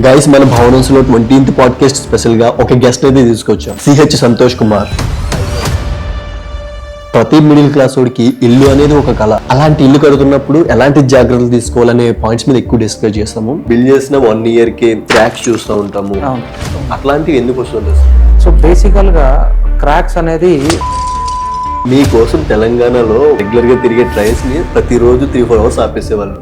Guys మన భవనస్లో 20th podcast special గా ఒక గెస్ట్ అయితే తీసుకొచ్చాం. సిహెచ్ సంతోష్ కుమార్. ప్రతి మిడిల్ క్లాస్ వాడికి ఇల్లు అనేది ఒక కళ. అలాంటి ఇల్లు కడుతున్నప్పుడు ఎలాంటి జాగ్రత్తలు తీసుకోవాలనే పాయింట్స్ మీద ఎక్కువ డిస్కస్ చేస్తాము. బిల్డ్ చేసిన 1 year కి క్రాక్స్ చూస్తూ ఉంటాము. అట్లాంటివి ఎందుకు వస్తుంది? సో బేసికల్ గా క్రాక్స్ అనేది మీకోసం తెలంగాణలో రెగ్యులర్ గా తిరిగే ట్రైన్స్ ని ప్రతిరోజు 3-4 hours ఆపేసేవాళ్ళు.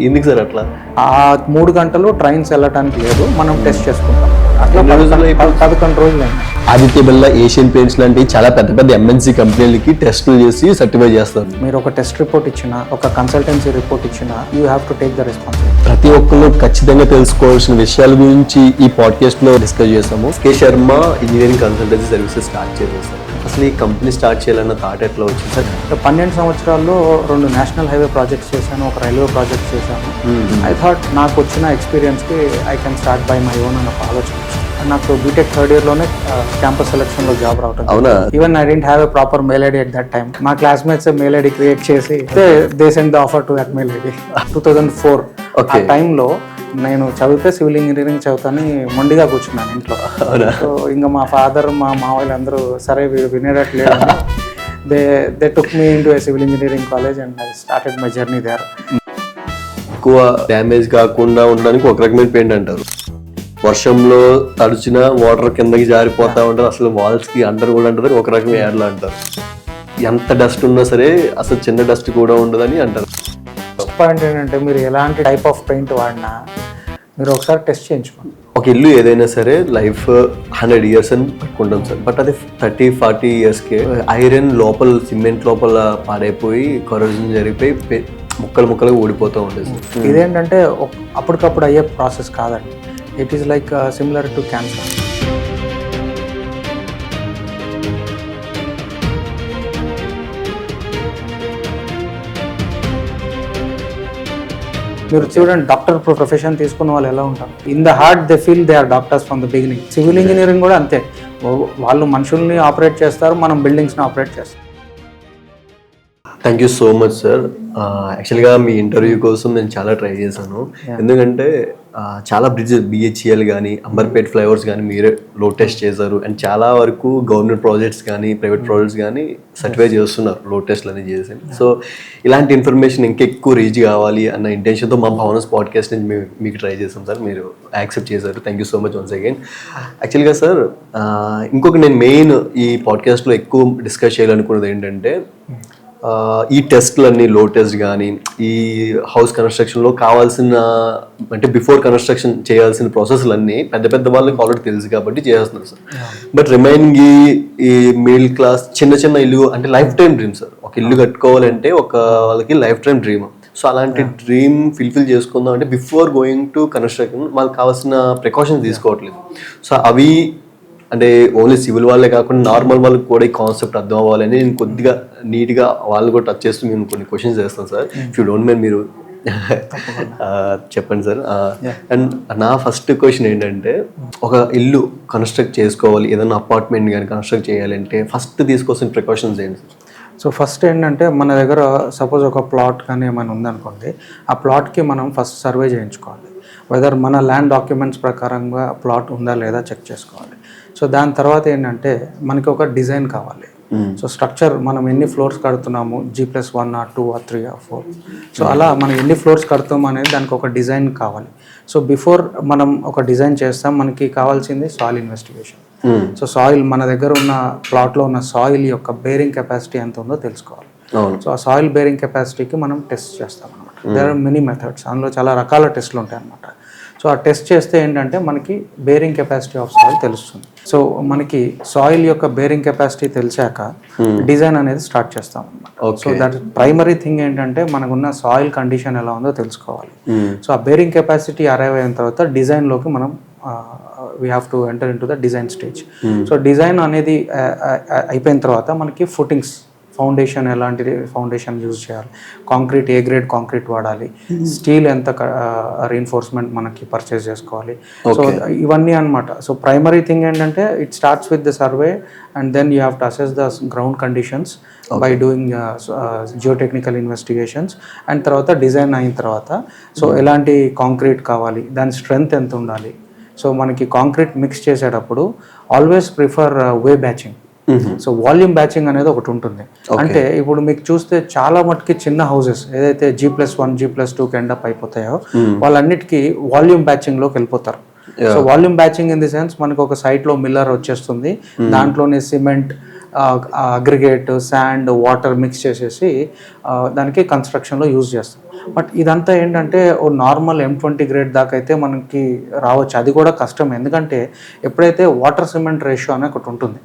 ఎందుకు సార్ అట్లా? ఆ 3 గంటలు ట్రైన్స్ వెళ్ళటానికి లేదు, మనం టెస్ట్ చేసుకుంటాం. అట్లా 11 రోజులు. ఆదిత్య బిర్లా, ఏషియన్ పెయింట్స్ లాంటి చాలా పెద్ద పెద్ద MNC కంపెనీలకి టెస్టులు చేసి సర్టిఫై చేస్తారు. మీరు ఒక టెస్ట్ రిపోర్ట్ ఇచ్చినా, ఒక కన్సల్టెన్సీ రిపోర్ట్ ఇచ్చినా, you have to take the responsibility. ప్రతి ఒక్కరు ఖచ్చితంగా తెలుసుకోవాల్సిన విషయాల గురించి ఈ పాడ్కాస్ట్ లో డిస్కస్ చేస్తాము. K Sharma engineering consultancy services start చేసేస్తారు. అసలు ఈ కంపెనీ స్టార్ట్ చేయాలన్న థాట్ ఎట్లా వచ్చింది సార్? 12 సంవత్సరాల్లో 2 నేషనల్ హైవే ప్రాజెక్ట్స్ చేశాను, ఒక రైల్వే ప్రాజెక్ట్ చేశాను. ఐ థాట్ నాకు వచ్చిన ఎక్స్పీరియన్స్కి I can start by my own అని ఒక ఆలోచన. నాకు బీటెక్ 3rd year లోనే క్యాంపస్ సెలెక్షన్ లో జాబ్ రావటం. అవునా? Even I didn't have a proper mail ID at that time. మా క్లాస్మేట్స్ మెయిల్ ఐడి క్రియేట్ చేసి they send the offer to that mail ID. 2004 ఆ టైంలో నేను చదివితే సివిల్ ఇంజనీరింగ్ చదువుతాని మొండిగా కూర్చున్నాను ఇంట్లో. సో ఇంకా మా ఫాదర్, మా మావయ్యలు అందరూ సరే వీడు వినేటట్లేదు, they took me into a civil engineering college and I started my journey there. ఎక్కువ డ్యామేజ్ కాకుండా ఉండడానికి ఒక రకమైన పెయింట్ అంటారు. వర్షంలో తడిచిన వాటర్ కిందకి జారిపోతా ఉంటారు. అసలు వాల్స్ కి అండర్ కూడా అంటారు, ఒక రకమైన యాడ్లు అంటారు. ఎంత డస్ట్ ఉన్నా సరే అసలు చిన్న డస్ట్ కూడా ఉండదని అంటారు. పాయింట్ ఏంటంటే మీరు ఎలాంటి టైప్ ఆఫ్ పెయింట్ వాడినా మీరు ఒకసారి టెస్ట్ చేయించుకోండి. ఒక ఇల్లు ఏదైనా సరే లైఫ్ 100 years అని పెట్టుకుంటాం సార్. బట్ అది 30-40 yearsకే ఐరన్ లోపల, సిమెంట్ లోపల పాడైపోయి కరోజన్ జరిగిపోయి ముక్కలు ఊడిపోతూ ఉండేది. ఇదేంటంటే అప్పటికప్పుడు అయ్యే ప్రాసెస్ కాదండి. It is like similar to cancer. మీరు చూడండి, డాక్టర్ ప్రొఫెషన్ తీసుకున్న వాళ్ళు ఎలా ఉంటారు. In the heart they feel they are doctors from the beginning. Civil engineering కూడా అంతే. వాళ్ళు మనుషుల్ని ఆపరేట్ చేస్తారు, మనం బిల్డింగ్స్ని ఆపరేట్ చేస్తాం. Thank you so much sir. యాక్చువల్గా మీ ఇంటర్వ్యూ కోసం నేను చాలా ట్రై చేశాను. ఎందుకంటే చాలా బ్రిడ్జెస్, BHEL కానీ, అంబర్పేట్ ఫ్లైఓవర్స్ కానీ మీరే లోడ్ టెస్ట్ చేశారు. అండ్ చాలా వరకు గవర్నమెంట్ ప్రాజెక్ట్స్ కానీ, ప్రైవేట్ ప్రాజెక్ట్స్ కానీ సర్టిఫై చేస్తున్నారు లోడ్ టెస్ట్లు అనేది చేసి. సో ఇలాంటి ఇన్ఫర్మేషన్ ఇంకెక్కువ రీచ్ కావాలి అన్న ఇంటెన్షన్తో మా భవనస్ పాడ్కాస్ట్ నుంచి మీకు ట్రై చేసాం సార్. మీరు యాక్సెప్ట్ చేశారు. Thank you so much once again. యాక్చువల్గా సార్ ఇంకొక నేను మెయిన్ ఈ పాడ్కాస్ట్లో ఎక్కువ డిస్కస్ చేయాలనుకున్నది ఏంటంటే ఈ టెస్ట్లన్నీ, లో టెస్ట్ కానీ, ఈ హౌస్ కన్స్ట్రక్షన్లో కావాల్సిన అంటే బిఫోర్ కన్స్ట్రక్షన్ చేయాల్సిన ప్రాసెస్లన్నీ పెద్ద పెద్ద వాళ్ళకి ఆల్రెడీ తెలుసు కాబట్టి చేస్తున్నారు సార్. బట్ రిమైనింగ్ ఈ మిడిల్ క్లాస్ చిన్న ఇల్లు అంటే లైఫ్ టైం డ్రీమ్ సార్. ఒక ఇల్లు కట్టుకోవాలంటే ఒక వాళ్ళకి లైఫ్ టైం డ్రీమ్. సో అలాంటి డ్రీమ్ ఫుల్ఫిల్ చేసుకుందాం అంటే బిఫోర్ గోయింగ్ టు కన్స్ట్రక్షన్ వాళ్ళకి కావాల్సిన ప్రికాషన్స్ తీసుకోవట్లేదు. సో అవి అంటే ఓన్లీ సివిల్ వాళ్ళే కాకుండా నార్మల్ వాళ్ళకి కూడా ఈ కాన్సెప్ట్ అర్థం అవ్వాలని నేను కొద్దిగా నీట్గా వాళ్ళు కూడా టచ్ చేస్తూ మేము కొన్ని క్వశ్చన్స్ చేస్తాను sir. If you don't mind మీరు చెప్పండి సార్. అండ్ నా ఫస్ట్ క్వశ్చన్ ఏంటంటే, ఒక ఇల్లు కన్స్ట్రక్ట్ చేసుకోవాలి, ఏదైనా అపార్ట్మెంట్ కానీ కన్స్ట్రక్ట్ చేయాలంటే ఫస్ట్ తీసుకోవాల్సిన ప్రికాషన్స్ ఏంటి సార్? సో ఫస్ట్ ఏంటంటే మన దగ్గర సపోజ్ ఒక ప్లాట్ కానీ ఏమైనా ఉందనుకోండి, ఆ ప్లాట్కి మనం ఫస్ట్ సర్వే చేయించుకోవాలి. వెదర్ మన ల్యాండ్ డాక్యుమెంట్స్ ప్రకారంగా ప్లాట్ ఉందా లేదా చెక్ చేసుకోవాలి. సో దాని తర్వాత ఏంటంటే మనకి ఒక డిజైన్ కావాలి. సో స్ట్రక్చర్ మనం ఎన్ని ఫ్లోర్స్ కడుతున్నాము, G+1 or 2 or 3 or 4. So అలా మనం ఎన్ని ఫ్లోర్స్ కడుతాము అనేది దానికి ఒక డిజైన్ కావాలి. సో బిఫోర్ మనం ఒక డిజైన్ చేస్తాం, మనకి కావాల్సింది సాయిల్ ఇన్వెస్టిగేషన్. సో సాయిల్ మన దగ్గర ఉన్న ప్లాట్లో ఉన్న సాయిల్ యొక్క బేరింగ్ కెపాసిటీ ఎంత ఉందో తెలుసుకోవాలి. సో ఆ సాయిల్ బేరింగ్ కెపాసిటీకి మనం టెస్ట్ చేస్తాం అనమాట. There are many methods. అందులో చాలా రకాల టెస్ట్లు ఉంటాయి అనమాట. సో ఆ టెస్ట్ చేస్తే ఏంటంటే మనకి బేరింగ్ కెపాసిటీ ఆఫ్ సాయిల్ తెలుస్తుంది. సో మనకి సాయిల్ యొక్క బేరింగ్ కెపాసిటీ తెలిసాక డిజైన్ అనేది స్టార్ట్ చేస్తాం అనమాట. సో దట్ ప్రైమరీ థింగ్ ఏంటంటే మనకున్న సాయిల్ కండిషన్ ఎలా ఉందో తెలుసుకోవాలి. సో ఆ బేరింగ్ కెపాసిటీ అరైవ్ అయిన తర్వాత డిజైన్లోకి మనం we have to enter in to the design stage. So design అనేది అయిపోయిన తర్వాత మనకి ఫుటింగ్స్ ఫౌండేషన్ ఎలాంటి ఫౌండేషన్ యూజ్ చేయాలి, కాంక్రీట్ ఏ గ్రేడ్ కాంక్రీట్ వాడాలి, స్టీల్ ఎంత రీఎన్ఫోర్స్మెంట్ మనకి పర్చేస్ చేసుకోవాలి. సో ఇవన్నీ అనమాట. సో ప్రైమరీ థింగ్ ఏంటంటే it starts with the survey and then you have to assess the ground conditions by doing geotechnical investigations. And తర్వాత డిజైన్ అయిన తర్వాత సో ఎలాంటి కాంక్రీట్ కావాలి, దాని స్ట్రెంగ్త్ ఎంత ఉండాలి. సో మనకి కాంక్రీట్ మిక్స్ చేసేటప్పుడు ఆల్వేస్ ప్రిఫర్ వే బ్యాచింగ్. సో వాల్యూమ్ బ్యాచింగ్ అనేది ఒకటి ఉంటుంది. అంటే ఇప్పుడు మీకు చూస్తే చాలా మటుకి చిన్న హౌసెస్ ఏదైతే G+1 G+2 ఎండప్ అయిపోతాయో వాళ్ళన్నిటికీ వాల్యూమ్ బ్యాచింగ్ లోకి వెళ్ళిపోతారు. So volume బ్యాచింగ్ in the sense మనకు ఒక సైట్ లో మిల్లర్ వచ్చేస్తుంది, దాంట్లోనే cement, aggregate, sand, water mix చేసేసి దానికి కన్స్ట్రక్షన్లో యూజ్ చేస్తాం. బట్ ఇదంతా ఏంటంటే ఓ నార్మల్ M20 గ్రేడ్ దాకా అయితే మనకి రావచ్చు. అది కూడా కష్టం, ఎందుకంటే ఎప్పుడైతే వాటర్ సిమెంట్ రేషియో అనే ఒకటి ఉంటుంది.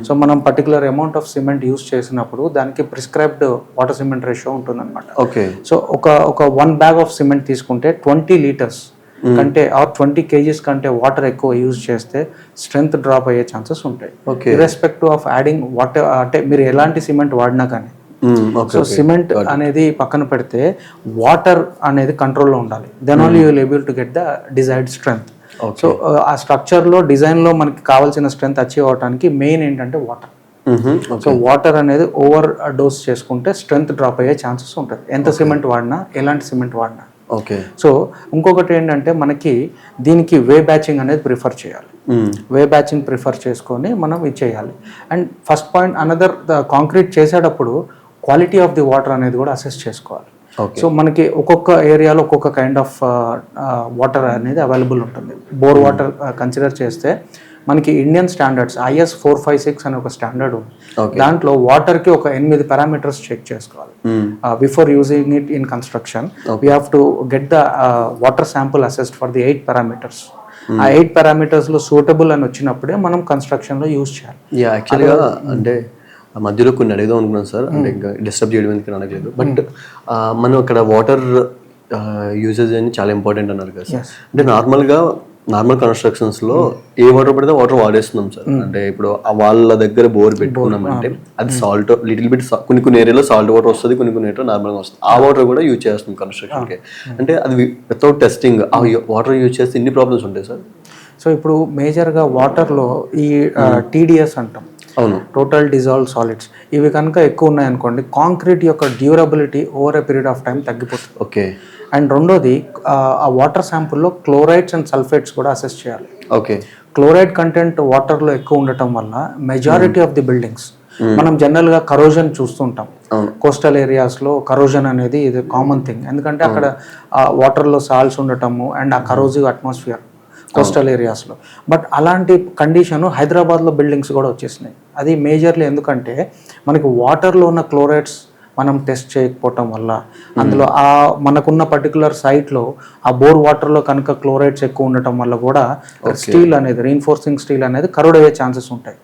సో మనం particular amount of cement use చేసినప్పుడు దానికి ప్రిస్క్రైబ్డ్ వాటర్ సిమెంట్ రేషియో ఉంటుంది అనమాట. ఓకే. సో ఒక 1 బ్యాగ్ ఆఫ్ సిమెంట్ తీసుకుంటే 20 లీటర్స్ కంటే ఆర్ 20 kgs కంటే వాటర్ ఎక్కువ యూజ్ చేస్తే స్ట్రెంగ్త్ డ్రాప్ అయ్యే ఛాన్సెస్ ఉంటాయి. ఇర్రెస్పెక్టివ్ ఆఫ్ యాడింగ్ వాటర్, అంటే మీరు ఎలాంటి సిమెంట్ వాడినా కానీ. సో సిమెంట్ అనేది పక్కన పెడితే వాటర్ అనేది కంట్రోల్లో ఉండాలి. Then only you will able to get the desired strength. So ఆ స్ట్రక్చర్లో డిజైన్లో మనకి కావాల్సిన స్ట్రెంగ్త్ అచీవ్ అవడానికి మెయిన్ ఏంటంటే వాటర్. సో వాటర్ అనేది ఓవర్ డోస్ చేసుకుంటే స్ట్రెంగ్త్ డ్రాప్ అయ్యే ఛాన్సెస్ ఉంటుంది, ఎంత సిమెంట్ వాడినా, ఎలాంటి సిమెంట్ వాడినా. ఓకే. సో ఇంకొకటి ఏంటంటే మనకి దీనికి వే బ్యాచింగ్ అనేది ప్రిఫర్ చేయాలి. వే బ్యాచింగ్ ప్రిఫర్ చేసుకొని మనం ఇది చేయాలి. And first point another, concrete చేసేటప్పుడు క్వాలిటీ ఆఫ్ ది వాటర్ అనేది కూడా అసెస్ చేసుకోవాలి. సో మనకి ఒక్కొక్క ఏరియాలో ఒక్కొక్క కైండ్ ఆఫ్ వాటర్ అనేది అవైలబుల్ ఉంటుంది. బోర్ వాటర్ కన్సిడర్ చేస్తే మనకి ఇండియన్ స్టాండర్డ్స్ IS 456 అనే ఒక స్టాండర్డ్ ఉంది. దాంట్లో వాటర్కి ఒక 8 పారామీటర్స్ చెక్ చేసుకోవాలి. Before using it in construction we have to get the water sample assessed for the 8 parameters. ఆ 8 పారామీటర్స్లో సూటబుల్ అని వచ్చినప్పుడే మనం కన్స్ట్రక్షన్లో యూజ్ చేయాలి. యాక్చువల్గా అంటే మధ్యలో కొన్ని అడుగుదాం అనుకున్నాను సార్, అంటే ఇంకా డిస్టర్బ్ చేయడం ఎందుకు అనట్లేదు. బట్ మనం అక్కడ వాటర్ యూజెస్ అని చాలా ఇంపార్టెంట్ అన్నారు కదా సార్. అంటే నార్మల్ కన్స్ట్రక్షన్స్లో ఏ వాటర్ పడితే వాటర్ వాడేస్తున్నాం సార్. అంటే ఇప్పుడు వాళ్ళ దగ్గర బోర్ పెట్టుకున్నామంటే అది సాల్ట్ లిటిల్ బిట్, కొన్ని ఏరియాలో సాల్ట్ వాటర్ వస్తుంది, కొన్ని ఏరియాలో నార్మల్గా వస్తుంది. ఆ వాటర్ కూడా యూజ్ చేస్తున్నాం కన్స్ట్రక్షన్కి. అంటే అది వితౌట్ టెస్టింగ్ ఆ వాటర్ యూజ్ చేస్తే ఎన్ని ప్రాబ్లమ్స్ ఉంటాయి సార్? సో ఇప్పుడు మేజర్గా వాటర్లో ఈ TDS అంటాం, అవును, టోటల్ డిజాల్వ్ సాలిడ్స్, ఇవి కనుక ఎక్కువ ఉన్నాయనుకోండి కాంక్రీట్ యొక్క durability over a period of time తగ్గిపోతుంది. ఓకే. అండ్ రెండోది ఆ వాటర్ శాంపుల్లో క్లోరైడ్స్ అండ్ సల్ఫేట్స్ కూడా అసెస్ చేయాలి. ఓకే. క్లోరైడ్ కంటెంట్ వాటర్లో ఎక్కువ ఉండటం వల్ల మెజారిటీ ఆఫ్ ది బిల్డింగ్స్ మనం జనరల్గా కరోజన్ చూస్తుంటాం. కోస్టల్ ఏరియాస్లో కరోజన్ అనేది ఇది కామన్ థింగ్, ఎందుకంటే అక్కడ వాటర్లో సాల్ట్స్ ఉండటము అండ్ ఆ కరోజివ్ అట్మాస్ఫియర్ కోస్టల్ ఏరియాస్లో. బట్ అలాంటి కండిషన్ హైదరాబాద్లో బిల్డింగ్స్ కూడా వచ్చేసినాయి. అది మేజర్లీ ఎందుకంటే మనకి వాటర్లో ఉన్న క్లోరైడ్స్ మనం టెస్ట్ చేయకపోవటం వల్ల, అందులో ఆ మనకున్న పర్టికులర్ సైట్లో ఆ బోర్ వాటర్లో కనుక క్లోరైడ్స్ ఎక్కువ ఉండటం వల్ల కూడా స్టీల్ అనేది, రీఇన్ఫోర్సింగ్ స్టీల్ అనేది కరోడ్ అయ్యే ఛాన్సెస్ ఉంటాయి.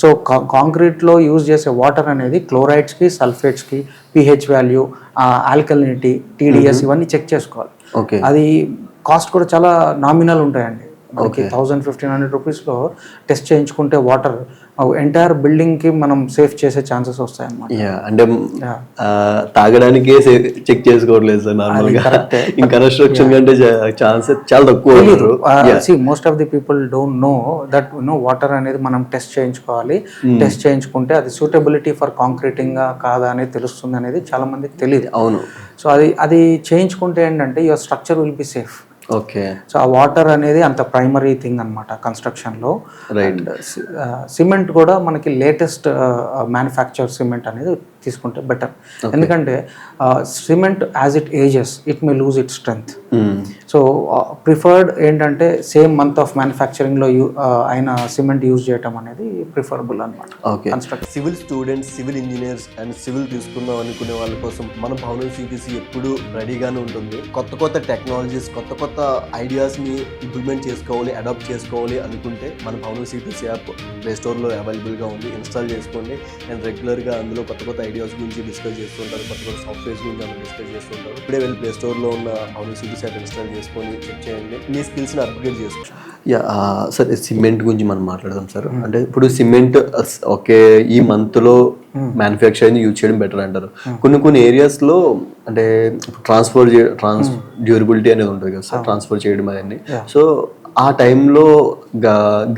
సో కాంక్రీట్లో యూజ్ చేసే వాటర్ అనేది క్లోరైడ్స్కి, సల్ఫేట్స్కి, pH వాల్యూ, ఆల్కలినిటీ, TDS ఇవన్నీ చెక్ చేసుకోవాలి. అది కాస్ట్ కూడా చాలా నామినల్ ఉంటాయండి. మనకి 1000-1500 రూపీస్లో టెస్ట్ చేయించుకుంటే వాటర్ ఎంటైర్ బిల్డింగ్కి మనం సేఫ్ చేసే ఛాన్సెస్ వస్తాయి అన్నమాట. అంటే తాగడానికే చెక్ చేసుకోవట్లేదు సార్ నార్మల్గా. ఇంకా కన్స్ట్రక్షన్ కంటే ఛాన్సెస్ చాలా తక్కువ. Most of the people don't know that water అనేది మనం టెస్ట్ చేయించుకోవాలి. టెస్ట్ చేయించుకుంటే అది సూటబిలిటీ ఫర్ కాంక్రీటింగ్ కాదా అనేది తెలుస్తుంది అనేది చాలా మందికి తెలియదు. అవును. సో అది చేయించుకుంటే ఏంటంటే your structure will be safe. Okay. So ఆ వాటర్ అనేది అంత ప్రైమరీ థింగ్ అనమాట కన్స్ట్రక్షన్లో. అండ్ సిమెంట్ కూడా మనకి లేటెస్ట్ మ్యానుఫ్యాక్చర్ సిమెంట్ అనేది తీసుకుంటే బెటర్, ఎందుకంటే cement as it ages it may lose it strength. So preferred ఏంటంటే సేమ్ మంత్ ఆఫ్ మ్యానుఫ్యాక్చరింగ్లో అయిన సిమెంట్ యూజ్ చేయటం అనేది ప్రిఫరబుల్ అనమాట. Okay. Civil students, civil engineers and civil తీసుకుందాం అనుకునే వాళ్ళ కోసం మన భవనం CTC ఎప్పుడు రెడీగానే ఉంటుంది. కొత్త టెక్నాలజీస్, కొత్త ఐడియాస్ని ఇంప్లిమెంట్ చేసుకోవాలి, అడాప్ట్ చేసుకోవాలి అనుకుంటే మన భవనం CTC యాప్ ప్లే స్టోర్లో అవైలబుల్గా ఉంది. ఇన్స్టాల్ చేసుకోండి. అండ్ రెగ్యులర్గా అందులో కొత్త ఐడియాస్ గురించి డిస్కస్ చేస్తుంటారు, కొత్త సాఫ్ట్వేర్స్ గురించి అందులో డిస్కస్ చేస్తుంటారు. ఇప్పుడే వెళ్ళి ప్లే స్టోర్లో ఉన్న భవనం CTC యాప్ ఇన్స్టాల్ చేసుకొని చెక్ చేయండి, మీ స్కిల్స్ని అప్గ్రేడ్ చేసుకోండి. సార్ సిమెంట్ గురించి మనం మాట్లాడదాం సార్. అంటే ఇప్పుడు సిమెంట్ ఓకే ఈ మంత్లో మ్యానుఫ్యాక్చరింగ్ యూజ్ చేయడం బెటర్ అంటారు. కొన్ని ఏరియాస్లో అంటే డ్యూరబిలిటీ అనేది ఉంటుంది కదా సార్, ట్రాన్స్ఫర్ చేయడం అవన్నీ. సో ఆ టైంలో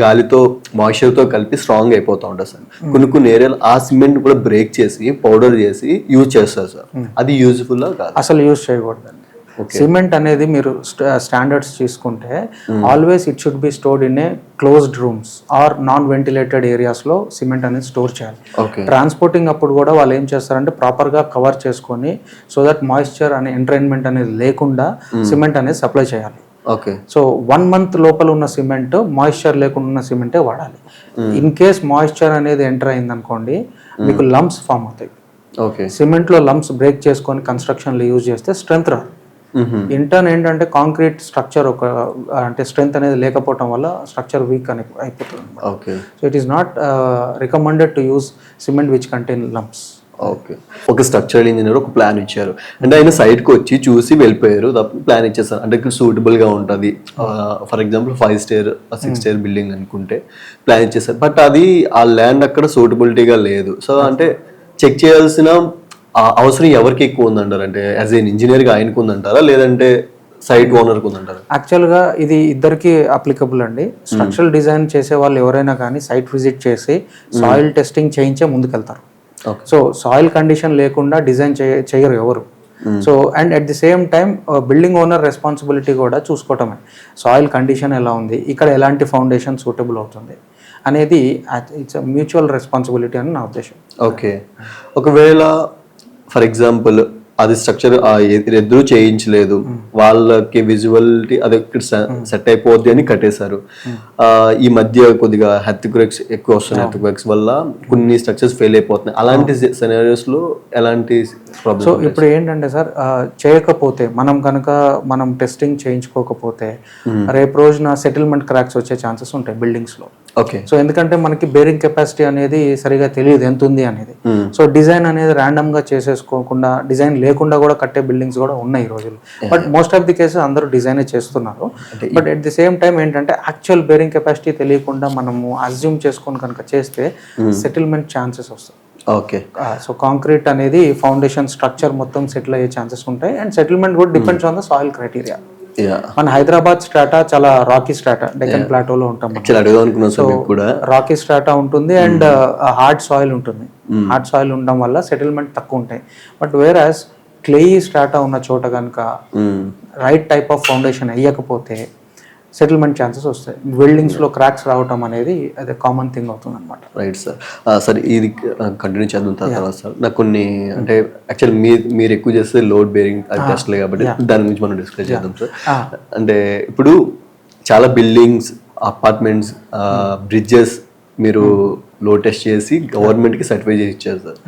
గాలితో మాయిశ్చర్తో కలిపి స్ట్రాంగ్ అయిపోతూ ఉంటుంది సార్. కొన్ని ఏరియాలు ఆ సిమెంట్ కూడా బ్రేక్ చేసి పౌడర్ చేసి యూజ్ చేస్తారు సార్. అది యూజ్ఫుల్ కాదు, అసలు యూజ్ చేయకూడదండి. సిమెంట్ అనేది మీరు స్టాండర్డ్స్ తీసుకుంటే always it should be stored in a closed rooms or non ventilated ఏరియాస్లో సిమెంట్ అనేది స్టోర్ చేయాలి. ట్రాన్స్పోర్టింగ్ అప్పుడు కూడా వాళ్ళు ఏం చేస్తారంటే ప్రాపర్గా కవర్ చేసుకొని సో దట్ మాయిశ్చర్ అనే ఎంట్రైన్మెంట్ అనేది లేకుండా సిమెంట్ అనేది సప్లై చేయాలి. సో 1 month లోపల ఉన్న సిమెంట్ మాయిశ్చర్ లేకుండా ఉన్న సిమెంటే వాడాలి. ఇన్ కేస్ మాయిశ్చర్ అనేది ఎంటర్ అయింది అనుకోండి, మీకు లంప్స్ ఫామ్ అవుతాయి. సిమెంట్లో లంప్స్ బ్రేక్ చేసుకొని కన్స్ట్రక్షన్లో యూజ్ చేస్తే స్ట్రెంత్ రాదు. ఇంటర్న్ ఏంటంటే కాంక్రీట్ స్ట్రక్చర్ అంటే స్ట్రెంత్ అనేది లేకపోవడం వల్ల స్ట్రక్చర్ వీక్ అని అయిపోతుంది. So it is not recommended to use cement which contain lumps. ఒక స్ట్రక్చరల్ ఇంజనీర్ ఒక ప్లాన్ ఇచ్చారు అంటే ఆయన సైట్కి వచ్చి చూసి వెళ్ళిపోయారు, ప్లాన్ ఇచ్చేస్తారు అంటే సూటబుల్గా ఉంటుంది. For example 5 star 6 star building అనుకుంటే ప్లాన్ ఇచ్చేస్తారు, బట్ అది ఆ ల్యాండ్ అక్కడ సూటబిలిటీగా లేదు. సో అంటే చెక్ చేయాల్సిన అవసరం ఎవరికి ఎక్కువ ఉందంటారు, అంటే యాజ్ ఎన్ ఇంజనీర్గా ఆయనకు ఉందంటారా లేదంటే సైట్ ఓనర్కి ఉందంటారా? యాక్చువల్గా ఇది ఇద్దరికి అప్లికబుల్ అండి. స్ట్రక్చరల్ డిజైన్ చేసే వాళ్ళు ఎవరైనా కానీ సైట్ విజిట్ చేసి సాయిల్ టెస్టింగ్ చేయించే ముందుకెళ్తారు. సో సాయిల్ కండిషన్ లేకుండా డిజైన్ చేయరు ఎవరు. So and at the same time building owner responsibility కూడా చూసుకోవటమే, సాయిల్ కండిషన్ ఎలా ఉంది, ఇక్కడ ఎలాంటి ఫౌండేషన్ సూటబుల్ అవుతుంది అనేది ఇట్స్ మ్యూచువల్ రెస్పాన్సిబిలిటీ అని నా ఉద్దేశం. ఓకే, ఒకవేళ ఫర్ ఎగ్జాంపుల్ అది స్ట్రక్చర్ ఎదురు చేయించలేదు, వాళ్ళకి విజువలిటీ అది సెట్ అయిపోద్ది అని కట్టేశారు. ఈ మధ్య కొద్దిగా హెర్త్క్వేక్స్ ఎక్కువ వస్తున్నాయి, హెర్త్క్వేక్స్ వల్ల కొన్ని స్ట్రక్చర్స్ ఫెయిల్ అయిపోతున్నాయి. అలాంటి సినారియోస్ లో ఎలాంటి ప్రాబ్లమ్స్? సో ఇప్పుడు ఏంటంటే సార్, చేయకపోతే మనం టెస్టింగ్ చేయించుకోకపోతే రేపు రోజున సెటిల్మెంట్ క్రాక్స్ వచ్చే ఛాన్సెస్ ఉంటాయి బిల్డింగ్స్ లో. సో ఎందుకంటే మనకి బేరింగ్ కెపాసిటీ అనేది సరిగా తెలియదు ఎంత ఉంది అనేది. సో డిజైన్ అనేది ర్యాండమ్ గా చేసేసుకోకుండా డిజైన్ లేకుండా కూడా కట్టే బిల్డింగ్స్ కూడా ఉన్నాయి ఈ రోజుల్లో. But most of the cases అందరూ డిజైనే చేస్తున్నారు. But at the same time ఏంటంటే యాక్చువల్ బేరింగ్ కెపాసిటీ తెలియకుండా మనము అజ్యూమ్ చేసుకొని కనుక చేస్తే సెటిల్మెంట్ ఛాన్సెస్ వస్తాయి. సో కాంక్రీట్ అనేది ఫౌండేషన్ స్ట్రక్చర్ మొత్తం సెటిల్ అయ్యే ఛాన్సెస్ ఉంటాయి. అండ్ సెటిల్మెంట్ కూడా depends on the soil criteria. మన హైదరాబాద్ స్ట్రాటా చాలా రాకీ స్ట్రాటా, డెక్కన్ ప్లాటోలో ఉంటాం. సో రాకీ స్ట్రాటా ఉంటుంది అండ్ హార్డ్ సాయిల్ ఉంటుంది. హార్డ్ సాయిల్ ఉండడం వల్ల సెటిల్మెంట్ తక్కువ ఉంటాయి. బట్ వేరాస్ క్లేయీ స్ట్రాటా ఉన్న చోట కనుక రైట్ టైప్ ఆఫ్ ఫౌండేషన్ వేయకపోతే సెటిల్మెంట్ ఛాన్సెస్ వస్తాయి. బిల్డింగ్స్ లో క్రాక్స్ రావటం అనేది అదే కామన్ థింగ్ అవుతుంది అనమాట. Right sir. సరే, ఇది కంటిన్యూ చేద్దాం తర్వాత సార్. నాకు కొన్ని అంటే యాక్చువల్ మీరు ఎక్కువ చేస్తే లోడ్ బేరింగ్ అది టెస్ట్లే కాబట్టి దాని గురించి మనం డిస్కస్ చేద్దాం సార్. అంటే ఇప్పుడు చాలా బిల్డింగ్స్, అపార్ట్మెంట్స్, బ్రిడ్జెస్ మీరు లోడ్ టెస్ట్ చేసి గవర్నమెంట్కి సర్టిఫై చేసి ఇచ్చారు సార్.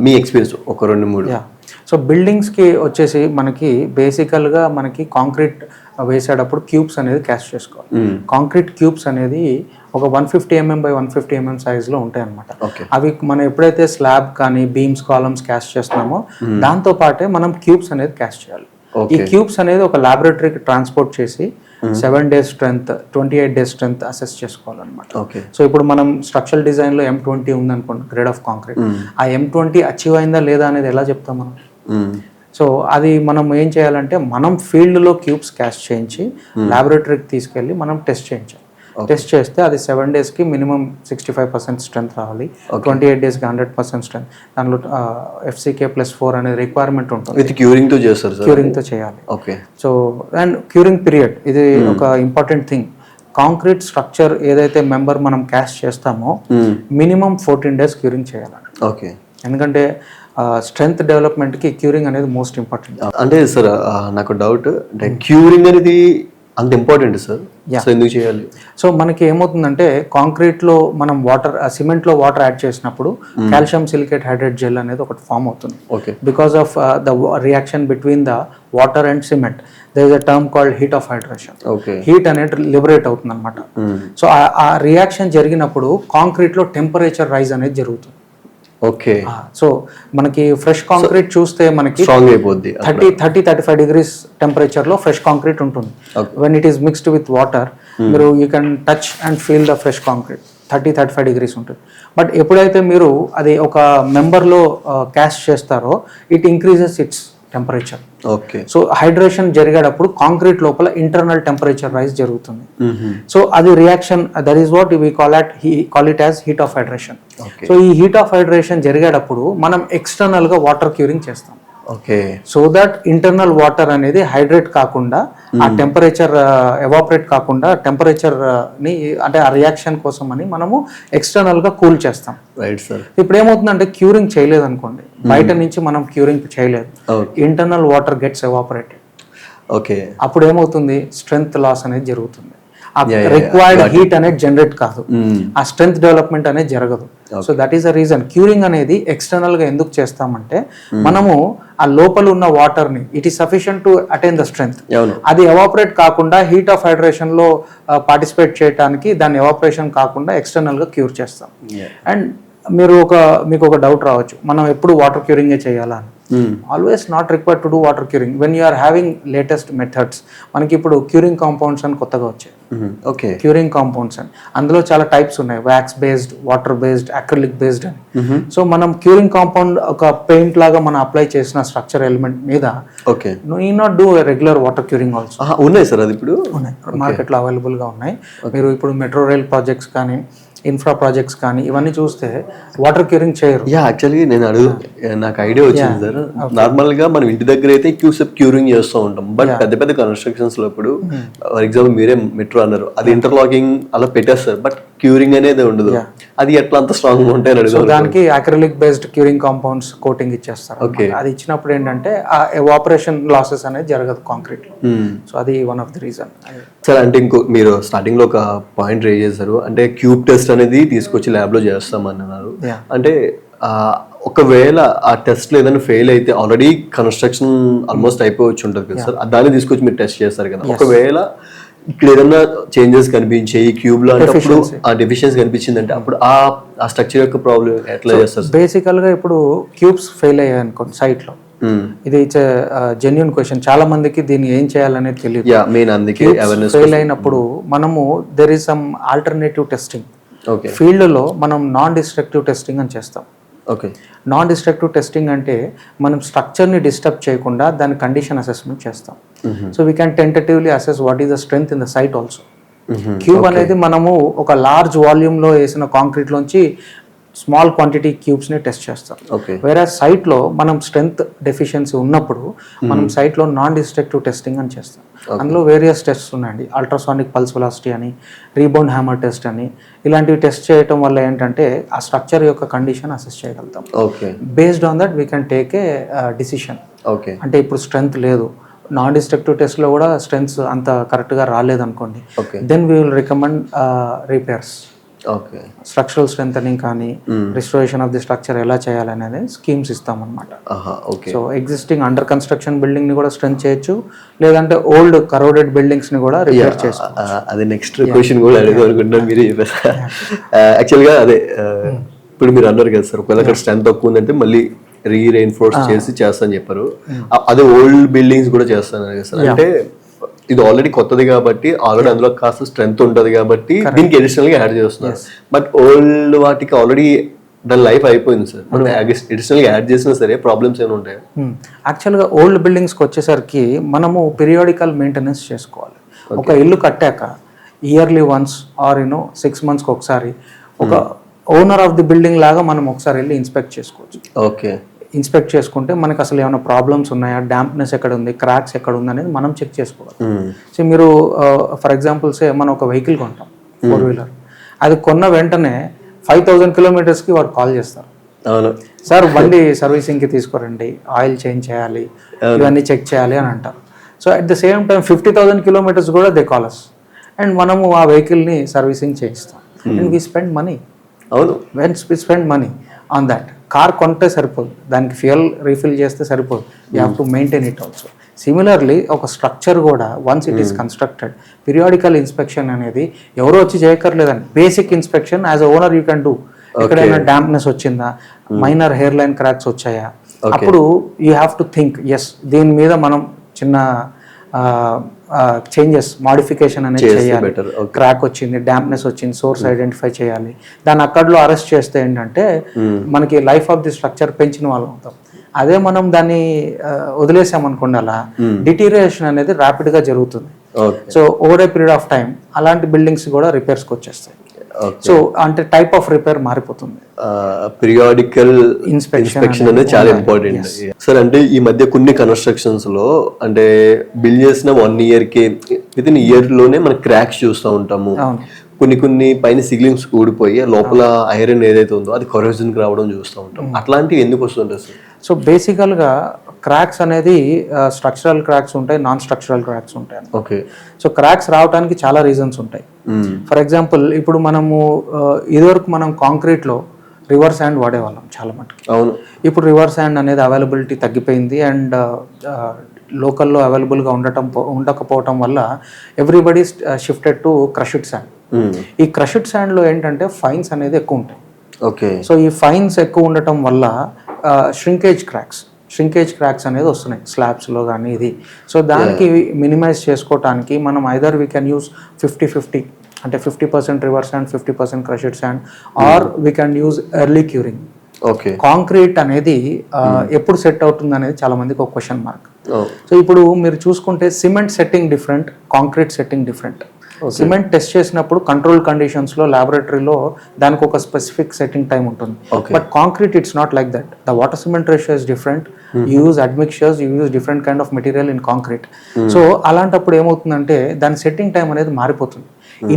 మీ ఎక్స్పీరియన్స్ ఒక 2-3. సో బిల్డింగ్స్కి వచ్చేసి మనకి బేసికల్గా మనకి కాంక్రీట్ వేసేటప్పుడు క్యూబ్స్ అనేది క్యాస్ట్ చేసుకోవాలి. కాంక్రీట్ క్యూబ్స్ అనేది ఒక 150 mm by 150 mm సైజ్లో ఉంటాయి అనమాట. అవి మనం ఎప్పుడైతే స్లాబ్ కానీ బీమ్స్, కాలమ్స్ క్యాస్ట్ చేస్తున్నామో దాంతో పాటే మనం క్యూబ్స్ అనేది క్యాస్ట్ చేయాలి. ఈ క్యూబ్స్ అనేది ఒక ల్యాబొరేటరీకి ట్రాన్స్పోర్ట్ చేసి 7 days strength, 28 days strength assess చేసుకోవాలన్నమాట. సో ఇప్పుడు మనం స్ట్రక్చరల్ డిజైన్ లో M20 ఉందనుకోండి, గ్రేడ్ ఆఫ్ కాంక్రీట్, ఆ M20 అచీవ్ అయిందా లేదా అనేది ఎలా చెప్తాం మనం? సో అది మనం ఏం చేయాలంటే మనం ఫీల్డ్లో క్యూబ్స్ క్యాస్ట్ చేయించి ల్యాబొరేటరీకి తీసుకెళ్ళి మనం టెస్ట్ చేయించాలి. టెస్ట్ చేస్తే అది 7 daysకి మినిమం 65% స్ట్రెంత్ రావాలి, 28 daysకి 100% స్ట్రెంత్. దానిలో FCK+4 అనే రిక్వైర్మెంట్ ఉంటుంది. క్యూరింగ్తో చేస్తారు సార్? క్యూరింగ్తో చేయాలి. సో అండ్ క్యూరింగ్ పీరియడ్ ఇది ఒక ఇంపార్టెంట్ థింగ్. కాంక్రీట్ స్ట్రక్చర్ ఏదైతే మెంబర్ మనం క్యాస్ట్ చేస్తామో మినిమం 14 days క్యూరింగ్ చేయాలి. ఎందుకంటే స్ట్రెంత్ డెవలప్మెంట్కి క్యూరింగ్ అనేది మోస్ట్ ఇంపార్టెంట్. అంటే సార్ నాకు డౌట్, అంటే క్యూరింగ్ అనేది అంత ఇంపార్టెంట్ సార్, ఎందుకు చేయాలి? సో మనకి ఏమవుతుందంటే కాంక్రీట్లో మనం సిమెంట్లో వాటర్ యాడ్ చేసినప్పుడు కాల్షియం సిలికేట్ హైడ్రేట్ జెల్ అనేది ఒకటి ఫామ్ అవుతుంది. Because of the reaction between the water and cement there is a term called heat of hydration. Heat అనేది లిబరేట్ అవుతుంది అనమాట. సో ఆ రియాక్షన్ జరిగినప్పుడు కాంక్రీట్లో టెంపరేచర్ రైజ్ అనేది జరుగుతుంది. సో మనకి ఫ్రెష్ కాంక్రీట్ చూస్తే మనకి 30-35 degrees టెంపరేచర్లో ఫ్రెష్ కాంక్రీట్ ఉంటుంది. When it is mixed with water, మీరు you can touch and feel the fresh concrete. 30-35 degrees ఉంటుంది. బట్ ఎప్పుడైతే మీరు అది ఒక మెంబర్లో క్యాస్ట్ చేస్తారో it increases its temperature. Okay. So hydration జరిగేటప్పుడు కాంక్రీట్ లోపల ఇంటర్నల్ టెంపరేచర్ రైజ్ జరుగుతుంది. సో అది reaction, that is what we call it as heat of hydration. So ఈ హీట్ ఆఫ్ హైడ్రేషన్ జరిగేటప్పుడు మనం ఎక్స్టర్నల్ గా వాటర్ క్యూరింగ్ చేస్తాం. Okay. So that internal water అనేది హైడ్రేట్ కాకుండా ఆ టెంపరేచర్ ఎవాపరేట్ కాకుండా టెంపరేచర్ ని అంటే ఆ రియాక్షన్ కోసం అని మనము ఎక్స్టర్నల్ గా కూల్ చేస్తాం. Right sir. ఇప్పుడు ఏమవుతుందంటే క్యూరింగ్ చేయలేదు అనుకోండి, బయట నుంచి మనం క్యూరింగ్ చేయలేదు, internal water gets evaporated. Okay. అప్పుడు ఏమవుతుంది, స్ట్రెంగ్త్ లాస్ అనేది జరుగుతుంది. ఆ రిక్వైర్డ్ హీట్ అనేది జనరేట్ కాదు, ఆ స్ట్రెంగ్త్ డెవలప్మెంట్ అనేది జరగదు. So that is the reason curing అనేది ఎక్స్టర్నల్ గా ఎందుకు చేస్తామంటే మనము ఆ లోపల ఉన్న వాటర్ ని it is sufficient to attain the strength. అది ఎవాపరేట్ కాకుండా హీట్ ఆఫ్ హైడ్రేషన్ లో పార్టిసిపేట్ చేయడానికి దాన్ని ఎవాపరేషన్ కాకుండా ఎక్స్టర్నల్ గా క్యూర్ చేస్తాం. అండ్ మీకు ఒక డౌట్ రావచ్చు, మనం ఎప్పుడు వాటర్ క్యూరింగే చేయాలా అని. Always not required to do water curing when you are having latest methods. మనకి ఇప్పుడు క్యూరింగ్ కాంపౌండ్స్ అని కొత్తగా వచ్చాయి. ఓకే. క్యూరింగ్ కాంపౌండ్స్ అని అందులో చాలా టైప్స్ ఉన్నాయి, wax based, water based, acrylic based అని. సో మనం క్యూరింగ్ కాంపౌండ్ ఒక పెయింట్ లాగా మనం అప్లై చేసిన స్ట్రక్చర్ ఎలిమెంట్ మీద okay you not do regular water curing also. ఉన్నాయి సార్, అది ఇప్పుడు ఉన్నాయి, మార్కెట్లో అవైలబుల్ గా ఉన్నాయి. మీరు ఇప్పుడు మెట్రో రైల్ ప్రాజెక్ట్స్ కానీ ఇన్ఫ్రా ప్రాజెక్ట్స్ కానీ ఇవన్నీ చూస్తే వాటర్ క్యూరింగ్ చేయరు. యాక్చువల్లీ నాకు ఐడియా వచ్చింది సార్. నార్మల్ గా మనం ఇంటి దగ్గర అయితే క్యూరింగ్ చేస్తూ ఉంటాం, బట్ పెద్ద పెద్ద కన్స్ట్రక్షన్స్ లో ఇప్పుడు ఫర్ ఎగ్జాంపుల్ మీరే మెట్రో అన్నారు, అది ఇంటర్లాకింగ్ అలా పెట్టేస్తారు, బట్ క్యూరింగ్ అనేది ఉండదు. అది ఎట్లా అంత స్ట్రాంగ్ గా ఉంటాయి అడుగు. దానికి acrylic based curing compounds coating ఇచ్చేస్తారు. అది ఇచ్చినప్పుడు ఏంటంటే ఆ ఎవాపరేషన్ లాసెస్ అనేది జరగదు కాంక్రీట్ లో. సో అది one of the reason sir. అంటే ఇంకో మీరు స్టార్టింగ్ లో ఒక పాయింట్ రేజ్ చేశారు, అంటే క్యూబ్ టెస్ట్ అనేది తీసుకొచ్చి ల్యాబ్ లో చేస్తామని అన్నారు. అంటే ఒకవేళ ఆ టెస్ట్ లో ఏదైనా ఫెయిల్ అయితే ఆల్రెడీ కన్స్ట్రక్షన్ ఆల్మోస్ట్ అయిపోవచ్చు ఉంటుంది కదా సార్, దాన్ని తీసుకొచ్చి మీరు టెస్ట్ చేస్తారు కదా. ఒకవేళ ఇక్కడ ఏదైనా చేంజెస్ కనిపించే ఈ క్యూబ్ లో అంటే ఆ డెఫిషియన్సీ కనిపించింది అంటే అప్పుడు ఆ స్ట్రక్చర్ యొక్క ప్రాబ్లం ఎట్లా చేస్తారు? బేసికల్ గా ఇప్పుడు క్యూబ్స్ ఫెయిల్ అయ్యాయి అనుకోండి సైట్ లో, ఇది ఇట్స్ జెన్యూన్ క్వశ్చన్. చాలా మందికి దీన్ని ఏం చేయాలనేది తెలియదు. ఫెయిల్ అయినప్పుడు మనము there is some alternative testing. Field లో మనం నాన్ డిస్ట్రక్టివ్ టెస్టింగ్ అని చేస్తాం. నాన్ డిస్ట్రక్టివ్ టెస్టింగ్ అంటే మనం స్ట్రక్చర్ని డిస్టర్బ్ చేయకుండా దాని కండిషన్ అసెస్మెంట్ చేస్తాం. So we can tentatively assess what is the strength in the site also. Cube అనేది మనము ఒక లార్జ్ వాల్యూమ్లో వేసిన కాంక్రీట్ లోంచి స్మాల్ క్వాంటిటీ క్యూబ్స్ ని టెస్ట్ చేస్తాం. వేరే సైట్ లో మనం స్ట్రెంగ్త్ డెఫిషియన్సీ ఉన్నప్పుడు మనం సైట్ లో నాన్ డిస్ట్రక్టివ్ టెస్టింగ్ అని చేస్తాం. అందులో వేరియస్ టెస్ట్స్ ఉన్నాయండి, అల్ట్రాసానిక్ పల్స్ వెలాసిటీ అని, రీబౌండ్ హ్యామర్ టెస్ట్ అని. ఇలాంటివి టెస్ట్ చేయడం వల్ల ఏంటంటే ఆ స్ట్రక్చర్ యొక్క కండిషన్ అసెస్ చేయగలుగుతాం. Based on that we can take a decision. అంటే ఇప్పుడు స్ట్రెంగ్త్ లేదు, నాన్ డిస్ట్రక్టివ్ టెస్ట్ లో కూడా స్ట్రెంగ్త్ అంత కరెక్ట్ గా రాలేదు అనుకోండి, then we will recommend repairs. Structural strengthening కానీ రిస్టోరేషన్ ఆఫ్ ది స్ట్రక్చర్ ఎలా చేయాలనేది స్కీమ్స్ ఇస్తాం అనమాట. So existing under construction building ని కూడా స్ట్రెంత్ చేయొచ్చు, లేదంటే ఓల్డ్ కరోడెడ్ బిల్డింగ్స్ ని కూడా రిపేర్ చేసుకోవచ్చు. అది నెక్స్ట్ క్వశ్చన్ కూడా అడుగుతున్నాను, మీరు చెప్పారు. యాక్చువల్గా అదే ఇప్పుడు మీరు అన్నారు కదా సార్, ఒకవేళ స్ట్రెంత్ తక్కువ ఉందంటే మళ్ళీ రీఎన్ఫోర్స్ చేస్తా అని చెప్పారు. అదే ఓల్డ్ బిల్డింగ్స్ కూడా చేస్తాను కదా సార్. అంటే ఇది ఆల్రెడీ కొత్తది కాబట్టి ఆల్రెడీ అందులో కాస్త స్ట్రెంత్ ఉంటుంది కాబట్టి దీనికి అడిషనల్ గా యాడ్ చేస్తున్నారు. బట్ ఓల్డ్ వాటికి ఆల్రెడీ దాని లైఫ్ అయిపోయింది సార్, మనం అడిషనల్ గా యాడ్ చేసినా సరే ప్రాబ్లమ్స్ ఏమైనా ఉంటాయి? యాక్చువల్గా ఓల్డ్ బిల్డింగ్స్ కి వచ్చేసరికి మనము పీరియాడికల్ మెయింటెనెన్స్ చేసుకోవాలి. ఒక ఇల్లు కట్టాక ఇయర్లీ వన్స్ ఆర్ 6 months ఒకసారి ఒక ఓనర్ ఆఫ్ ది బిల్డింగ్ లాగా మనం ఒకసారి వెళ్ళి ఇన్స్పెక్ట్ చేసుకోవచ్చు. ఇన్స్పెక్ట్ చేసుకుంటే మనకి అసలు ఏమైనా ప్రాబ్లమ్స్ ఉన్నాయా, డాంప్నెస్ ఎక్కడ ఉంది, క్రాక్స్ ఎక్కడ ఉంది అనేది మనం చెక్ చేసుకోవాలి. సో మీరు ఫర్ ఎగ్జాంపుల్ సే మనం ఒక వెహికల్ కొంటాం, 4-wheeler, అది కొన్న వెంటనే 5,000 kilometers వాడు కాల్ చేస్తారు, సార్ బండి సర్వీసింగ్కి తీసుకురండి, ఆయిల్ చేంజ్ చేయాలి, ఇవన్నీ చెక్ చేయాలి అని అంటారు. So at the same time 50,000 kilometers కూడా దే కాల్ అస్, అండ్ మనము ఆ వెహికల్ని సర్వీసింగ్ చేయిస్తాం. And we spend money. When we spend money on that. Car కొంటే సరిపోదు, దానికి ఫ్యూయల్ రీఫిల్ చేస్తే సరిపోదు, you have to maintain it also. Similarly ఒక స్ట్రక్చర్ కూడా once it is constructed, periodical inspection అనేది ఎవరో వచ్చి చేయక్కర్లేదండి. Basic inspection as a owner you can do. ఎక్కడైనా డాంప్నెస్ వచ్చిందా, మైనర్ హెయిర్ లైన్ క్రాక్స్ వచ్చాయా, అప్పుడు యూ హ్యావ్ టు థింక్ ఎస్ దీని మీద మనం చిన్న చేంజెస్ మాడిఫికేషన్ అనేది చేయాలి. better. Okay. క్రాక్ వచ్చింది, డాంప్నెస్ వచ్చింది, సోర్స్ ఐడెంటిఫై చేయాలి. దాన్ని అక్కడలో అరెస్ట్ చేస్తే ఏంటంటే మనకి లైఫ్ ఆఫ్ ది స్ట్రక్చర్ పెంచిన వాళ్ళం అవుతాం. అదే మనం దాన్ని వదిలేసామనుకోండి, అలా డిటీరియేషన్ అనేది ర్యాపిడ్ గా జరుగుతుంది. So over a period of time అలాంటి బిల్డింగ్స్ కూడా రిపేర్స్కి వచ్చేస్తాయి. సో అంటే టైప్ ఆఫ్ రిపేర్ మారిపోతుంది. పీరియాడికల్ ఇన్స్పెక్షన్ అనేది చాలా ఇంపార్టెంట్ సార్. అంటే ఈ మధ్య కొన్ని కన్స్ట్రక్షన్స్ లో అంటే బిల్డ్ చేసిన 1 year కి విత్ ఇన్ ఇయర్ లోనే మనం క్రాక్స్ చూస్తూ ఉంటాము. కొన్ని పైన సిగ్లింగ్స్ ఊడిపోయి లోపల ఐరన్ ఏదైతే ఉందో అది కొరోజన్ కి రావడం చూస్తూ ఉంటాం. అట్లాంటివి ఎందుకు వస్తుంటాయి సార్? సో బేసికల్గా క్రాక్స్ అనేది స్ట్రక్చరల్ క్రాక్స్ ఉంటాయి, నాన్ స్ట్రక్చరల్ క్రాక్స్ ఉంటాయి. ఓకే. సో క్రాక్స్ రావడానికి చాలా రీజన్స్ ఉంటాయి. ఫర్ ఎగ్జాంపుల్ ఇప్పుడు మనము ఇదివరకు మనం కాంక్రీట్లో రివర్స్ హ్యాండ్ వాడేవాళ్ళం చాలా మటుకు. అవును. ఇప్పుడు రివర్స్ హ్యాండ్ అనేది అవైలబిలిటీ తగ్గిపోయింది అండ్ లోకల్లో అవైలబుల్గా ఉండకపోవటం వల్ల ఎవ్రీబడి షిఫ్టెడ్ టు క్రషిడ్ శాండ్. ఈ క్రషిడ్ శాండ్లో ఏంటంటే ఫైన్స్ అనేది ఎక్కువ ఉంటాయి. ఓకే. సో ఈ ఫైన్స్ ఎక్కువ ఉండటం వల్ల ష్రింకేజ్ క్రాక్స్ అనేది వస్తున్నాయి స్లాబ్స్లో కానీ ఇది. సో దానికి మినిమైజ్ చేసుకోవటానికి మనం ఐదర్ వీ కెన్ యూస్ 50-50, అంటే 50% rivers sand, 50% crushed sand, or we can use early curing. Okay. Concrete అనేది ఎప్పుడు సెట్ అవుతుంది అనేది చాలా మందికి ఒక క్వశ్చన్ మార్క్. సో ఇప్పుడు మీరు చూసుకుంటే cement setting different, concrete setting different. Cement test చేసినప్పుడు కంట్రోల్ కండిషన్స్ లో ల్యాబొరేటరీలో దానికి ఒక స్పెసిఫిక్ సెట్టింగ్ టైం ఉంటుంది. But concrete it's not like that. The water cement ratio is different. You use admixtures, you use different kind of material in concrete. So అలాంటప్పుడు ఏమవుతుందంటే దాని setting time అనేది మారిపోతుంది.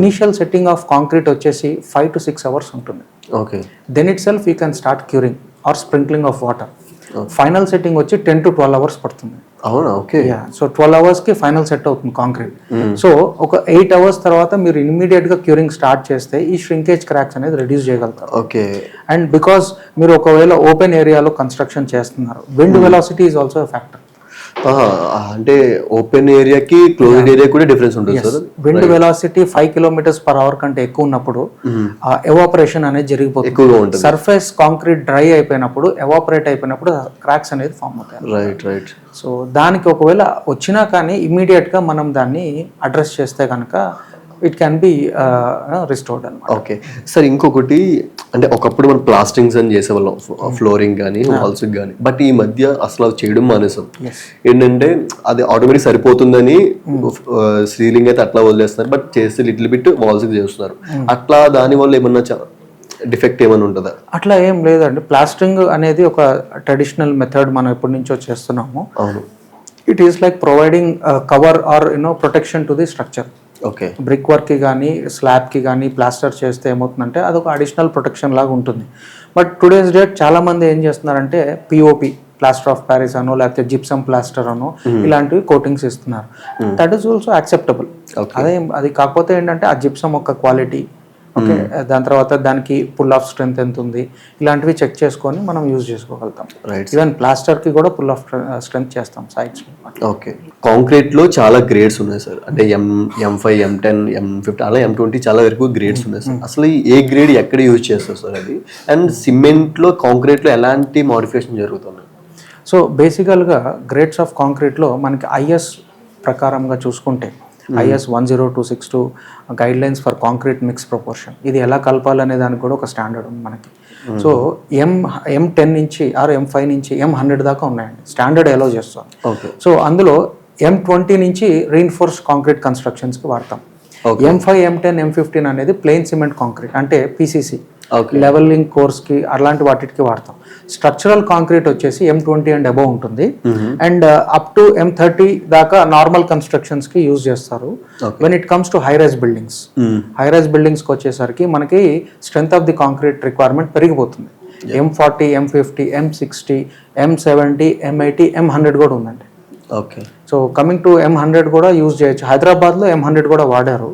ఇనిషియల్ సెట్టింగ్ ఆఫ్ కాంక్రీట్ వచ్చేసి 5 to 6 hours ఉంటుంది. Okay. Then itself you can start curing or sprinkling of water. Final setting వచ్చి 10 to 12 hours పడుతుంది. అవునా? ఓకే. సో 12 hours కి ఫైనల్ సెట్ అవుతుంది కాంక్రీట్. సో ఒక 8 hours తర్వాత మీరు ఇమీడియట్ గా క్యూరింగ్ స్టార్ట్ చేస్తే ఈ ష్రింకేజ్ క్రాక్స్ అనేది రెడ్యూస్ చేయగలుగుతారు. ఓకే. అండ్ బికాస్ మీరు ఒకవేళ ఓపెన్ ఏరియాలో కన్స్ట్రక్షన్ చేస్తున్నారు, wind velocity is also factor. అంటే ఓపెన్ ఏరియాకి క్లోజ్డ్ ఏరియా కూడా డిఫరెన్స్ ఉంటుంది సార్. విండ్ వెలాసిటీ 5 km/h కంటే ఎక్కువ ఉన్నప్పుడు ఎవాపరేషన్ అనేది జరిగిపోతుంది. సర్ఫేస్ కాంక్రీట్ డ్రై అయిపోయినప్పుడు, ఎవాపరేట్ అయిపోయినప్పుడు క్రాక్స్ అనేది ఫామ్ అవుతాయి. రైట్. సో దానికి ఒకవేళ వచ్చినా కానీ ఇమ్మీడియట్ గా మనం దాన్ని అడ్రస్ చేస్తే కనుక ఇట్ క్యాన్ బి రిస్టోర్డ్ అనమాట. Okay sir. ఇంకొకటి అంటే ఒకప్పుడు మనం ప్లాస్టింగ్స్ అని చేసేవాళ్ళం, ఫ్లోరింగ్ కానీ వాల్స్ కానీ, బట్ ఈ మధ్య అసలు అది చేయడం మానేసాం. ఏంటంటే అది ఆటోమేటిక్ సరిపోతుందని సీలింగ్ అయితే అట్లా వదిలేస్తున్నారు, బట్ చేస్తే లిటిల్ బిట్ వాల్స్ చేస్తున్నారు. అట్లా దాని వల్ల ఏమన్నా డిఫెక్ట్ ఏమైనా ఉంటుందా? అట్లా ఏం లేదండి. ప్లాస్టింగ్ అనేది ఒక ట్రెడిషనల్ మెథడ్ మనం ఎప్పటి నుంచో చేస్తున్నాము. అవును. It is like providing cover or protection to the structure. Okay. Brick వర్క్కి కానీ స్లాబ్కి కానీ ప్లాస్టర్ చేస్తే ఏమవుతుందంటే అదొక అడిషనల్ ప్రొటెక్షన్ లాగా ఉంటుంది. బట్ టుడేస్ డేట్ చాలామంది ఏం చేస్తున్నారంటే పిఓపి, ప్లాస్టర్ ఆఫ్ ప్యారిస్ అనో లేకపోతే జిప్సమ్ ప్లాస్టర్ అనో ఇలాంటివి కోటింగ్స్ ఇస్తున్నారు. That is also acceptable. అది కాకపోతే ఏంటంటే ఆ జిప్సమ్ యొక్క క్వాలిటీ, ఓకే, దాని తర్వాత దానికి పుల్ ఆఫ్ స్ట్రెంత్ ఎంత ఉంది, ఇలాంటివి చెక్ చేసుకొని మనం యూజ్ చేసుకోగలుగుతాం. ఈవెన్ ప్లాస్టర్ కి కూడా పుల్ ఆఫ్ స్ట్రెంత్ చేస్తాం సైడ్స్. ఓకే. కాంక్రీట్ లో చాలా గ్రేడ్స్ ఉన్నాయి సార్. అంటే M5, M10, M50 అలా M20 చాలా వరకు గ్రేడ్స్ ఉన్నాయి సార్. అసలు ఏ గ్రేడ్ ఎక్కడ యూజ్ చేస్తారు సార్ అది? అండ్ సిమెంట్ లో, కాంక్రీట్ లో ఎలాంటి మోడిఫికేషన్ జరుగుతున్నాయి? సో బేసికల్గా గ్రేడ్స్ ఆఫ్ కాంక్రీట్లో మనకి ఐఎస్ ప్రకారంగా చూసుకుంటే IS 10262 guide lines for concrete mix proportion, ఇది ఎలా కలపాలనే దానికి కూడా ఒక స్టాండర్డ్ ఉంది మనకి. సో M10 నుంచి ఆర్ M5 నుంచి M100 దాకా ఉన్నాయండి స్టాండర్డ్ అలో చేస్తాం. సో అందులో M20 నుంచి రీఇన్ఫోర్స్డ్ కాంక్రీట్ కన్స్ట్రక్షన్స్కి వాడతాం. M5, M10, M15 అనేది ప్లెయిన్ సిమెంట్ కాంక్రీట్ అంటే PCC లెవెలింగ్ కోర్స్కి అలాంటి వాటికి వాడతాం. స్ట్రక్చరల్ కాంక్రీట్ వచ్చేసి M20 అండ్ అబోవ్ ఉంటుంది. అండ్ అప్ టు M30 దాకా నార్మల్ కన్స్ట్రక్షన్స్ కి యూజ్ చేస్తారు. When it comes to high rise బిల్డింగ్స్కి వచ్చేసరికి మనకి strength of the concrete requirement పెరిగిపోతుంది. M40, M50, M60, M70, M80, M100 కూడా ఉందండి. Okay. So coming to M100 కూడా యూజ్ చేయొచ్చు. హైదరాబాద్ లో M100 కూడా వాడారు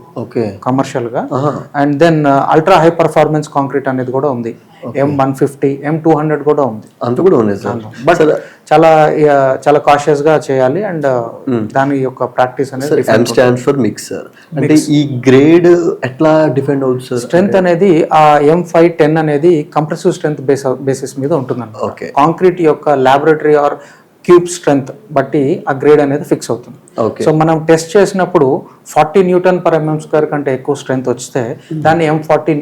కమర్షియల్ గా. And then ultra high performance concrete అనేది కూడా ఉంది. M150, M200 కూడా ఉంది. అంత కూడా ఉంది సార్. బట్ చాలా కాషియస్ గా చేయాలి అండ్ దాని యొక్క ప్రాక్టీస్ అనేది M స్టాండ్స్ ఫర్ మిక్సర్. అంటే ఈ గ్రేడ్ ఎట్లా డిఫెండ్ అవుతుంది సార్? స్ట్రెంత్ అనేది ఆ M5, 10 అనేది కంప్రెసివ్ స్ట్రెంత్ బేసిస్ మీద ఉంటుంది. కాంక్రీట్ యొక్క ల్యాబొరేటరీ ఆర్ క్యూబ్ స్ట్రెంత్ బట్టి ఆ గ్రేడ్ అనేది ఫిక్స్ అవుతుంది. ఓకే. సో మనం టెస్ట్ చేసినప్పుడు 40 Nm/mm² కంటే ఎక్కువ స్ట్రెంత్ వస్తే దాన్ని M40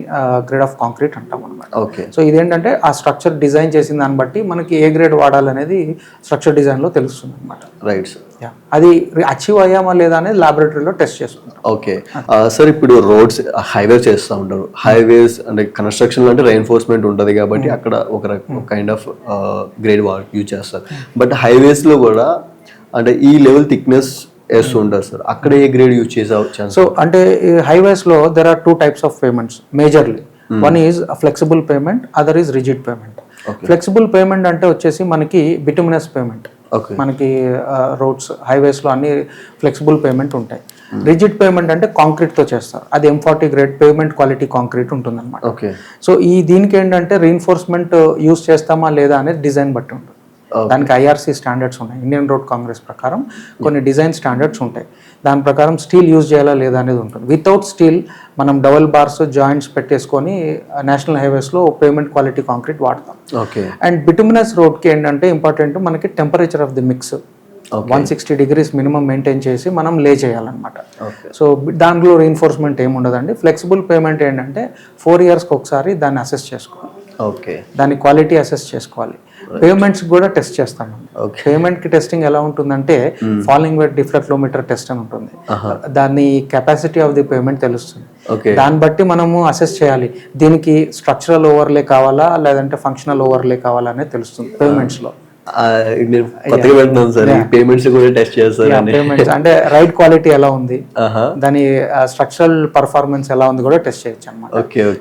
గ్రేడ్ ఆఫ్ కాంక్రీట్ అంటాం అనమాట. ఓకే. సో ఇదేంటంటే ఆ స్ట్రక్చర్ డిజైన్ చేసిన దాన్ని బట్టి మనకి ఏ గ్రేడ్ వాడాలనేది స్ట్రక్చర్ డిజైన్లో తెలుస్తుంది అనమాట. Right sir. అది అచీవ్ అయ్యామా లేదా అనేది లాబొరేటరీలో టెస్ట్ చేసుకుంటాం. ఓకే సార్, ఇప్పుడు రోడ్స్ హైవే చేస్తూ ఉంటారు. హైవేస్ అంటే కన్స్ట్రక్షన్ అంటే రైన్ఫోర్స్మెంట్ ఉంటుంది కాబట్టి అక్కడ ఒక కైండ్ ఆఫ్ గ్రేడ్ యూజ్ చేస్తారు. బట్ హైవేస్లో కూడా అంటే ఈ లెవెల్ థిక్నెస్ వేస్తూ ఉంటారు సార్, అక్కడ ఏ గ్రేడ్ యూజ్ చేసే? సో అంటే హైవేస్లో there are 2 types of pavements majorly. One is flexible pavement, other is rigid pavement. Flexible pavement అంటే వచ్చేసి మనకి బిటుమినస్ పేమెంట్. మనకి రోడ్స్ హైవేస్లో అన్ని ఫ్లెక్సిబుల్ పేమెంట్ ఉంటాయి. రిజిడ్ పేమెంట్ అంటే కాంక్రీట్తో చేస్తారు, అది M40 grade payment quality concrete ఉంటుంది అనమాట. ఓకే. సో దీనికి ఏంటంటే రీఇన్ఫోర్స్మెంట్ యూస్ చేస్తామా లేదా అనేది డిజైన్ బట్టి ఉంటుంది. దానికి IRC స్టాండర్డ్స్ ఉన్నాయి, ఇండియన్ రోడ్ కాంగ్రెస్ ప్రకారం కొన్ని డిజైన్ స్టాండర్డ్స్ ఉంటాయి. దాని ప్రకారం స్టీల్ యూజ్ చేయాలా లేదా అనేది ఉంటుంది. వితౌట్ స్టీల్ మనం డబుల్ బార్స్ జాయింట్స్ పెట్టేసుకొని నేషనల్ హైవేస్లో పేమెంట్ క్వాలిటీ కాంక్రీట్ వాడతాం. ఓకే. అండ్ బిటుమినస్ రోడ్కి ఏంటంటే ఇంపార్టెంట్ మనకి temperature of the mix 160 degrees minimum maintain చేసి మనం లే చేయాలన్నమాట. సో దాంట్లో రీఇన్ఫోర్స్మెంట్ ఏమి ఉండదండి. ఫ్లెక్సిబుల్ పేమెంట్ ఏంటంటే 4 yearsకి ఒకసారి దాన్ని అసెస్ చేసుకోవాలి. ఓకే. దాని క్వాలిటీ అసెస్ చేసుకోవాలి. పేమెంట్స్ కూడా టెస్ట్ చేస్తాం. పేమెంట్ కి టెస్టింగ్ ఎలా ఉంటుందంటే ఫాలింగ్ వెట్ డిఫ్లెక్టోమీటర్ టెస్ట్ అని ఉంటుంది. దాని కెపాసిటీ ఆఫ్ ది పేమెంట్ తెలుస్తుంది. దాన్ని బట్టి మనము అసెస్ చేయాలి, దీనికి స్ట్రక్చరల్ ఓవర్లే కావాలా లేదంటే ఫంక్షనల్ ఓవర్లే కావాలా అనేది తెలుస్తుంది పేమెంట్స్ లో. పేమెంట్స్ కూడా టెస్ట్ చేస్తారు. పేమెంట్స్ అంటే రైట్ క్వాలిటీ ఎలా ఉంది, దాని స్ట్రక్చరల్ పర్ఫార్మెన్స్ ఎలా ఉంది కూడా టెస్ట్ చేయొచ్చు అనమాట.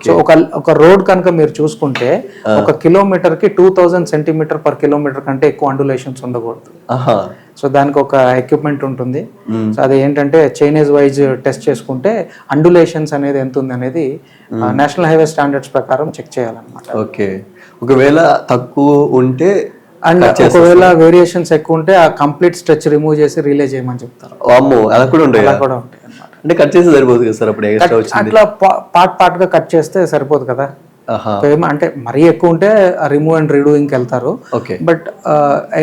సో ఒక రోడ్ కనుక మీరు చూసుకుంటే 1 kilometer కి 2000 cm/km కంటే ఎక్కువ అండులేషన్స్ ఉండకూడదు. సో దానికి ఒక ఎక్విప్మెంట్ ఉంటుంది. సో అది ఏంటంటే చైనీస్ వైజ్ టెస్ట్ చేసుకుంటే అండులేషన్స్ అనేది ఎంత ఉంది అనేది నేషనల్ హైవే స్టాండర్డ్స్ ప్రకారం చెక్ చేయాలన్నమాట. ఓకే. ఒకవేళ తక్కువ ఉంటే అండ్ ఒకవేళ వేరియేషన్స్ ఎక్కువ ఉంటే ఆ కంప్లీట్ స్ట్రెచ్ రిమూవ్ చేసి రిలే చేయమని చెప్తారు. అలా కూడా ఉంటాయి అన్నమాట. అంటే కట్ చేసి సరిపోదు కదా సార్, అప్పుడు ఎక్స్ట్రా వచ్చింది అట్లా పార్ట్ గా కట్ చేస్తే సరిపోదు కదా. అంటే మరీ ఎక్కువ ఉంటే రిమూవ్ అండ్ రీడూయింగ్ వెళ్తారు. బట్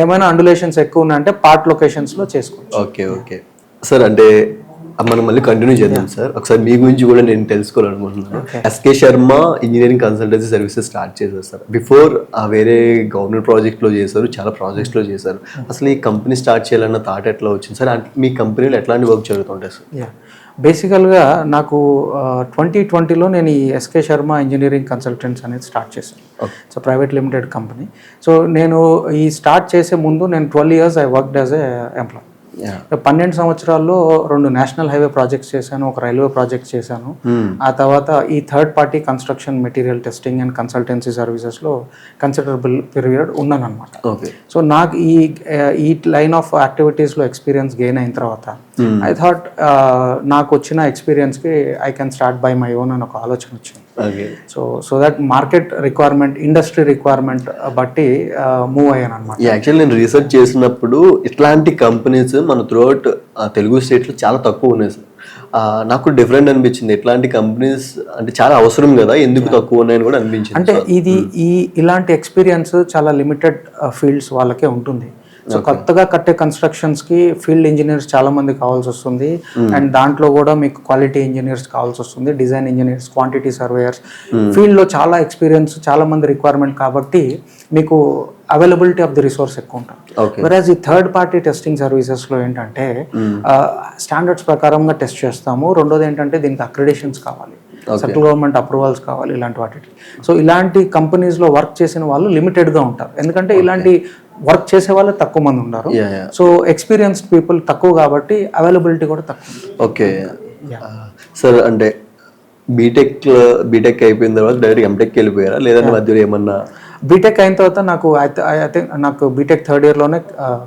ఏమైనా అండులేషన్స్ ఎక్కువ ఉన్నాయంటే పార్ట్ లొకేషన్స్ లో చేసుకోవచ్చు. ఓకే. ఓకే సార్, అంటే మనం మళ్ళీ కంటిన్యూ చేద్దాం సార్. ఒకసారి మీ గురించి కూడా నేను తెలుసుకోవాలనుకుంటున్నాను. SK Sharma engineering consultancy services start చేశారు సార్. బిఫోర్ వేరే గవర్నమెంట్ ప్రాజెక్ట్లో చేశారు, చాలా ప్రాజెక్ట్స్లో చేశారు. అసలు ఈ కంపెనీ స్టార్ట్ చేయాలన్న థాట్ ఎట్లా వచ్చింది సార్? మీ కంపెనీలో ఎట్లాంటి వర్క్ జరుగుతుంటాయి సార్? బేసికల్గా నాకు 2020లో నేను ఈ SK శర్మ ఇంజనీరింగ్ కన్సల్టెంట్స్ అనేది స్టార్ట్ చేశాను. So private limited company. So నేను ఈ స్టార్ట్ చేసే ముందు నేను 12 years I worked as a employee. 12 సంవత్సరాల్లో 2 నేషనల్ హైవే ప్రాజెక్ట్స్ చేశాను, ఒక రైల్వే ప్రాజెక్ట్ చేశాను. ఆ తర్వాత ఈ third party construction material testing and consultancy సర్వీసెస్లో కన్సిడరబుల్ పీరియడ్ ఉన్నాను అనమాట. సో నాకు ఈ లైన్ ఆఫ్ యాక్టివిటీస్లో ఎక్స్పీరియన్స్ గెయిన్ అయిన తర్వాత ఐ థాట్ నాకు వచ్చిన ఎక్స్పీరియన్స్కి I can start by my own అని ఒక ఆలోచన వచ్చింది. So that market requirement, industry requirement బట్టి మూవ్ అయ్యాను అనమాట. యాక్చువల్లీ నేను రీసెర్చ్ చేసినప్పుడు ఇట్లాంటి కంపెనీస్ మన త్రూఅవుట్ తెలుగు స్టేట్లో చాలా తక్కువ ఉన్నాయి సార్. నాకు డిఫరెంట్ అనిపించింది. ఇట్లాంటి కంపెనీస్ అంటే చాలా అవసరం కదా, ఎందుకు తక్కువ ఉన్నాయని కూడా అనిపించింది. అంటే ఇలాంటి ఎక్స్పీరియన్స్ చాలా లిమిటెడ్ ఫీల్డ్స్ వాళ్ళకే ఉంటుంది. సో కొత్తగా కట్టే కన్స్ట్రక్షన్స్ కి ఫీల్డ్ ఇంజనీర్స్ చాలా మంది కావాల్సి వస్తుంది. అండ్ దాంట్లో కూడా మీకు క్వాలిటీ ఇంజనీర్స్ కావాల్సి వస్తుంది, design engineers, quantity surveyors. Field లో చాలా ఎక్స్పీరియన్స్, చాలా మంది రిక్వైర్మెంట్ కాబట్టి మీకు అవైలబిలిటీ ఆఫ్ ది రిసోర్స్ ఎక్కువ ఉంటుంది. వెరాజ్ ఈ థర్డ్ పార్టీ టెస్టింగ్ సర్వీసెస్లో ఏంటంటే స్టాండర్డ్స్ ప్రకారంగా టెస్ట్ చేస్తాము. రెండోది ఏంటంటే దీనికి అక్రిడేషన్స్ కావాలి, సెంట్రల్ గవర్నమెంట్ అప్రూవల్స్ కావాలి, ఇలాంటి వాటికి. సో ఇలాంటి కంపెనీస్లో వర్క్ చేసిన వాళ్ళు లిమిటెడ్గా ఉంటారు, ఎందుకంటే ఇలాంటి వర్క్ చేసే వాళ్ళు తక్కువ మంది ఉన్నారు. సో ఎక్స్పీరియన్స్డ్ పీపుల్ తక్కువ కాబట్టి అవైలబిలిటీ కూడా తక్కువ. ఓకే సార్, అంటే బీటెక్ అయిపోయిన తర్వాత డైరెక్ట్ ఎంటెక్ వెళ్ళిపోయారా లేదా మధ్యలో ఏమన్నా? బీటెక్ అయిన తర్వాత నాకు బీటెక్ థర్డ్ ఇయర్ లోనే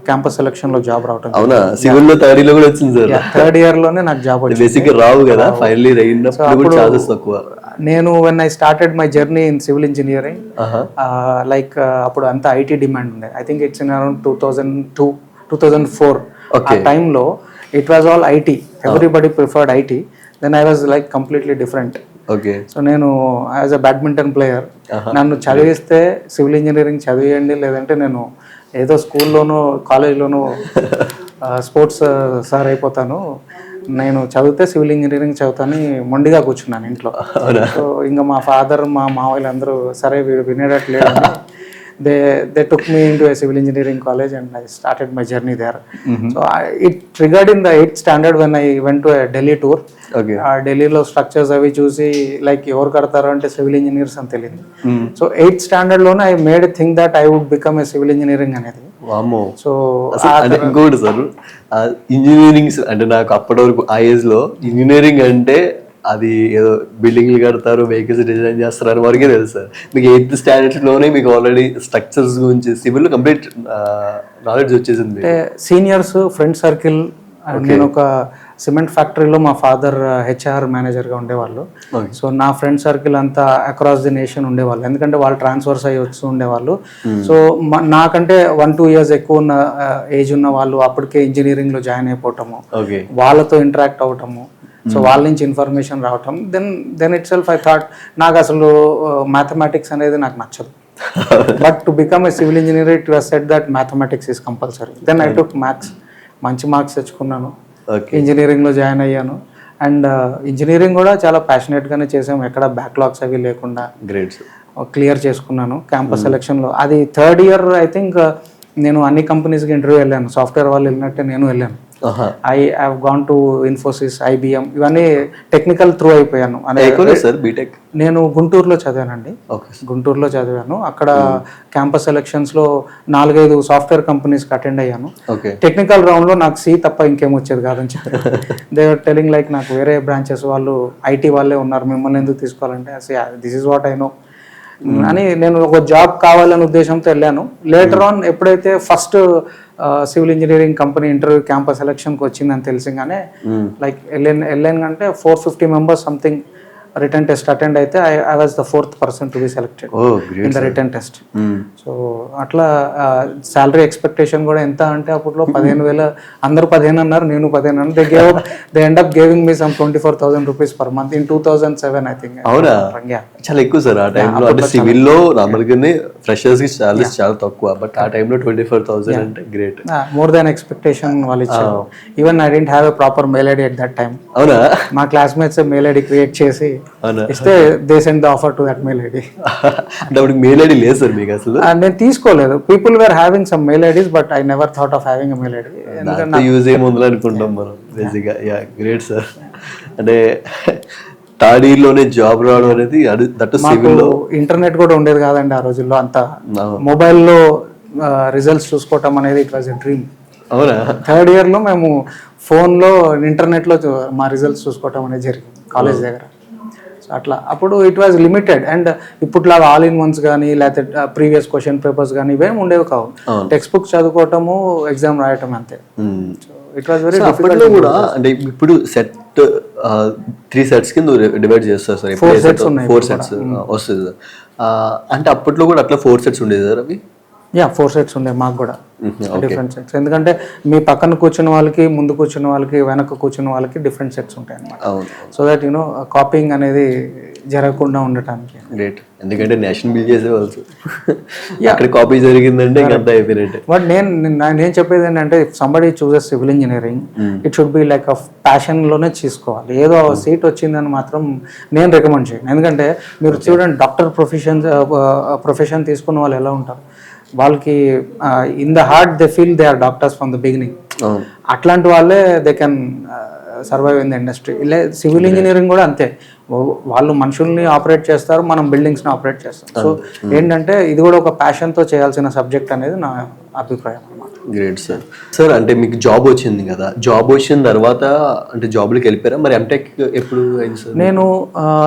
క్యాంపస్ సెలక్షన్ లో జాబ్ రావటం. అవునా? సివిల్ లో థర్డ్ ఇయర్ లో కూడా వచ్చింది సార్. థర్డ్ ఇయర్ లోనే నాకు జాబ్ వచ్చింది. బేసిక్ రావు కదా, ఫైనల్లీ అయినప్పుడు ఛాన్సెస్ తక్కువ. నేను when I started my journey in civil engineering, like అప్పుడు అంతా ఐటీ డిమాండ్ ఉండే. I think it's in around 2002, 2004. ఆ టైంలో it was all IT, everybody preferred IT. Then I was like completely different. So నేను as a badminton player, నన్ను చదివిస్తే civil engineering చదివేయండి, లేదంటే నేను ఏదో స్కూల్లోనూ కాలేజ్లోనూ స్పోర్ట్స్ సార్ అయిపోతాను, నేను చదివితే సివిల్ ఇంజనీరింగ్ చదువుతాను మొండిగా కూర్చున్నాను ఇంట్లో. సో ఇంకా మా ఫాదర్ మా మావయ్యలు అందరూ సరే వీడు వినేటట్లేదు, they took me into a civil engineering college and I started my journey there. So it triggered in the 8th standard when I went to a Delhi tour. ఢిల్లీలో స్ట్రక్చర్స్ అవి చూసి like ఎవరు కడతారు అంటే సివిల్ ఇంజనీర్స్ అని తెలియదు. So 8th standard లోనే I made think that I would become a civil engineering అనేది. సో ఇంకోటి సార్, ఇంజనీరింగ్ అంటే నాకు అప్పటి వరకు ఆ ఏజ్ లో ఇంజనీరింగ్ అంటే అది ఏదో బిల్డింగ్లు కడతారు, వెహికల్స్ డిజైన్ చేస్తారు అని వరకే తెలుసు సార్. మీకు 8th స్టాండర్డ్ లోనే మీకు ఆల్రెడీ స్ట్రక్చర్స్ గురించి సివిల్ కంప్లీట్ నాలెడ్జ్ వచ్చేసింది. అంటే సీనియర్స్ ఫ్రెండ్ సర్కిల్, నేను ఒక సిమెంట్ ఫ్యాక్టరీలో మా ఫాదర్ HR మేనేజర్గా ఉండేవాళ్ళు. సో నా ఫ్రెండ్ సర్కిల్ అంతా అక్రాస్ ది నేషన్ ఉండేవాళ్ళు, ఎందుకంటే వాళ్ళు ట్రాన్స్ఫర్స్ అయ్యి వస్తూ ఉండేవాళ్ళు. సో నాకంటే 1-2 years ఎక్కువ ఉన్న ఏజ్ ఉన్న వాళ్ళు అప్పటికే ఇంజనీరింగ్లో జాయిన్ అయిపోవటము, వాళ్ళతో ఇంటరాక్ట్ అవటము, సో వాళ్ళ నుంచి ఇన్ఫర్మేషన్ రావటం. Then itself I thought నాకు అసలు మ్యాథమెటిక్స్ అనేది నాకు నచ్చదు, but to become a civil engineer it was said that mathematics is compulsory. Then I took maths, మంచి మార్క్స్ తెచ్చుకున్నాను, ఇంజనీరింగ్లో జాయిన్ అయ్యాను. అండ్ ఇంజనీరింగ్ కూడా చాలా ప్యాషనేట్గానే చేసాము, ఎక్కడ బ్యాక్లాగ్స్ అవి లేకుండా క్లియర్ చేసుకున్నాను క్యాంపస్ సెలెక్షన్లో. అది 3rd year ఐ థింక్ నేను అన్ని కంపెనీస్కి ఇంటర్వ్యూ వెళ్ళాను, సాఫ్ట్వేర్ వాళ్ళు వెళ్ళినట్టే నేను వెళ్ళాను. I have gone to Infosys, IBM, ఇవన్నీ టెక్నికల్ త్రూ అయిపోయాను. నేను గుంటూరులో చదివానండి, గుంటూరులో చదివాను. అక్కడ క్యాంపస్ సెలక్షన్స్లో 4-5 సాఫ్ట్వేర్ కంపెనీస్కి అటెండ్ అయ్యాను. టెక్నికల్ రౌండ్లో నాకు C తప్ప ఇంకేం వచ్చేది కాదని చెప్పారు. దే ఆర్ టెలింగ్ లైక్ నాకు వేరే బ్రాంచెస్ వాళ్ళు IT వాళ్ళే ఉన్నారు, మిమ్మల్ని ఎందుకు తీసుకోవాలంటే this is what I know అని నేను ఒక జాబ్ కావాలనే ఉద్దేశంతో వెళ్ళాను. లేటర్ ఆన్ ఎప్పుడైతే first civil engineering company interview campus సెలక్షన్కి వచ్చిందని తెలిసింగానే లైక్ వెళ్ళాను అంటే 450 members something written test attend అయితే I was the 4th person to be selected in the written test. So అట్లా శాలరీ ఎక్స్పెక్టేషన్ కూడా ఎంత అంటే అప్పట్లో 15,000, అందరూ 15 అన్నారు, నేను 15 అన్నారు. They end up giving me some 24,000 rupees per month in 2007 I think. అవునా, చాలా ఎక్కువ సార్ ఆ టైంలో. అంటే సివిల్ లో నార్మల్గానే ఫ్రెషర్స్ కి సాలరీస్ చాలా తక్కువ, బట్ ఆ టైంలో 24,000 అంటే గ్రేట్, మోర్ దాన్ ఎక్స్పెక్టేషన్ వాళ్ళు ఇచ్చారు. Even I didn't have a proper mail ID at that time. అవునా, మా క్లాస్మేట్స్ మెయిల్ ఐడి క్రియేట్ చేసి ఇస్తే they send the offer to that mail ID. అంటే అప్పుడు మెయిల్ ఐడి లేదు సార్ మీకు అసలు? నేను తీసుకోలేదు. People were having some mail IDs but I never thought of having a mail ID. ఎందుకంటే యూజ్ ఏముందో అనుకుంటాం మనం బేసిక్గా. Yeah, great sir. అంటే 3rd year లోనే జాబ్ రావడం అనేది, దట్ సివిల్ లో ఇంటర్నెట్ కూడా ఉండేది కాదండి ఆ రోజుల్లో. అంతా మొబైల్లో రిజల్ట్స్ చూసుకోవటం అనేది ఇట్ వాజ్ ఎ డ్రీమ్. అవునా, 3rd year లో మేము ఫోన్లో ఇంటర్నెట్లో మా రిజల్ట్స్ చూసుకోవటం అనేది జరిగింది కాలేజ్ దగ్గర. సో అట్లా అప్పుడు ఇట్ వాజ్ లిమిటెడ్. అండ్ ఇప్పుడులాగా ఆల్ ఇన్ వన్స్ కానీ లేకపోతే ప్రీవియస్ క్వశ్చన్ పేపర్స్ కానీ ఇవేమి ఉండేవి కావు. టెక్స్ట్ బుక్ చదువుకోవటము, ఎగ్జామ్ రాయటం అంతే. So it was very difficult కూడా. అంటే ఇప్పుడు సెట్ 3 sets కింద డివైడ్ చేస్తారు సార్, 4 sets వస్తుంది. అంటే అప్పట్లో కూడా అట్లా 4 sets ఉండేది సార్ అవి? 4 sets ఉండే మాకు కూడా, డిఫరెంట్ సెట్స్. ఎందుకంటే మీ పక్కన కూర్చున్న వాళ్ళకి, ముందు కూర్చున్న వాళ్ళకి, వెనక కూర్చున్న వాళ్ళకి డిఫరెంట్ సెట్స్ ఉంటాయి అన్నమాట. సో దట్ యూనో కాపీయింగ్ అనేది జరగకుండా ఉండటానికి. గ్రేట్, ఎందుకంటే నేషన్ బిల్డ్ చేసేవాళ్ళు, అక్కడ కాపీ జరిగిందంటే అంతా అయిపోయినట్టే. బట్ నేను చెప్పేది ఏంటంటే if somebody chooses civil engineering, it should be like a ప్యాషన్లోనే తీసుకోవాలి. ఏదో సీట్ వచ్చిందని మాత్రం నేను రికమెండ్ చేయను. ఎందుకంటే మీరు చూడండి, డాక్టర్ ప్రొఫెషన్ తీసుకున్న వాళ్ళు ఎలా ఉంటారు, వాళ్ళకి in the heart they feel they are doctors from the beginning. అట్లాంటి వాళ్ళే they can survive in the industry. ఇలా సివిల్ ఇంజనీరింగ్ కూడా అంతే, వాళ్ళు మనుషుల్ని ఆపరేట్ చేస్తారు, మనం బిల్డింగ్స్ని ఆపరేట్ చేస్తాం. సో ఏంటంటే ఇది కూడా ఒక ప్యాషన్తో చేయాల్సిన సబ్జెక్ట్ అనేది నా అభిప్రాయం అన్నమాట. Great sir. సార్ అంటే మీకు జాబ్ వచ్చింది కదా, జాబ్ వచ్చిన తర్వాత అంటే జాబ్లోకి వెళ్ళిపోయారా? మరి ఎంటెక్ ఎప్పుడు అయింది సార్? నేను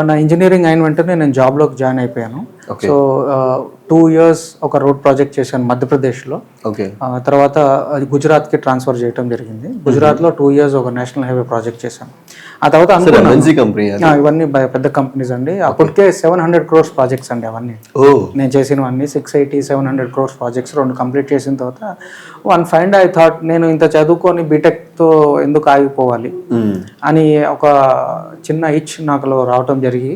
నా ఇంజనీరింగ్ అయిన వెంటనే నేను జాబ్లోకి జాయిన్ అయిపోయాను. సో 2 years ఒక రోడ్ ప్రాజెక్ట్ చేశాను మధ్యప్రదేశ్లో. తర్వాత గుజరాత్కి ట్రాన్స్ఫర్ చేయడం జరిగింది. గుజరాత్లో 2 years ఒక నేషనల్ హైవే ప్రాజెక్ట్ చేశాను. ఆ తర్వాత ఇవన్నీ పెద్ద కంపెనీస్ అండి. అప్పటికే 700 crores ప్రాజెక్ట్స్ అండి అవన్నీ. నేను చేసినవన్నీ 680-700 crores ప్రాజెక్ట్స్ 2 కంప్లీట్ చేసిన తర్వాత వన్ ఫైండ్ ఐ థాట్, నేను ఇంత చదువుకొని బీటెక్తో ఎందుకు ఆగిపోవాలి అని ఒక చిన్న ఇచ్ నాకులో రావటం జరిగి,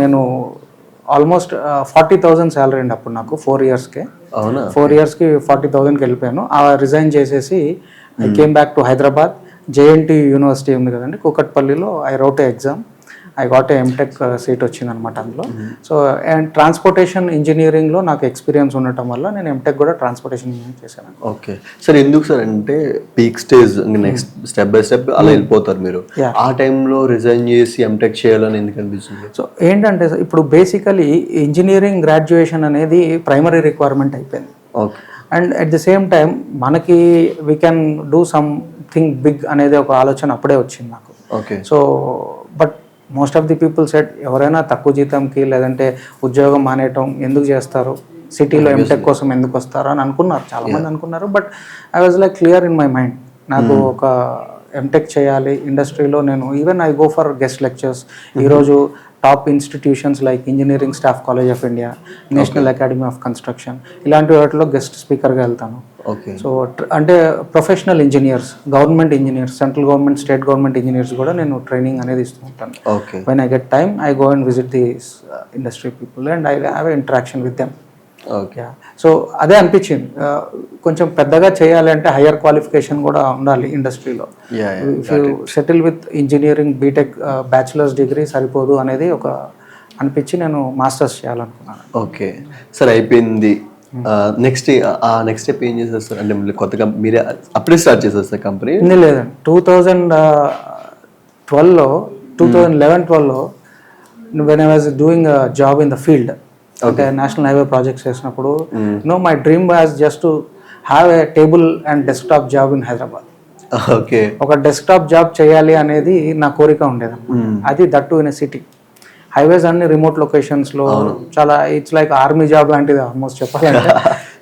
నేను ఆల్మోస్ట్ 40,000 శాలరీ అండి అప్పుడు నాకు 4 yearsకే. 4 yearsకి 40,000కి వెళ్ళిపోయాను. రిజైన్ చేసేసి I came back to Hyderabad. JNT university ఉంది కదండి కూకట్పల్లిలో. I wrote a exam. I got a M Tech seat వచ్చిందనమాట అందులో. సో అండ్ ట్రాన్స్పోర్టేషన్ ఇంజనీరింగ్లో నాకు ఎక్స్పీరియన్స్ ఉండటం వల్ల నేను ఎంటెక్ కూడా ట్రాన్స్పోర్టేషన్ ఇంజనీరింగ్ చేశాను. ఓకే సార్, ఎందుకు సార్ అంటే peak stage next step by step అలా వెళ్ళిపోతారు మీరు. ఆ టైంలో రిజైన్ చేసి ఎంటెక్ చేయాలని ఎందుకు అనిపిస్తుంది? సో ఏంటంటే ఇప్పుడు బేసికలీ ఇంజనీరింగ్ గ్రాడ్యుయేషన్ అనేది ప్రైమరీ రిక్వైర్మెంట్ అయిపోయింది. Okay. And at the same time మనకి we can do something big అనేది ఒక ఆలోచన అప్పుడే వచ్చింది నాకు. Okay. So but most of the people set ఎవరైనా తక్కువ జీతంకి లేదంటే ఉద్యోగం మానేయటం ఎందుకు చేస్తారు, సిటీలో ఎంటెక్ కోసం ఎందుకు వస్తారు అని అనుకున్నారు, చాలామంది అనుకున్నారు. But I was like clear in my mind, నాకు ఒక ఎంటెక్ చేయాలి ఇండస్ట్రీలో. నేను even I go for guest lectures. ఈరోజు top institutions like engineering staff college of India, national academy of construction, ఇలాంటి వాటిలో గెస్ట్ స్పీకర్గా వెళ్తాను. సో అంటే professional engineers, government engineers, central government, state government engineers కూడా నేను ట్రైనింగ్ అనేది ఇస్తూ ఉంటాను. When I get time I go and visit the industry people and I have interaction with them. Okay. So అదే అనిపించింది, కొంచెం పెద్దగా చేయాలి అంటే హయ్యర్ క్వాలిఫికేషన్ కూడా ఉండాలి ఇండస్ట్రీలో. If you settle with engineering BTech bachelors degree సరిపోదు అనేది ఒక అనిపించి నేను మాస్టర్స్ చేయాలనుకున్నాను. ఓకే సార్, అయిపోయింది. నెక్స్ట్ స్టెప్ ఏం చేస్తారు సార్? అంటే కొత్తగా మీరే అప్పుడే స్టార్ట్ చేస్తారు సార్ కంపెనీ? లేదండి, 2011-12లో when I was doing job in the field, అంటే నేషనల్ హైవే ప్రాజెక్ట్స్ చేసినప్పుడు my dream was just to have a table and desktop job in Hyderabad. Okay. ఒక డెస్క్టాప్ జాబ్ చేయాలి అనేది నా కోరిక ఉండేది. అది that in a city. Highways అన్ని రిమోట్ లొకేషన్స్లో చాలా, ఇట్స్ లైక్ ఆర్మీ జాబ్ లాంటిది ఆల్మోస్ట్ చెప్పాలంటే.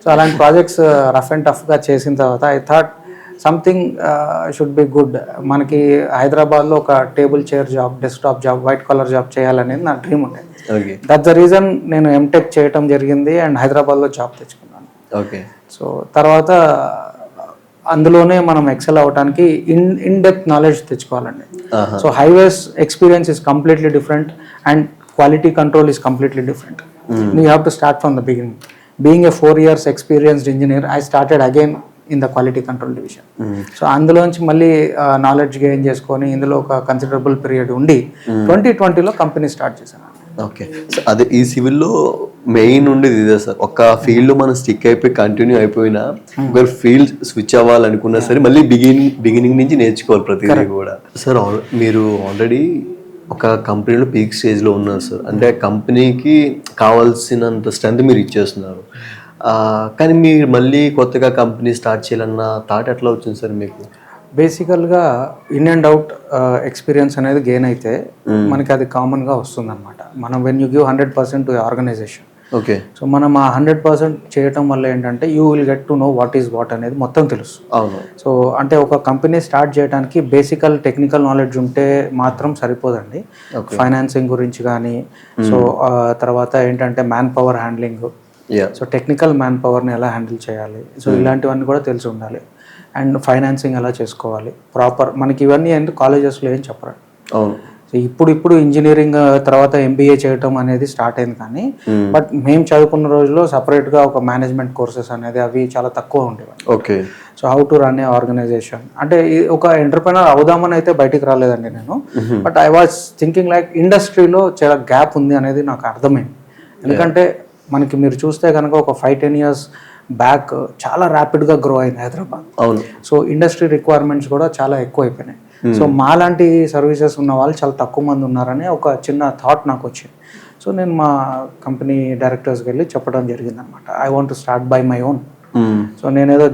సో అలాంటి ప్రాజెక్ట్స్ రఫ్ అండ్ టఫ్గా చేసిన తర్వాత I thought something should be good. మనకి హైదరాబాద్లో ఒక table chair job, desktop job, white colour job చేయాలనేది నా డ్రీమ్ ఉండేది. దట్స్ ద రీజన్ నేను ఎంటెక్ చేయటం జరిగింది అండ్ హైదరాబాద్లో జాబ్ తెచ్చుకున్నాను. ఓకే. సో తర్వాత అందులోనే మనం ఎక్సెల్ అవ్వడానికి ఇన్ డెప్త్ నాలెడ్జ్ తెచ్చుకోవాలండి. So highways experience is completely different and quality control is completely different. You have to start from the beginning. Being a 4 years experienced engineer, I started again in the quality control division. So అందులోంచి మళ్ళీ knowledge gain చేసుకొని ఇందులో ఒక considerable period ఉండి 2020లో company start చేశాను. Okay. So అదే ఈ సివిల్లో main ఉండేది ఇదే సార్, ఒక ఫీల్డ్ మనం స్టిక్ అయిపోయి కంటిన్యూ అయిపోయినా ఒక ఫీల్డ్ స్విచ్ అవ్వాలనుకున్నా సరే మళ్ళీ బిగినింగ్ నుంచి నేర్చుకోవాలి ప్రతిదీ కూడా. సార్ మీరు ఆల్రెడీ ఒక కంపెనీలో పీక్ స్టేజ్లో ఉన్నారు సార్, అంటే కంపెనీకి కావాల్సినంత స్ట్రెంత్ మీరు ఇచ్చేస్తున్నారు. కానీ మీరు మళ్ళీ కొత్తగా కంపెనీ స్టార్ట్ చేయాలన్న థాట్ ఎట్లా వచ్చింది సార్ మీకు? బేసికల్గా ఇన్ అండ్ అవుట్ ఎక్స్పీరియన్స్ అనేది గెయిన్ అయితే మనకి అది కామన్గా వస్తుంది అనమాట. మనం when you give 100% to organization. Okay. So మనం ఆ 100% చేయటం వల్ల ఏంటంటే you will get to know what is what అనేది మొత్తం తెలుసు. అవును. సో అంటే ఒక కంపెనీ స్టార్ట్ చేయడానికి బేసికల్ టెక్నికల్ నాలెడ్జ్ ఉంటే మాత్రం సరిపోదండి. ఫైనాన్సింగ్ గురించి కానీ, సో తర్వాత ఏంటంటే man power handling, so technical man పవర్ని ఎలా హ్యాండిల్ చేయాలి, సో ఇలాంటివన్నీ కూడా తెలిసి ఉండాలి. అండ్ ఫైనాన్సింగ్ ఎలా చేసుకోవాలి ప్రాపర్, మనకి ఇవన్నీ ఎందుకు కాలేజెస్లో ఏం చెప్పరు. అవును. సో ఇప్పుడు ఇంజనీరింగ్ తర్వాత MBA చేయటం అనేది స్టార్ట్ అయింది, కానీ బట్ మేము చదువుకున్న రోజుల్లో సపరేట్గా ఒక మేనేజ్మెంట్ కోర్సెస్ అనేది అవి చాలా తక్కువ ఉండేవి. Okay. So how to run a organization, అంటే ఒక ఎంటర్ప్రెనర్ అవుదామని అయితే బయటికి రాలేదండి నేను. But I was thinking like ఇండస్ట్రీలో చాలా గ్యాప్ ఉంది అనేది నాకు అర్థమైంది. ఎందుకంటే మనకి మీరు చూస్తే కనుక ఒక 5-10 years బ్యాక్ చాలా ర్యాపిడ్గా గ్రో అయింది హైదరాబాద్. అవును. సో ఇండస్ట్రీ రిక్వైర్మెంట్స్ కూడా చాలా ఎక్కువ అయిపోయినాయి. సో మాలాంటి సర్వీసెస్ ఉన్న వాళ్ళు చాలా తక్కువ మంది ఉన్నారని ఒక చిన్న థాట్ నాకు వచ్చింది. సో నేను మా కంపెనీ డైరెక్టర్స్కి వెళ్ళి చెప్పడం జరిగిందనమాట, I want to start by my own. So నేనేదో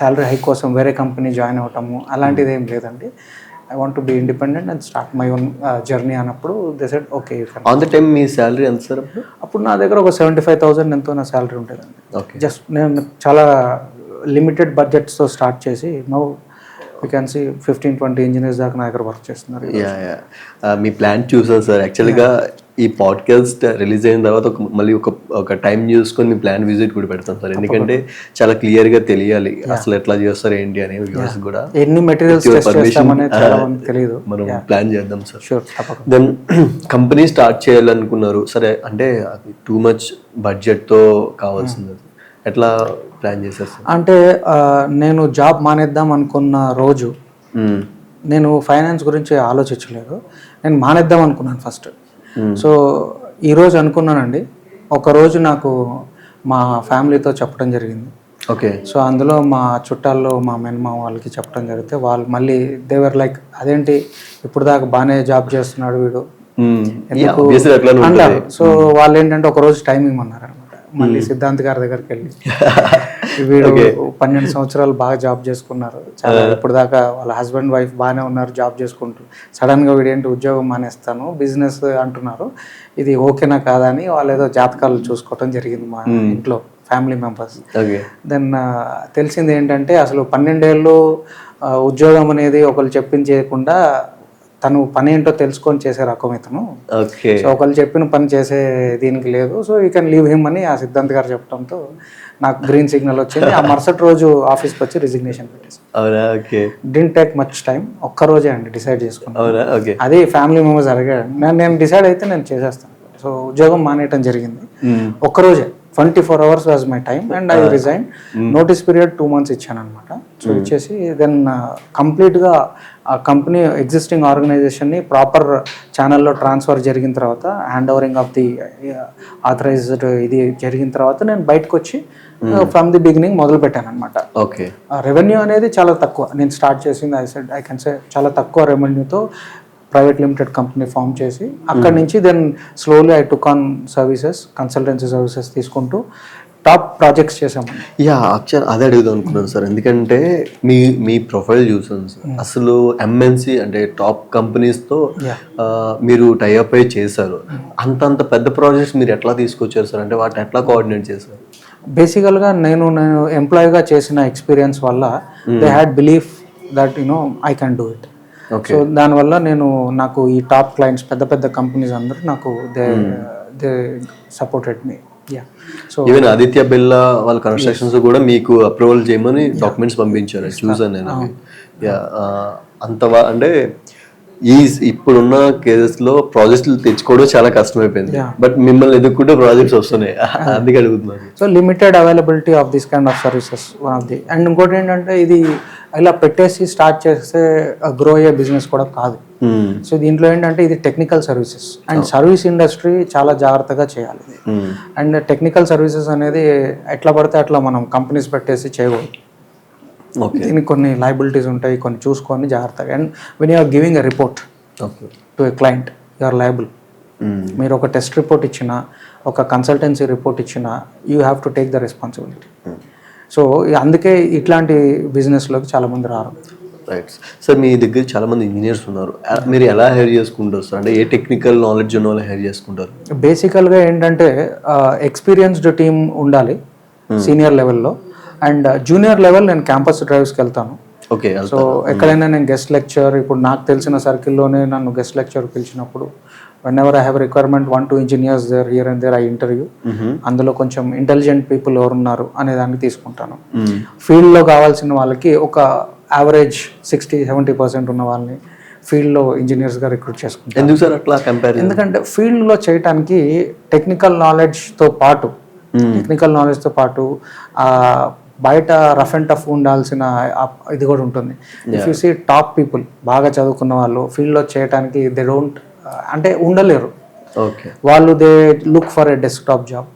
శాలరీ హైక్ కోసం వేరే కంపెనీ జాయిన్ అవ్వటము అలాంటిది ఏం లేదండి. I want to be independent and start my own journey అన్నప్పుడు they said okay. On the time మీ శాలరీ ఎంత సార్? అప్పుడు నా దగ్గర ఒక 75,000 ఎంతో నా శాలరీ ఉంటుందండి. జస్ట్ నేను చాలా లిమిటెడ్ బడ్జెట్స్తో స్టార్ట్ చేసి no you can see 15-20 engineers దాకా నా దగ్గర వర్క్ చేస్తున్నారు. మీ ప్లాన్ చూసాను సార్. యాక్చువల్గా ఈ పాడ్కాస్ట్ రిలీజ్ అయిన తర్వాత మళ్ళీ ఒక టైం చూసుకొని మీ ప్లాన్ విజిట్ కూడా పెడతాం సార్, ఎందుకంటే చాలా క్లియర్గా తెలియాలి అసలు ఎట్లా చేస్తారు ఏంటి అని వ్యూవర్స్ కూడా. ఎన్ని మెటీరియల్స్ తెలియదు, మనం ప్లాన్ చేద్దాం సార్. దెన్ కంపెనీ స్టార్ట్ చేయాలనుకున్నారు సరే, అంటే టూ మచ్ బడ్జెట్తో కావాల్సింది. ఎట్లా ప్లాన్ చేశారు సార్? అంటే నేను జాబ్ మానేద్దాం అనుకున్న రోజు నేను ఫైనాన్స్ గురించి ఆలోచించలేదు, నేను మానేద్దాం అనుకున్నాను ఫస్ట్. సో ఈరోజు అనుకున్నానండి, ఒకరోజు నాకు మా ఫ్యామిలీతో చెప్పడం జరిగింది. ఓకే. సో అందులో మా చుట్టాల్లో మా మేనమామ వాళ్ళకి చెప్పడం జరిగితే వాళ్ళు మళ్ళీ దేవర్ లైక్, అదేంటి ఇప్పుడు దాకా బాగానే జాబ్ చేస్తున్నాడు వీడు అంటారు. సో వాళ్ళు ఏంటంటే ఒక రోజు టైం ఇమ్మన్నారు అనమాట. మళ్ళీ సిద్ధాంత్ గారి దగ్గరికి వెళ్ళి వీడు 12 సంవత్సరాలు బాగా జాబ్ చేసుకున్నారు, చాలా ఇప్పుడు దాకా వాళ్ళ హస్బెండ్ వైఫ్ బాగానే ఉన్నారు జాబ్ చేసుకుంటూ, సడన్గా వీడేంటి ఉద్యోగం మానేస్తాను బిజినెస్ అంటున్నారు, ఇది ఓకేనా కాదా అని వాళ్ళు ఏదో జాతకాలు చూసుకోవటం జరిగింది మా ఇంట్లో ఫ్యామిలీ మెంబర్స్. దెన్ తెలిసింది ఏంటంటే అసలు 12 ఏళ్ళు ఉద్యోగం అనేది ఒకరు చెప్పించేయకుండా తను పని ఏంటో తెలుసుకొని చేసే రకం ఇతను. సో ఒకళ్ళు చెప్పిన పని చేసే దీనికి లేదు, so you can leave him అని ఆ సిద్ధాంత్ గారు చెప్పడంతో నాకు గ్రీన్ సిగ్నల్ వచ్చింది. ఆ మరుసటి రోజు ఆఫీస్కి వచ్చి రిజిగ్నేషన్ పెట్టేసి డింట్ టేక్ మచ్ టైం, ఒక్క రోజే అండి డిసైడ్ చేసుకున్నాను. అది ఫ్యామిలీ మెంబర్స్ అడిగాడు, నేను డిసైడ్ అయితే నేను చేసేస్తాను. సో ఉద్యోగం మానేయటం జరిగింది ఒక్కరోజే. 24 hours was my time and I resign. Notice period 2 months ఇచ్చాను అనమాట. సో ఇచ్చేసి దెన్ కంప్లీట్గా ఆ కంపెనీ ఎగ్జిస్టింగ్ ఆర్గనైజేషన్ని ప్రాపర్ ఛానల్లో ట్రాన్స్ఫర్ జరిగిన తర్వాత, హ్యాండ్ ఓవరింగ్ ఆఫ్ ది ఆథరైజ్డ్ ఇది జరిగిన తర్వాత నేను బయటకు వచ్చి ఫ్రమ్ ది బిగినింగ్ మొదలు పెట్టాను అనమాట. ఓకే. రెవెన్యూ అనేది చాలా తక్కువ, నేను స్టార్ట్ చేసింది ఐ కెన్ సే చాలా తక్కువ రెవెన్యూతో ప్రైవేట్ లిమిటెడ్ కంపెనీ ఫామ్ చేసి అక్కడి నుంచి then slowly I took on services, consultancy services తీసుకుంటూ టాప్ ప్రాజెక్ట్స్ చేసాము. యాక్చువల్ అదే అడుగుదాం అనుకున్నాను సార్, ఎందుకంటే మీ ప్రొఫైల్ చూసాను సార్, అసలు ఎంఎన్సి అంటే టాప్ కంపెనీస్తో మీరు టైఅప్ అయి చేశారు. అంత పెద్ద ప్రాజెక్ట్స్ మీరు ఎట్లా తీసుకొచ్చారు సార్? అంటే వాటిని ఎట్లా కోఆర్డినేట్ చేశారు? బేసికల్గా నేను ఎంప్లాయీగా చేసిన ఎక్స్పీరియన్స్ వల్ల they had belief that I can do it. So దానివల్ల నాకు ఈ టాప్ క్లయింట్స్ పెద్ద పెద్ద కంపెనీస్ అందరూ నాకు they supported me. So even Aditya Birla వాళ్ళ కన్స్ట్రక్షన్స్ కూడా మీకు అప్రూవల్ చేయమని డాక్యుమెంట్స్ పంపించారు, చూసాను నేను. అంటే ఇప్పుడున్న కేసెస్ లో ప్రాజెక్టులు తెచ్చుకోవడం చాలా కష్టమైపోయింది, బట్ మిమ్మల్ని ఎదుర్కొంటే ప్రాజెక్ట్స్ వస్తున్నాయి, అందుకే అడుగుతున్నాను. So limited availability of this kind of services one of the. And ఇంకోటి ఏంటంటే ఇది ఇలా పెట్టేసి స్టార్ట్ చేస్తే గ్రో అయ్యే బిజినెస్ కూడా కాదు. సో దీంట్లో ఏంటంటే ఇది technical services and service industry చాలా జాగ్రత్తగా చేయాలి. అండ్ టెక్నికల్ సర్వీసెస్ అనేది ఎట్లా పడితే అట్లా మనం కంపెనీస్ పెట్టేసి చేయకూడదు. దీనికి కొన్ని లయబిలిటీస్ ఉంటాయి, కొన్ని చూసుకొని జాగ్రత్తగా. And when you are giving a report to a client you are liable. మీరు ఒక టెస్ట్ రిపోర్ట్ ఇచ్చినా, ఒక కన్సల్టెన్సీ రిపోర్ట్ ఇచ్చినా, you have to take the responsibility. So అందుకే ఇట్లాంటి బిజినెస్లోకి చాలామంది రారు. రైట్ సార్, మీ దగ్గర చాలా మంది ఇంజనీర్స్ ఉన్నారు, మీరు ఎలా హైర్ చేసుకుంటారు సార్? అంటే ఏ టెక్నికల్ నాలెడ్జ్ ఉన్న వాళ్ళు హైర్ చేసుకుంటారు? బేసికల్గా ఏంటంటే ఎక్స్పీరియన్స్డ్ టీమ్ ఉండాలి సీనియర్ లెవెల్లో. అండ్ జూనియర్ లెవెల్ నేను క్యాంపస్ డ్రైవ్స్కి వెళ్తాను. ఓకే. సో ఎక్కడైనా నేను గెస్ట్ లెక్చర్, ఇప్పుడు నాకు తెలిసిన సర్కిల్లోనే నన్ను గెస్ట్ లెక్చర్ పిలిచినప్పుడు whenever I have a requirement 1-2 engineers there here and there I interview. అందులో కొంచెం ఇంటెలిజెంట్ పీపుల్ ఎవరున్నారు అనే దాన్ని తీసుకుంటాను. ఫీల్డ్లో కావాల్సిన వాళ్ళకి ఒక యావరేజ్ 60-70% ఉన్న వాళ్ళని ఫీల్డ్లో ఇంజనీర్స్గా రిక్రూట్ చేసుకుంటాను. ఎందుకు సార్ అట్లా కంపేర్? ఎందుకంటే ఫీల్డ్లో చేయడానికి టెక్నికల్ నాలెడ్జ్తో పాటు బయట రఫ్ అండ్ టఫ్ ఉండాల్సిన ఇది కూడా ఉంటుంది. If you see top people బాగా చదువుకున్న వాళ్ళు ఫీల్డ్లో చేయడానికి దే డోంట్ అంటే ఉండలేరు. వాళ్ళు they look for a desktop job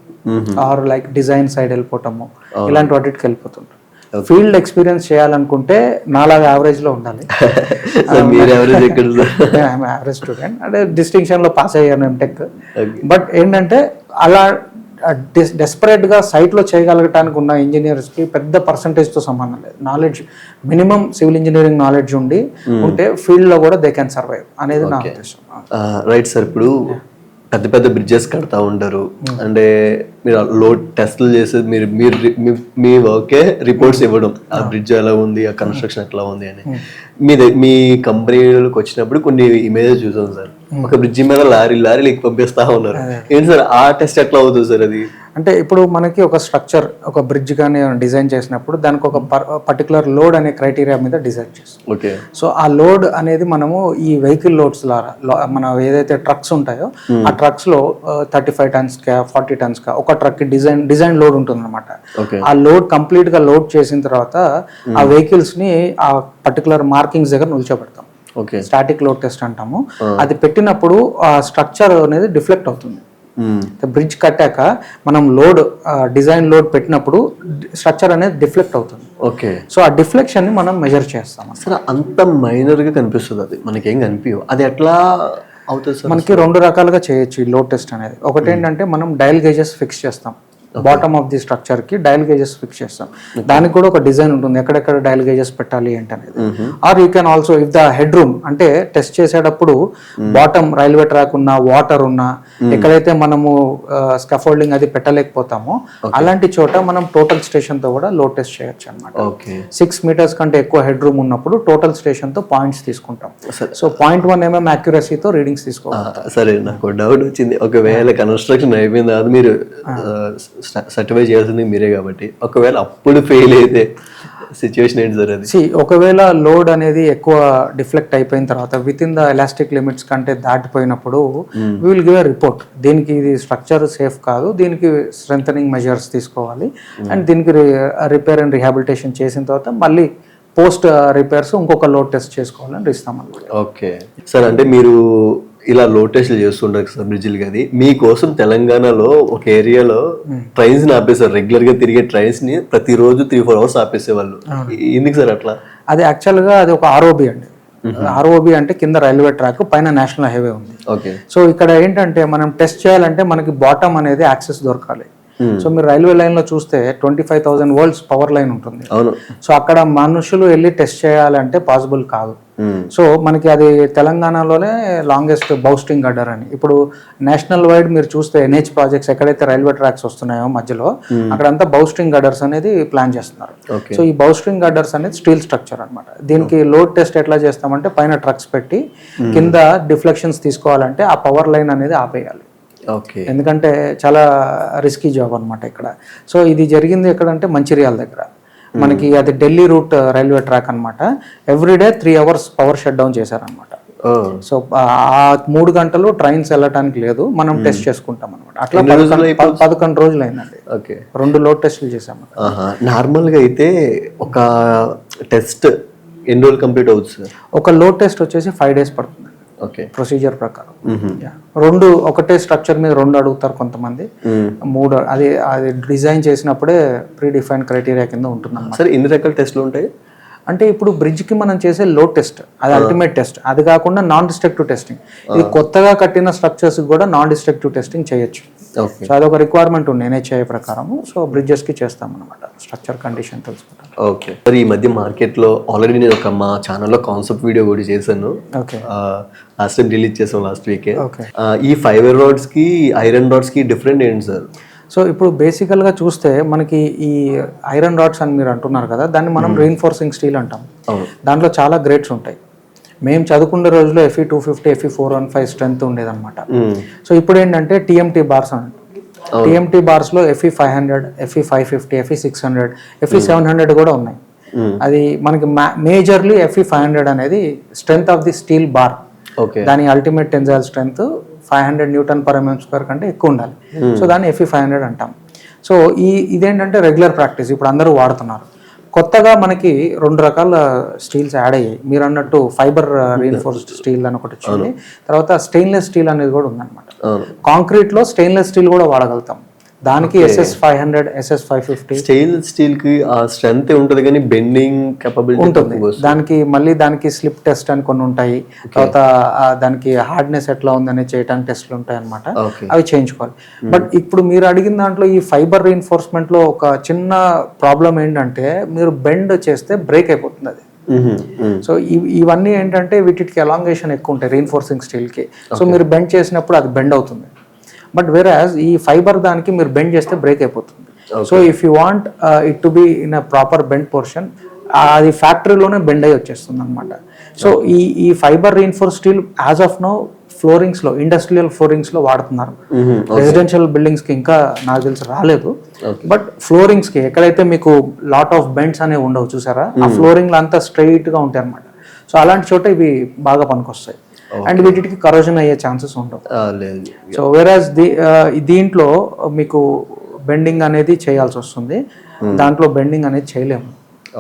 or like design side వెళ్ళిపోవటము, ఇలాంటి వాటికి వెళ్ళిపోతుంటారు. ఫీల్డ్ ఎక్స్పీరియన్స్ చేయాలనుకుంటే నాలాగా యావరేజ్లో ఉండాలి. యావరేజ్ స్టూడెంట్ అంటే డిస్టింక్షన్లో పాస్ అయ్యాను ఎంటెక్. బట్ ఏంటంటే అలా డెస్పరేట్గా సైట్లో చేయగలగటానికి ఉన్న ఇంజనీర్స్కి పెద్ద పర్సంటేజ్తో సంబంధం లేదు. Knowledge minimum civil engineering knowledge ఉంటే ఫీల్డ్లో కూడా దే క్యాన్ సర్వైవ్ అనేది నా ఉద్దేశం. రైట్ సార్, ఇప్పుడు పెద్ద పెద్ద బ్రిడ్జెస్ కడతా ఉంటారు, అంటే మీరు లోడ్ టెస్ట్లు చేసేది మీరు మీ వర్కే రిపోర్ట్స్ ఇవ్వడం, ఆ బ్రిడ్జ్ ఎలా ఉంది, ఆ కన్స్ట్రక్షన్ ఎట్లా ఉంది అని. మీ కంపెనీలకు వచ్చినప్పుడు కొన్ని ఇమేజెస్ చూసాం సార్, ఒక బ్రిడ్జి మీద లారీలు పంపిస్తా ఉన్నారు. ఏంటి సార్ ఆ టెస్ట్ ఎట్లా అవుతుంది సార్? అది అంటే ఇప్పుడు మనకి ఒక స్ట్రక్చర్ ఒక బ్రిడ్జ్ కానీ డిజైన్ చేసినప్పుడు దానికి ఒక పర్టికులర్ లోడ్ అనే క్రైటీరియా మీద డిజైన్ చేస్తాం. ఓకే. సో ఆ లోడ్ అనేది మనము ఈ వెహికల్ లోడ్స్ ద్వారా మన ఏదైతే ట్రక్స్ ఉంటాయో ఆ ట్రక్స్ లో 35 టన్స్ 40 టన్స్ ఒక ట్రక్ కి డిజైన్ లోడ్ ఉంటుంది అనమాట. ఆ లోడ్ కంప్లీట్ గా లోడ్ చేసిన తర్వాత ఆ వెహికల్స్ ని ఆ పర్టికులర్ మార్కింగ్స్ దగ్గర నిల్చోబెడతాం. స్టాటిక్ లోడ్ టెస్ట్ అంటాము. అది పెట్టినప్పుడు ఆ స్ట్రక్చర్ అనేది డిఫ్లెక్ట్ అవుతుంది. బ్రిడ్జ్ కట్టాక మనం లోడ్ డిజైన్ లోడ్ పెట్టినప్పుడు స్ట్రక్చర్ అనేది డిఫ్లెక్ట్ అవుతుంది. ఓకే. సో ఆ డిఫ్లెక్షన్ ని మనం మెజర్ చేస్తాం. అసలు అంత మైనర్ గా కనిపిస్తుంది, అది మనకి ఏం కనిపించవు. అది ఎట్లా అవుతుంది సార్? మనకి 2 రకాలుగా చేయొచ్చు ఈ లోడ్ టెస్ట్ అనేది. ఒకటి ఏంటంటే మనం డయల్ గేజెస్ ఫిక్స్ చేస్తాం. బాటమ్ ఆఫ్ ది స్ట్రక్చర్ కి డయల్ గేజెస్ ఫిక్స్ చేస్తాం. దానికి కూడా ఒక డిజైన్ ఉంటుంది ఎక్కడెక్కడ డయల్ గేజెస్ పెట్టాలి ఏంటనేది. Or you can also if the head room అంటే టెస్ట్ చేసేటప్పుడు బాటమ్ రైల్వే ట్రాక్ ఉన్నా వాటర్ ఉన్నా ఎక్కడైతే మనము స్కాఫోల్డింగ్ అది పెట్టలేకపోతామో అలాంటి చోట మనం టోటల్ స్టేషన్ తో కూడా లోడ్ టెస్ట్ చేయొచ్చు అనమాట. 6 మీటర్స్ కంటే ఎక్కువ హెడ్ రూమ్ ఉన్నప్పుడు టోటల్ స్టేషన్ తో పాయింట్స్ తీసుకుంటాం. సో 0.1 mm యాక్యురసీతో రీడింగ్స్ తీసుకోవాలి. సరే, నాకు డౌట్ వచ్చింది. ఒకవేళ కన్స్ట్రక్షన్ అయిపోయింది అది మీరు సర్టిఫై చేయాల్సింది మీరే కాబట్టి ఒకవేళ అప్పుడు ఫెయిల్ అయితే సిచ్యువేషన్ ఏంటి సార్? అది ఒకవేళ లోడ్ అనేది ఎక్కువ డిఫ్లెక్ట్ అయిపోయిన తర్వాత within the elastic limits కంటే దాటిపోయినప్పుడు we will give a report. దీనికి ఇది స్ట్రక్చర్ సేఫ్ కాదు, దీనికి స్ట్రెంథనింగ్ మెజర్స్ తీసుకోవాలి అండ్ దీనికి రిపేర్ అండ్ రిహాబిలిటేషన్ చేసిన తర్వాత మళ్ళీ పోస్ట్ రిపేర్స్ ఇంకొక లోడ్ టెస్ట్ చేసుకోవాలని ఇస్తామన్నమాట. Okay sir. అంటే మీరు ఇలా లోడ్ టెస్ట్లు చేస్తుంటారు సార్ బ్రిడ్జిలు. అది మీకోసం తెలంగాణలో ఒక ఏరియాలో ట్రైన్స్ ని ఆపేసారు. రెగ్యులర్ గా తిరిగే ట్రైన్స్ ని ప్రతిరోజు 3-4 అవర్స్ ఆపేసేవాళ్ళు. ఎందుకు సార్ అట్లా? అది యాక్చువల్గా అది ఒక ఆర్ఓబి అండి. ఆర్ఓబి అంటే కింద రైల్వే ట్రాక్ పైన నేషనల్ హైవే ఉంది. సో ఇక్కడ ఏంటంటే మనం టెస్ట్ చేయాలంటే మనకి బాటమ్ అనేది యాక్సెస్ దొరకాలి. సో మీరు రైల్వే లైన్ లో చూస్తే 25,000 వోల్ట్స్ పవర్ లైన్ ఉంటుంది. సో అక్కడ మనుషులు వెళ్ళి టెస్ట్ చేయాలంటే పాసిబుల్ కాదు. సో మనకి అది తెలంగాణలోనే లాంగెస్ట్ బౌస్టింగ్ గడ్డర్ అని. ఇప్పుడు నేషనల్ వైడ్ మీరు చూస్తే NH ప్రాజెక్ట్స్ ఎక్కడైతే రైల్వే ట్రాక్స్ వస్తున్నాయో మధ్యలో అక్కడంతా బౌస్టింగ్ గడ్డర్స్ అనేది ప్లాన్ చేస్తున్నారు. సో ఈ బౌస్టింగ్ గడ్డర్స్ అనేది స్టీల్ స్ట్రక్చర్ అనమాట. దీనికి లోడ్ టెస్ట్ ఎట్లా చేస్తామంటే పైన ట్రక్స్ పెట్టి కింద డిఫ్లెక్షన్స్ తీసుకోవాలంటే ఆ పవర్ లైన్ అనేది ఆపేయాలి. ఎందుకంటే చాలా రిస్కీ జాబ్ అనమాట ఇక్కడ. సో ఇది జరిగింది ఎక్కడంటే మంచిర్యాల దగ్గర. మనకి అది ఢిల్లీ రూట్ రైల్వే ట్రాక్ అనమాట. Everyday 3 hours power shut down చేశారనమాట. సో ఆ 3 గంటలు ట్రైన్స్ వెళ్ళటానికి లేదు, మనం టెస్ట్ చేసుకుంటాం అనమాట. అట్లా 11 రోజులు అయిందండి. 2 లోడ్ టెస్టులు చేసాము. నార్మల్ గా అయితే ఒక టెస్ట్ ఎన్ని రోజులు కంప్లీట్ అవుతుంది? ఒక లోడ్ టెస్ట్ వచ్చేసి 5 days పడుతుంది ప్రొసీజర్ ప్రకారం. 2 ఒకటే స్ట్రక్చర్ మీద 2 అడుగుతారు కొంతమంది, 3 అది డిజైన్ చేసినప్పుడే ప్రీ డిఫైన్డ్ క్రైటీరియా కింద ఉంటుంది. సరే, ఎన్ని రకాల టెస్ట్లు ఉంటాయి అంటే ఇప్పుడు బ్రిడ్జ్ కి మనం చేసే లోడ్ టెస్ట్ అది అల్టిమేట్ టెస్ట్. అది కాకుండా నాన్ డిస్ట్రక్టివ్ టెస్టింగ్. ఇది కొత్తగా కట్టిన స్ట్రక్చర్స్ కూడా నాన్ డిస్ట్రక్టివ్ టెస్టింగ్ చేయొచ్చు. సో అదొక రిక్వైర్మెంట్ ఉంది NHAI ప్రకారము. సో బ్రిడ్జెస్ కి చేస్తాం అనమాట స్ట్రక్చర్ కండిషన్ తెలుసుకుంటాం. Okay sir. ఈ మధ్య మార్కెట్ లో ఆల్రెడీ నేను మా ఛానల్లో కాన్సెప్ట్ వీడియో కూడా చేశాను. లాస్ట్ టైం రిలీజ్ చేసాం లాస్ట్ వీకే. ఈ ఫైబర్ రాడ్స్ కి ఐరన్ రాడ్స్ కి డిఫరెంట్ ఏంటి సార్? సో ఇప్పుడు బేసికల్గా చూస్తే మనకి ఈ ఐరన్ రాడ్స్ అని మీరు అంటున్నారు కదా, దాన్ని మనం రీఇన్ఫోర్సింగ్ స్టీల్ అంటాం. దాంట్లో చాలా గ్రేడ్స్ ఉంటాయి. మేము చదువుకునే రోజుల్లో FE 250 FE 415 స్ట్రెంత్ ఉండేదన్నమాట. సో ఇప్పుడు ఏంటంటే TMT బార్స్ అని. TMT బార్స్ లో FE 500 FE 550 FE 600 FE 700 కూడా ఉన్నాయి. అది మనకి మేజర్లీ FE 500 అనేది strength of the steel bar. దాని అల్టిమేట్ టెన్సైల్ స్ట్రెంత్ 500 Nm² కంటే ఎక్కువ ఉండాలి. సో దాన్ని FE 500 అంటాం. సో ఇదేంటంటే రెగ్యులర్ ప్రాక్టీస్, ఇప్పుడు అందరూ వాడుతున్నారు. కొత్తగా మనకి 2 రకాల స్టీల్స్ యాడ్ అయ్యాయి. మీరు అన్నట్టు ఫైబర్ రీఇన్ఫోర్స్డ్ స్టీల్ అని ఒకటి వచ్చింది. తర్వాత స్టెయిన్లెస్ స్టీల్ అనేది కూడా ఉందన్నమాట. కాంక్రీట్ లో స్టెయిన్లెస్ స్టీల్ కూడా వాడగలుగుతాం. దానికి SS 500 SS 550 స్టెయిన్లెస్ స్టీల్ కి ఆ స్ట్రెంత్ ఉంటుంది కానీ బెండింగ్ కేపబిలిటీ ఉంటుంది. దానికి స్లిప్ టెస్ట్ అని కొన్ని ఉంటాయి. తర్వాత దానికి హార్డ్నెస్ ఎట్లా ఉందని చేయడానికి టెస్ట్లు ఉంటాయి అనమాట. అవి చేయించుకోవాలి. బట్ ఇప్పుడు మీరు అడిగిన దాంట్లో ఈ ఫైబర్ రీఇన్ఫోర్స్మెంట్ లో ఒక చిన్న ప్రాబ్లం ఏంటంటే మీరు బెండ్ చేస్తే బ్రేక్ అయిపోతుంది అది. సో ఇవన్నీ ఏంటంటే వీటికి ఎలాంగేషన్ ఎక్కువ ఉంటాయి రీఇన్ఫోర్సింగ్ స్టీల్ కి. సో మీరు బెండ్ చేసినప్పుడు అది బెండ్ అవుతుంది. బట్ వేరాజ్ ఈ ఫైబర్ దానికి మీరు బెండ్ చేస్తే బ్రేక్ అయిపోతుంది. So if you want it to be in a proper bend portion, అది ఫ్యాక్టరీలోనే బెండ్ అయ్యి వచ్చేస్తుంది అనమాట. సో ఈ fibre reinforce steel as of now ఫ్లోరింగ్స్లో, ఇండస్ట్రియల్ ఫ్లోరింగ్స్లో వాడుతున్నారు. రెసిడెన్షియల్ బిల్డింగ్స్కి ఇంకా నాకు తెలిసి రాలేదు, బట్ ఫ్లోరింగ్స్కి ఎక్కడైతే మీకు లాట్ ఆఫ్ బెండ్స్ అనేవి ఉండవు చూసారా, ఆ ఫ్లోరింగ్లు అంతా స్ట్రైట్గా ఉంటాయి అనమాట. సో అలాంటి చోట ఇవి బాగా పనికొస్తాయి. అండ్ వీటికి కరోజన్ అయ్యే ఛాన్సెస్ ఉండవు. సో వేరాజ్ దీంట్లో మీకు బెండింగ్ అనేది చేయాల్సి వస్తుంది, దాంట్లో బెండింగ్ అనేది చేయలేము,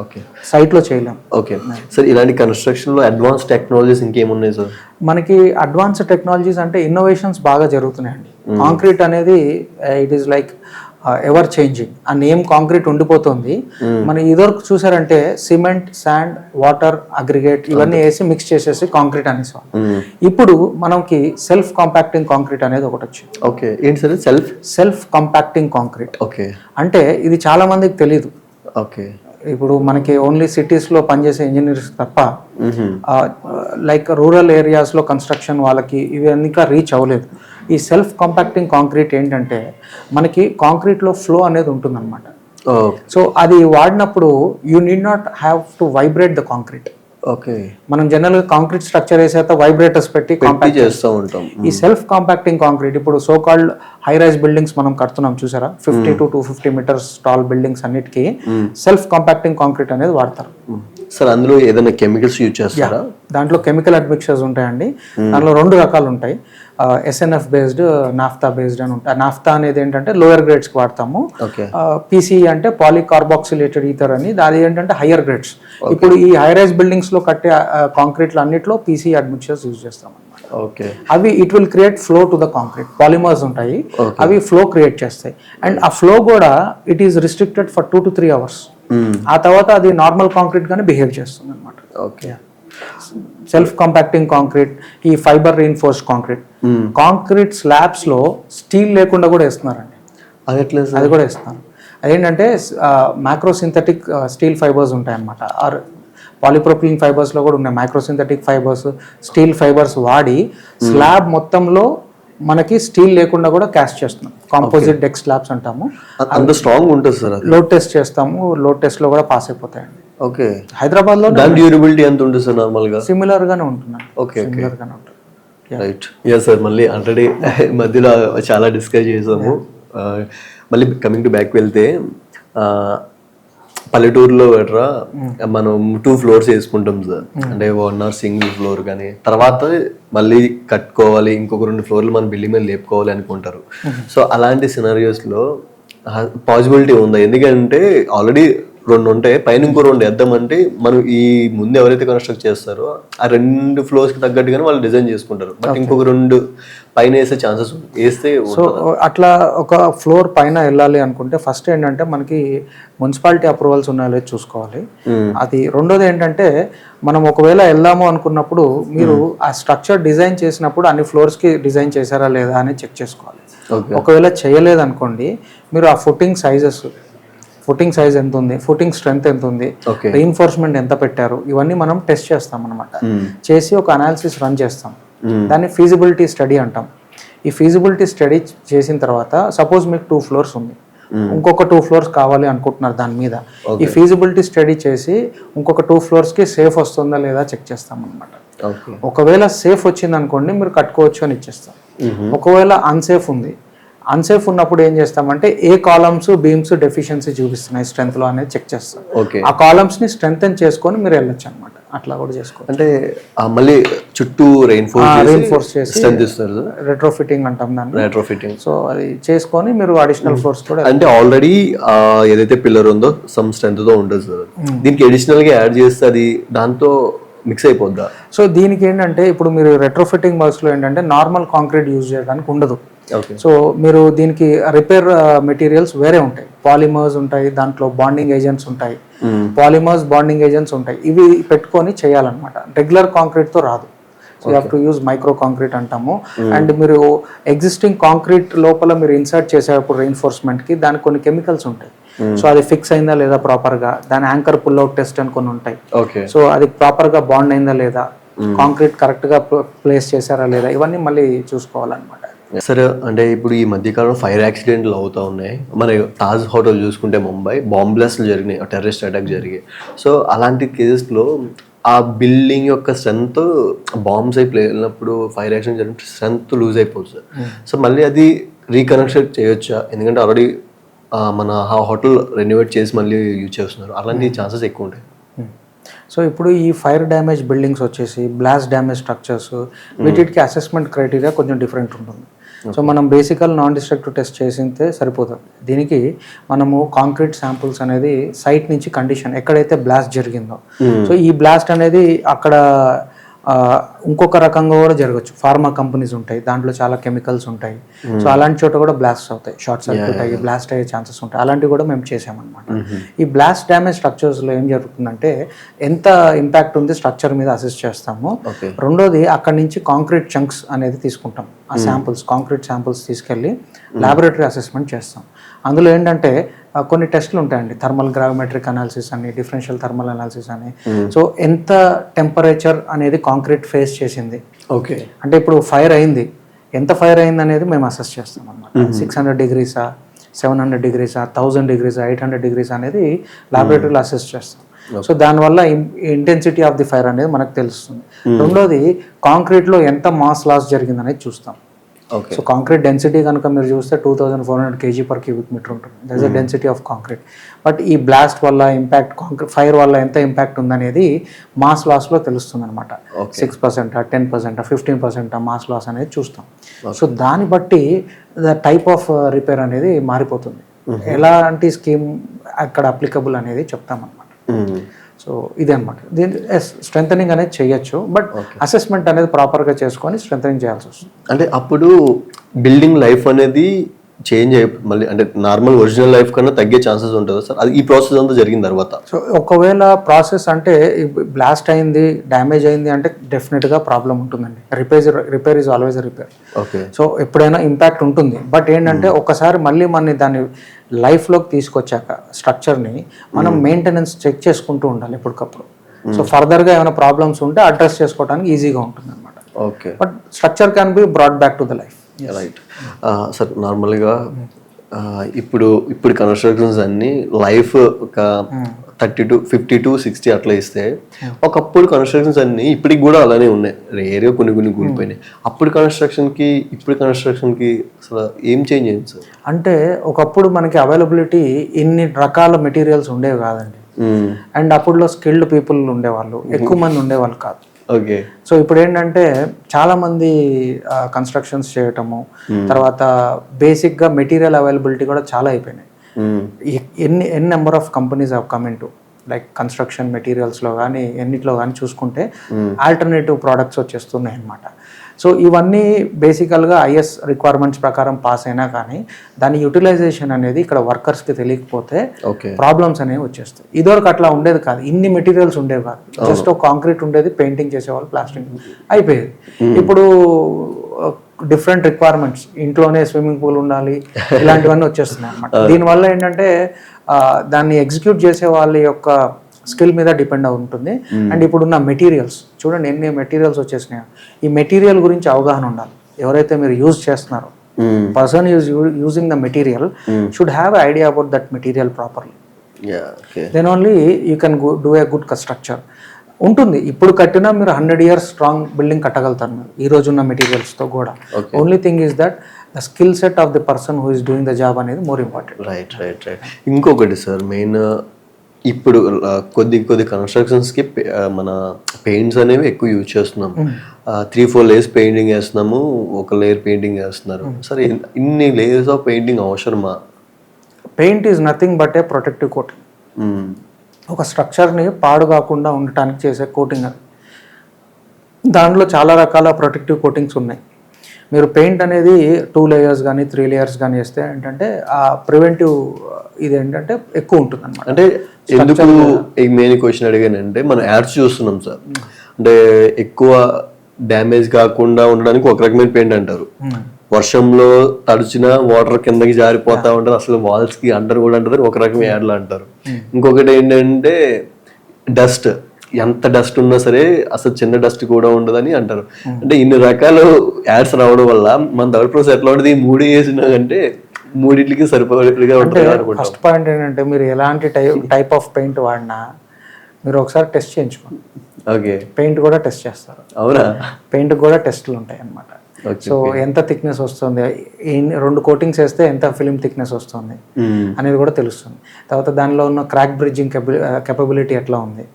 ఓకే, సైట్లో చేయలేము. Okay sir. ఇలాంటి కన్స్ట్రక్షన్లో అడ్వాన్స్ టెక్నాలజీస్ ఇంకేమున్నాయి సార్? మనకి అడ్వాన్స్ టెక్నాలజీస్ అంటే ఇన్నోవేషన్స్ బాగా జరుగుతున్నాయండి. కాంక్రీట్ అనేది it is like ever changing. ఆ నేమ్ కాంక్రీట్ ఉండిపోతుంది. మనం ఇదివరకు చూసారంటే సిమెంట్, శాండ్, వాటర్, అగ్రిగేట్ ఇవన్నీ వేసి మిక్స్ చేసేసి కాంక్రీట్ అనేసాం. ఇప్పుడు మనకి సెల్ఫ్ కాంపాక్టింగ్ కాంక్రీట్ అనేది ఒకటి వచ్చింది. ఓకే, ఏంటి sir self compacting concrete? Okay, అంటే ఇది చాలా మందికి తెలియదు. ఓకే, ఇప్పుడు మనకి ఓన్లీ సిటీస్లో పనిచేసే ఇంజనీర్స్ తప్ప లైక్ రూరల్ ఏరియాస్లో కన్స్ట్రక్షన్ వాళ్ళకి ఇవి ఇంకా రీచ్ అవ్వలేదు. ఈ సెల్ఫ్ కాంపాక్టింగ్ కాంక్రీట్ ఏంటంటే మనకి కాంక్రీట్లో ఫ్లో అనేది ఉంటుందన్నమాట. సో అది వాడినప్పుడు you need not have to vibrate the concrete. Okay, మనం జనరల్గా కాంక్రీట్ స్ట్రక్చర్ వేసేత వైబ్రేటర్స్ పెట్టి కాంపాక్ట్ చేస్తూ ఉంటాం. ఈ సెల్ఫ్ కాంపాక్టింగ్ కాంక్రీట్ ఇప్పుడు so called high rise buildings మనం కడుతున్నాం చూసారా, 50 to 250 మీటర్స్ టాల్ బిల్డింగ్స్ అన్నిటికీ సెల్ఫ్ కాంపాక్టింగ్ కాంక్రీట్ అనేది వాడతారు. సార్ అందులో ఏదైనా కెమికల్స్ యూజ్ చేస్తారా? దాంట్లో కెమికల్ అడ్మిక్చర్స్ ఉంటాయండి. దాంట్లో 2 రకాలు ఉంటాయి, SNF బేస్డ్, నాఫ్తా బేస్డ్ అని ఉంటాయి. నాఫ్తా అనేది ఏంటంటే లోయర్ గ్రేడ్స్కి వాడతాము, PC అంటే పాలికార్బాక్సిలేటెడ్ ఈథర్ అని, అది ఏంటంటే హయ్యర్ గ్రేడ్స్. ఇప్పుడు ఈ హై రైజ్ బిల్డింగ్స్లో కట్టే కాంక్రీట్లు అన్నిట్లో PC అడ్మిక్చర్స్ యూజ్ చేస్తాం అనమాట. ఓకే, అవి it will create flow to the concrete. Polymers ఉంటాయి, అవి ఫ్లో క్రియేట్ చేస్తాయి. అండ్ ఆ ఫ్లో కూడా it is restricted for 2 to 3 hours. ఆ తర్వాత అది నార్మల్ కాంక్రీట్ గానే బిహేవ్ చేస్తుంది అనమాట. ఓకే, సెల్ఫ్ కాంపాక్టింగ్ కాంక్రీట్, ఈ fibre reinforced concrete, concrete slabs లో స్టీల్ లేకుండా కూడా వేస్తున్నారండి. అది కూడా వేస్తున్నారు. అదేంటంటే మైక్రోసింథటిక్ స్టీల్ ఫైబర్స్ ఉంటాయన్నమాట, ఆర్ పాలిప్రోపిలిన్ ఫైబర్స్ లో కూడా ఉన్నాయి మైక్రోసింథటిక్ ఫైబర్స్, స్టీల్ ఫైబర్స్ వాడి స్లాబ్ మొత్తంలో మనకి స్టీల్ లేకుండా కూడా క్యాస్ట్ చేస్తున్నాం. కాంపోజిట్ డెక్ స్లాబ్స్ అంటాము. అంత స్ట్రాంగ్ ఉంటుంది సార్. లోడ్ టెస్ట్ చేస్తాము, లోడ్ టెస్ట్ లో కూడా పాస్ అయిపోతాయండి. ఓకే, హైదరాబాద్ లో డ్యూరబిలిటీ ఎంత ఉంటుంది సార్? నార్మల్ గా సిమిలర్ గానే ఉంటున్నాను. ఓకే, సిమిలర్ గానే ఉంటుంది. రైట్. యా సార్, మళ్ళీ ఆల్రెడీ మధ్యలో చాలా డిస్కస్ చేసాము. మళ్ళీ కమింగ్ టు బ్యాక్ వెళ్తే పల్లెటూరులో ఎట్రా మనం 2 floors వేసుకుంటాం సార్. అంటే 1 or సింగిల్ ఫ్లోర్ కానీ తర్వాత మళ్ళీ కట్టుకోవాలి, ఇంకొక 2 floorలు మన బిల్డింగ్ మీద లేపుకోవాలి అనుకుంటారు. సో అలాంటి సినారియోస్లో పాసిబిలిటీ ఉందా? ఎందుకంటే ఆల్రెడీ 2 ఉంటాయి, పైన ఇంకో 2 వేద్దామంటే మనం ఈ ముందు ఎవరైతే కన్స్ట్రక్ట్ చేస్తారో ఆ 2 floors-కి తగ్గట్టుగానే వాళ్ళు డిజైన్ చేసుకుంటారు. బట్ ఇంకొక 2 పైన వేసే ఛాన్సెస్ వేస్తే. సో అట్లా ఒక ఫ్లోర్ పైన వెళ్ళాలి అనుకుంటే ఫస్ట్ ఏంటంటే మనకి మున్సిపాలిటీ అప్రూవల్స్ ఉన్నాయో చూసుకోవాలి. అది రెండోది ఏంటంటే మనం ఒకవేళ వెళ్దాము అనుకున్నప్పుడు మీరు ఆ స్ట్రక్చర్ డిజైన్ చేసినప్పుడు అన్ని ఫ్లోర్స్కి డిజైన్ చేశారా లేదా అని చెక్ చేసుకోవాలి. ఒకవేళ చేయలేదనుకోండి, మీరు ఆ ఫుటింగ్ సైజ్ ఎంత ఉంది, ఫుటింగ్ స్ట్రెంత్ ఎంత ఉంది, రీఇన్ఫోర్స్మెంట్ ఎంత పెట్టారు, ఇవన్నీ మనం టెస్ట్ చేస్తాం అనమాట. చేసి ఒక అనాలిసిస్ రన్ చేస్తాం, దాన్ని ఫీజిబిలిటీ స్టడీ అంటాం. ఈ ఫీజిబిలిటీ స్టడీ చేసిన తర్వాత సపోజ్ మీకు 2 floors ఉంది, ఇంకొక 2 floors కావాలి అనుకుంటున్నారు దాని మీద, ఈ ఫీజిబిలిటీ స్టడీ చేసి ఇంకొక 2 floors-కి సేఫ్ వస్తుందా లేదా చెక్ చేస్తాం అనమాట. ఒకవేళ సేఫ్ వచ్చింది అనుకోండి మీరు కట్టుకోవచ్చు అని ఇచ్చేస్తాం. ఒకవేళ అన్సేఫ్ ఉన్నప్పుడు ఏం చేస్తామంటే ఏ కాలమ్స్ బీమ్స్ డెఫిషియన్సీ చూపిస్తున్నాయి స్ట్రెంత్ లో అనేది చెక్ చేస్తాం. ఆ కాలమ్స్ ని స్ట్రెంథెన్ చేసుకొని మీరు వెళ్ళొచ్చు అనమాట. అట్లా కూడా చేసుకోవచ్చు. అంటే మళ్ళీ చుట్టూ రెయిన్ఫోర్స్ చేసి రెట్రోఫిట్టింగ్ అంటాం దాన్ని, రెట్రోఫిట్టింగ్. సో అది చేసుకొని మీరు అడిషనల్ ఫ్లోర్స్ కూడా, అంటే ఆల్రెడీ ఏదైతే పిల్లర్ ఉందో సమ్ స్ట్రెంత్ తో ఉంటుంది సార్, దీనికి అడిషనల్ గా యాడ్ చేస్తే అది దాంతో మిక్స్ అయిపోద్దా? సో దీనికి ఏంటంటే ఇప్పుడు మీరు రెట్రోఫిట్టింగ్ వర్క్స్ లో ఏంటంటే నార్మల్ కాంక్రీట్ యూజ్ చేయడానికి ఉండదు. సో మీరు దీనికి రిపేర్ మెటీరియల్స్ వేరే ఉంటాయి, పాలిమర్స్ ఉంటాయి, దాంట్లో బాండింగ్ ఏజెంట్స్ ఉంటాయి, బాండింగ్ ఏజెంట్స్ ఉంటాయి. ఇవి పెట్టుకొని చేయాలన్నమాట. రెగ్యులర్ కాంక్రీట్ తో రాదు. So you have to use micro concrete అంటాము. అండ్ మీరు ఎగ్జిస్టింగ్ కాంక్రీట్ లోపల మీరు ఇన్సర్ట్ చేసేటప్పుడు రీఇన్ఫోర్స్మెంట్ కి దానికి కొన్ని కెమికల్స్ ఉంటాయి. సో అది ఫిక్స్ అయిందా లేదా ప్రాపర్ గా, దాని యాంకర్ పుల్ అవుట్ టెస్ట్ అని కొన్ని ఉంటాయి. సో అది ప్రాపర్ గా బాండ్ అయిందా లేదా, కాంక్రీట్ కరెక్ట్ గా ప్లేస్ చేశారా లేదా, ఇవన్నీ మళ్ళీ చూసుకోవాలన్నమాట. సరే, అంటే ఇప్పుడు ఈ మధ్యకాలంలో ఫైర్ యాక్సిడెంట్లు అవుతూ ఉన్నాయి. మన తాజ్ హోటల్ చూసుకుంటే ముంబై బాంబ్ బ్లాస్ట్లు జరిగినాయి, టెర్రరిస్ట్ అటాక్ జరిగాయి. సో అలాంటి కేసెస్లో ఆ బిల్డింగ్ యొక్క స్ట్రెంత్ బాంబ్స్ అయిపోయి వెళ్ళినప్పుడు ఫైర్ యాక్షన్ జరిగినప్పుడు స్ట్రెంత్ లూజ్ అయిపోతుంది సార్. సో మళ్ళీ అది రీకనెక్షన్ చేయొచ్చా? ఎందుకంటే ఆల్రెడీ మన హోటల్ రెనోవేట్ చేసి మళ్ళీ యూజ్ చేస్తున్నారు, అలాంటి ఛాన్సెస్ ఎక్కువ ఉంటాయి. సో ఇప్పుడు ఈ ఫైర్ డ్యామేజ్ బిల్డింగ్స్ వచ్చేసి బ్లాస్ట్ డ్యామేజ్ స్ట్రక్చర్స్, వీటికి అసెస్మెంట్ క్రైటీరియా కొంచెం డిఫరెంట్ ఉంటుంది. సో మనం బేసికల్ నాన్ డిస్ట్రక్టివ్ టెస్ట్ చేసితే సరిపోతుంది. దీనికి మనము కాంక్రీట్ శాంపుల్స్ అనేది సైట్ నుంచి కండిషన్ ఎక్కడైతే బ్లాస్ట్ జరిగిందో, సో ఈ బ్లాస్ట్ అనేది అక్కడ ఇంకొక రకంగా కూడా జరగచ్చు. ఫార్మా కంపెనీస్ ఉంటాయి, దాంట్లో చాలా కెమికల్స్ ఉంటాయి. సో అలాంటి చోట కూడా బ్లాస్ట్ అవుతాయి, షార్ట్ సర్క్యూట్ అయ్యి బ్లాస్ట్ అయ్యే ఛాన్సెస్ ఉంటాయి. అలాంటివి కూడా మేము చేసామన్నమాట. ఈ బ్లాస్ట్ డ్యామేజ్ స్ట్రక్చర్స్లో ఏం జరుగుతుందంటే ఎంత ఇంపాక్ట్ ఉంది స్ట్రక్చర్ మీద అసెస్ చేస్తాము. రెండోది అక్కడి నుంచి కాంక్రీట్ చంక్స్ అనేది తీసుకుంటాం. ఆ శాంపుల్స్ కాంక్రీట్ శాంపుల్స్ తీసుకెళ్ళి ల్యాబొరేటరీ అసెస్మెంట్ చేస్తాం. అందులో ఏంటంటే కొన్ని టెస్టులు ఉంటాయండి, థర్మల్ గ్రావిమెట్రిక్ అనాలిసిస్ అని, డిఫరెన్షియల్ థర్మల్ అనాలిసిస్ అని. సో ఎంత టెంపరేచర్ అనేది కాంక్రీట్ ఫేస్ చేసింది, ఓకే, అంటే ఇప్పుడు ఫైర్ అయింది, ఎంత ఫైర్ అయింది అనేది మేము అసెస్ చేస్తాం అన్నమాట. 600 degrees, 700 degrees, 1000 degrees, 800 degrees అనేది ల్యాబొరేటరీలో అసెస్ చేస్తాం. సో దానివల్ల ఇంటెన్సిటీ ఆఫ్ ది ఫైర్ అనేది మనకు తెలుస్తుంది. రెండోది కాంక్రీట్లో ఎంత మాస్ లాస్ జరిగింది అనేది చూస్తాం. సో కాంక్రీట్ డెన్సిటీ కనుక మీరు చూస్తే 2400 kg/cubic meter ఉంటుంది. That is the density of concrete. But ఈ బ్లాస్ట్ వల్ల ఇంపాక్ట్, ఫైర్ వల్ల ఎంత ఇంపాక్ట్ ఉందనేది మాస్ లాస్లో తెలుస్తుంది అనమాట. 6%, 10%, 15% మాస్ లాస్ అనేది చూస్తాం. సో దాన్ని బట్టి ద టైప్ ఆఫ్ రిపేర్ అనేది మారిపోతుంది. ఎలాంటి స్కీమ్ అక్కడ అప్లికబుల్ అనేది చెప్తామన్నమాట. సో ఇదే అనమాట. దీని స్ట్రెంథనింగ్ అనేది చేయొచ్చు, బట్ అసెస్మెంట్ అనేది ప్రాపర్గా చేసుకొని స్ట్రెంథనింగ్ చేయాల్సి వస్తుంది. అంటే అప్పుడు బిల్డింగ్ లైఫ్ అనేది చేంజ్ మళ్ళీ అంటే నార్మల్ ఒరిజినల్ లైఫ్ కన్నా తగ్గే ఛాన్సెస్ ఉంటుందా సార్, అది ఈ ప్రాసెస్ అంతా జరిగిన తర్వాత? సో ఒకవేళ ప్రాసెస్ అంటే బ్లాస్ట్ అయింది, డ్యామేజ్ అయింది అంటే డెఫినెట్గా ప్రాబ్లం ఉంటుందండి. Repair is always repair. Okay. So ఎప్పుడైనా ఇంపాక్ట్ ఉంటుంది. బట్ ఏంటంటే ఒకసారి మళ్ళీ మన దాన్ని లైఫ్లోకి తీసుకొచ్చాక స్ట్రక్చర్ని మనం మెయింటెనెన్స్ చెక్ చేసుకుంటూ ఉండాలి ఎప్పటికప్పుడు. సో ఫర్దర్గా ఏమైనా ప్రాబ్లమ్స్ ఉంటే అడ్రస్ చేసుకోవడానికి ఈజీగా ఉంటుంది అనమాట. Okay. But structure can be brought back to the life. Right sir. నార్మల్గా ఇప్పుడు కన్స్ట్రక్షన్స్ అన్ని లైఫ్ ఒక 30 to 50 to 60 అట్లా ఇస్తే, ఒకప్పుడు కన్స్ట్రక్షన్స్ అన్ని ఇప్పటికి కూడా అలానే ఉన్నాయి, రేరే కొన్ని కూలిపోయినాయి. అప్పుడు కన్స్ట్రక్షన్కి ఇప్పుడు కన్స్ట్రక్షన్కి అసలు ఏం చేంజ్ అయింది సార్? అంటే ఒకప్పుడు మనకి అవైలబిలిటీ ఇన్ని రకాల మెటీరియల్స్ ఉండేవి కాదండి. అండ్ అప్పుడులో స్కిల్డ్ పీపుల్ ఉండేవాళ్ళు, ఎక్కువ మంది ఉండేవాళ్ళు కాదు. ఓకే. సో ఇప్పుడు ఏంటంటే చాలా మంది కన్స్ట్రక్షన్స్ చేయటము, తర్వాత బేసిక్గా మెటీరియల్ అవైలబిలిటీ కూడా చాలా అయిపోయినాయి. ఎన్ని number of companies have come in to like construction మెటీరియల్స్లో కానీ ఎన్నిట్లో కానీ చూసుకుంటే ఆల్టర్నేటివ్ ప్రోడక్ట్స్ వచ్చేస్తున్నాయి అన్నమాట. సో ఇవన్నీ బేసికల్గా ఐఎస్ రిక్వైర్మెంట్స్ ప్రకారం పాస్ అయినా కానీ దాని యూటిలైజేషన్ అనేది ఇక్కడ వర్కర్స్కి తెలియకపోతే ప్రాబ్లమ్స్ అనేవి వచ్చేస్తాయి. ఇదివరకు అట్లా ఉండేది కాదు, ఇన్ని మెటీరియల్స్ ఉండేవి కాదు. జస్ట్ ఒక కాంక్రీట్ ఉండేది, పెయింటింగ్ చేసేవాళ్ళు, ప్లాస్టింగ్ అయిపోయేది. ఇప్పుడు డిఫరెంట్ రిక్వైర్మెంట్స్, ఇంట్లోనే స్విమ్మింగ్ పూల్ ఉండాలి, ఇలాంటివన్నీ వచ్చేస్తున్నాయి అన్నమాట. దీనివల్ల ఏంటంటే దాన్ని ఎగ్జిక్యూట్ చేసే వాళ్ళ యొక్క స్కిల్ మీద డిపెండ్ అయి ఉంటుంది. అండ్ ఇప్పుడున్న మెటీరియల్స్ చూడండి, ఎన్ని మెటీరియల్స్ వచ్చేసినాయి. ఈ మెటీరియల్ గురించి అవగాహన ఉండాలి. ఎవరైతే మీరు యూజ్ చేస్తున్నారో, person using the material should have idea about that material properly. Then only you can do a good structure ఉంటుంది. ఇప్పుడు కట్టినా మీరు 100 years స్ట్రాంగ్ బిల్డింగ్ కట్టగలుగుతారు మీరు ఈ రోజున్న మెటీరియల్స్తో కూడా. Only thing is that the skill set of the person who is doing the job అనేది more important. Right. ఇంకొకటి సార్, మెయిన్ ఇప్పుడు కొద్ది కన్స్ట్రక్షన్స్కి మన పెయింట్స్ అనేవి ఎక్కువ యూజ్ చేస్తున్నాం. 3-4 layers పెయింటింగ్ వేస్తున్నాము, ఒక లేయర్ పెయింటింగ్ వేస్తున్నారు. సరే, ఇన్ని లేయర్స్ ఆఫ్ పెయింటింగ్ అవసరమా? Paint is nothing but A protective coating. ఒక స్ట్రక్చర్ని పాడు కాకుండా ఉండటానికి చేసే కోటింగ్ అది. దాంట్లో చాలా రకాల ప్రొటెక్టివ్ కోటింగ్స్ ఉన్నాయి. మీరు పెయింట్ అనేది 2 layers కానీ 3 layers కానీ వేస్తే ఏంటంటే ఆ ప్రివెంటివ్ ఇది ఏంటంటే ఎక్కువ ఉంటుంది అనమాట. అంటే ఎందుకు ఈ మెయిన్ క్వశ్చన్ అడిగానంటే, మనం యాడ్స్ చూస్తున్నాం సార్, అంటే ఎక్కువ డ్యామేజ్ కాకుండా ఉండడానికి ఒక రకమైన పెయింట్ అంటారు, వర్షంలో తడిచిన వాటర్ కిందకి జారిపోతా ఉంటారు, అసలు వాల్స్ కి అంటారు కూడా అంటారు, ఒక రకం యాడ్లు అంటారు. ఇంకొకటి ఏంటంటే డస్ట్, ఎంత డస్ట్ ఉన్నా సరే అసలు చిన్న డస్ట్ కూడా ఉండదని అంటారు. అంటే ఇన్ని రకాల యాడ్స్ రావడం వల్ల మన థర్డ్ ప్రాసెస్ ఎట్లా ఉంటుంది, 3 వేసినా అంటే మూడింటికి సరిపోయేట్టుగా ఉంటుంది. ఫస్ట్ పాయింట్ ఏంటంటే, మీరు ఎలాంటి టైప్ ఆఫ్ పెయింట్ వాడినా మీరు ఒకసారి టెస్ట్ చేయించుకోండి. ఓకే. పెయింట్ కూడా టెస్ట్ చేస్తారు. అవునా? పెయింట్ కూడా టెస్ట్లు ఉంటాయి అన్నమాట. సో ఎంత థిక్నెస్ వస్తుంది, 2 కోటింగ్స్ వేస్తే ఎంత ఫిలిం థిక్నెస్ వస్తుంది అనేది కూడా తెలుస్తుంది. తర్వాత దానిలో ఉన్న క్రాక్ బ్రిడ్జింగ్ కెపబిలిటీ ఎట్లా ఉంది.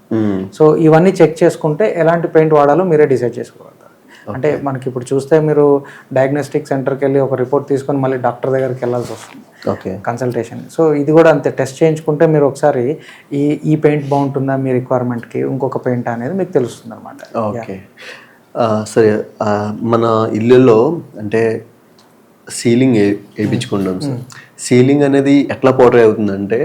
సో ఇవన్నీ చెక్ చేసుకుంటే ఎలాంటి పెయింట్ వాడాలో మీరే డిసైడ్ చేసుకోగలుగుతారు. అంటే మనకి ఇప్పుడు చూస్తే మీరు డయాగ్నోస్టిక్ సెంటర్కి వెళ్ళి ఒక రిపోర్ట్ తీసుకొని మళ్ళీ డాక్టర్ దగ్గరికి వెళ్ళాల్సి వస్తుంది కన్సల్టేషన్. సో ఇది కూడా అంతే, టెస్ట్ చేయించుకుంటే మీరు ఒకసారి ఈ పెయింట్ బాగుంటుందా మీ రిక్వైర్మెంట్కి, ఇంకొక పెయింట్ అనేది మీకు తెలుస్తుంది అనమాట. ఓకే. సరే, మన ఇల్లులో అంటే సీలింగ్ వేయించుకుంటాం సార్. సీలింగ్ అనేది ఎట్లా పోర్ట్రే అవుతుందంటే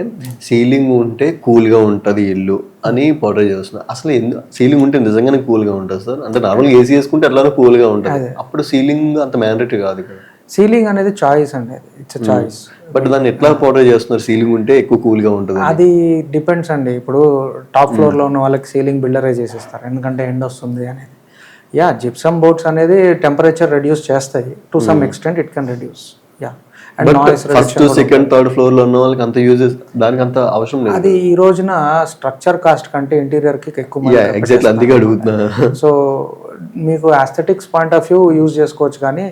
సీలింగ్ ఉంటే కూల్గా ఉంటుంది ఇల్లు అని పోర్ట్రే చేస్తున్నారు. అసలు సీలింగ్ ఉంటే నిజంగానే కూల్గా ఉంటుంది సార్? అంటే నార్మల్గా ఏసీ వేసుకుంటే ఎట్లానో కూల్గా ఉంటుంది, అప్పుడు సీలింగ్ అంత మ్యాండేటరీ కాదు కదా? సీలింగ్ అనేది చాయిస్ అండి, ఇట్స్ చాయిస్. బట్ దాన్ని ఎట్లా పోర్ట్రే చేస్తున్నారు? సీలింగ్ ఉంటే ఎక్కువ కూల్గా ఉంటుంది. అది డిపెండ్స్ అండి. ఇప్పుడు టాప్ ఫ్లోర్లో ఉన్న వాళ్ళకి సీలింగ్ బిల్డరే చేసేస్తారు, ఎందుకంటే ఎండ్ వస్తుంది అనేది. జిప్సమ్ బోర్డ్స్ అనేది టెంపరేచర్ రెడ్యూస్ చేస్తాయి to some extent, it can reduce. First second third floor లో ఉన్న వాళ్ళకి అంత యూజెస్, దానికి అంత అవసరం లేదు. అది ఈ రోజున స్ట్రక్చర్ కాస్ట్ కంటే ఇంటీరియర్ కి ఎక్కువ. ఎగ్జాక్ట్లీ అందుకే అడుగుతున్నా. సో మీకు aesthetics point of view use చేసుకోవచ్చు, కానీ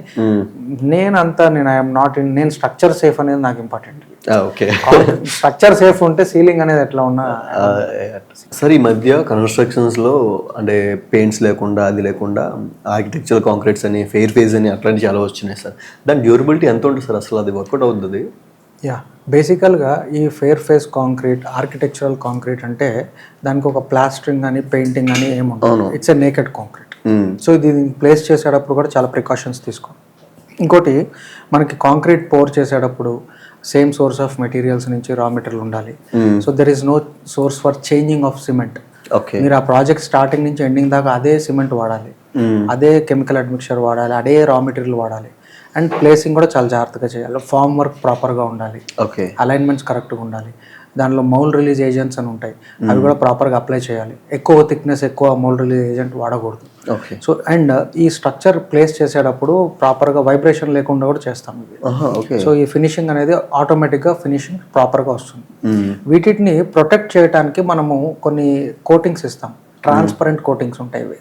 నేను స్ట్రక్చర్ సేఫ్ అనేది నాకు ఇంపార్టెంట్. స్ట్రక్చర్ సేఫ్ ఉంటే సీలింగ్ అనేది ఎట్లా ఉన్నా. సార్ ఈ మధ్య కన్స్ట్రక్షన్స్ లో అంటే పెయింట్స్ లేకుండా అది లేకుండా ఆర్కిటెక్చరల్ కాంక్రీట్స్ అని, ఫెయిర్ ఫేజ్ అని అట్లాంటి చాలా వచ్చినాయి సార్. దాని డ్యూరబిలిటీ ఎంత ఉంటుంది సార్? అసలు అది వర్కౌట్ అవుతుంది? బేసికల్గా ఈ fair face concrete, architectural concrete అంటే దానికి ఒక ప్లాస్టరింగ్ అని పెయింటింగ్ అని ఏముంటుంది, it's a naked concrete. So ఇది ప్లేస్ చేసేటప్పుడు కూడా చాలా ప్రికాషన్స్ తీసుకోండి. ఇంకోటి, మనకి కాంక్రీట్ పోర్ చేసేటప్పుడు సేమ్ సోర్స్ ఆఫ్ మెటీరియల్స్ నుంచి రా మెటీరియల్ ఉండాలి. So there is no source for changing of cement. మీరు ఆ ప్రాజెక్ట్ స్టార్టింగ్ నుంచి ఎండింగ్ దాకా అదే సిమెంట్ వాడాలి, అదే కెమికల్ అడ్మిక్చర్ వాడాలి, అదే రా మెటీరియల్ వాడాలి. అండ్ ప్లేసింగ్ కూడా చాలా జాగ్రత్తగా చేయాలి. ఫామ్ వర్క్ ప్రాపర్గా ఉండాలి, అలైన్మెంట్స్ కరెక్ట్గా ఉండాలి. దానిలో మౌల్ రిలీజ్ ఏజెంట్స్ అని ఉంటాయి, అవి కూడా ప్రాపర్గా అప్లై చేయాలి. ఎక్కువ థిక్నెస్, ఎక్కువ మౌల్ రిలీజ్ ఏజెంట్ వాడకూడదు. సో అండ్ ఈ స్ట్రక్చర్ ప్లేస్ చేసేటప్పుడు ప్రాపర్గా వైబ్రేషన్ లేకుండా కూడా చేస్తాం. సో ఈ ఫినిషింగ్ అనేది ఆటోమేటిక్గా ఫినిషింగ్ ప్రాపర్గా వస్తుంది. వీటిని ప్రొటెక్ట్ చేయడానికి మనము కొన్ని కోటింగ్స్ ఇస్తాం. ట్రాన్స్పరెంట్ కోటింగ్స్ ఉంటాయి ఇవి,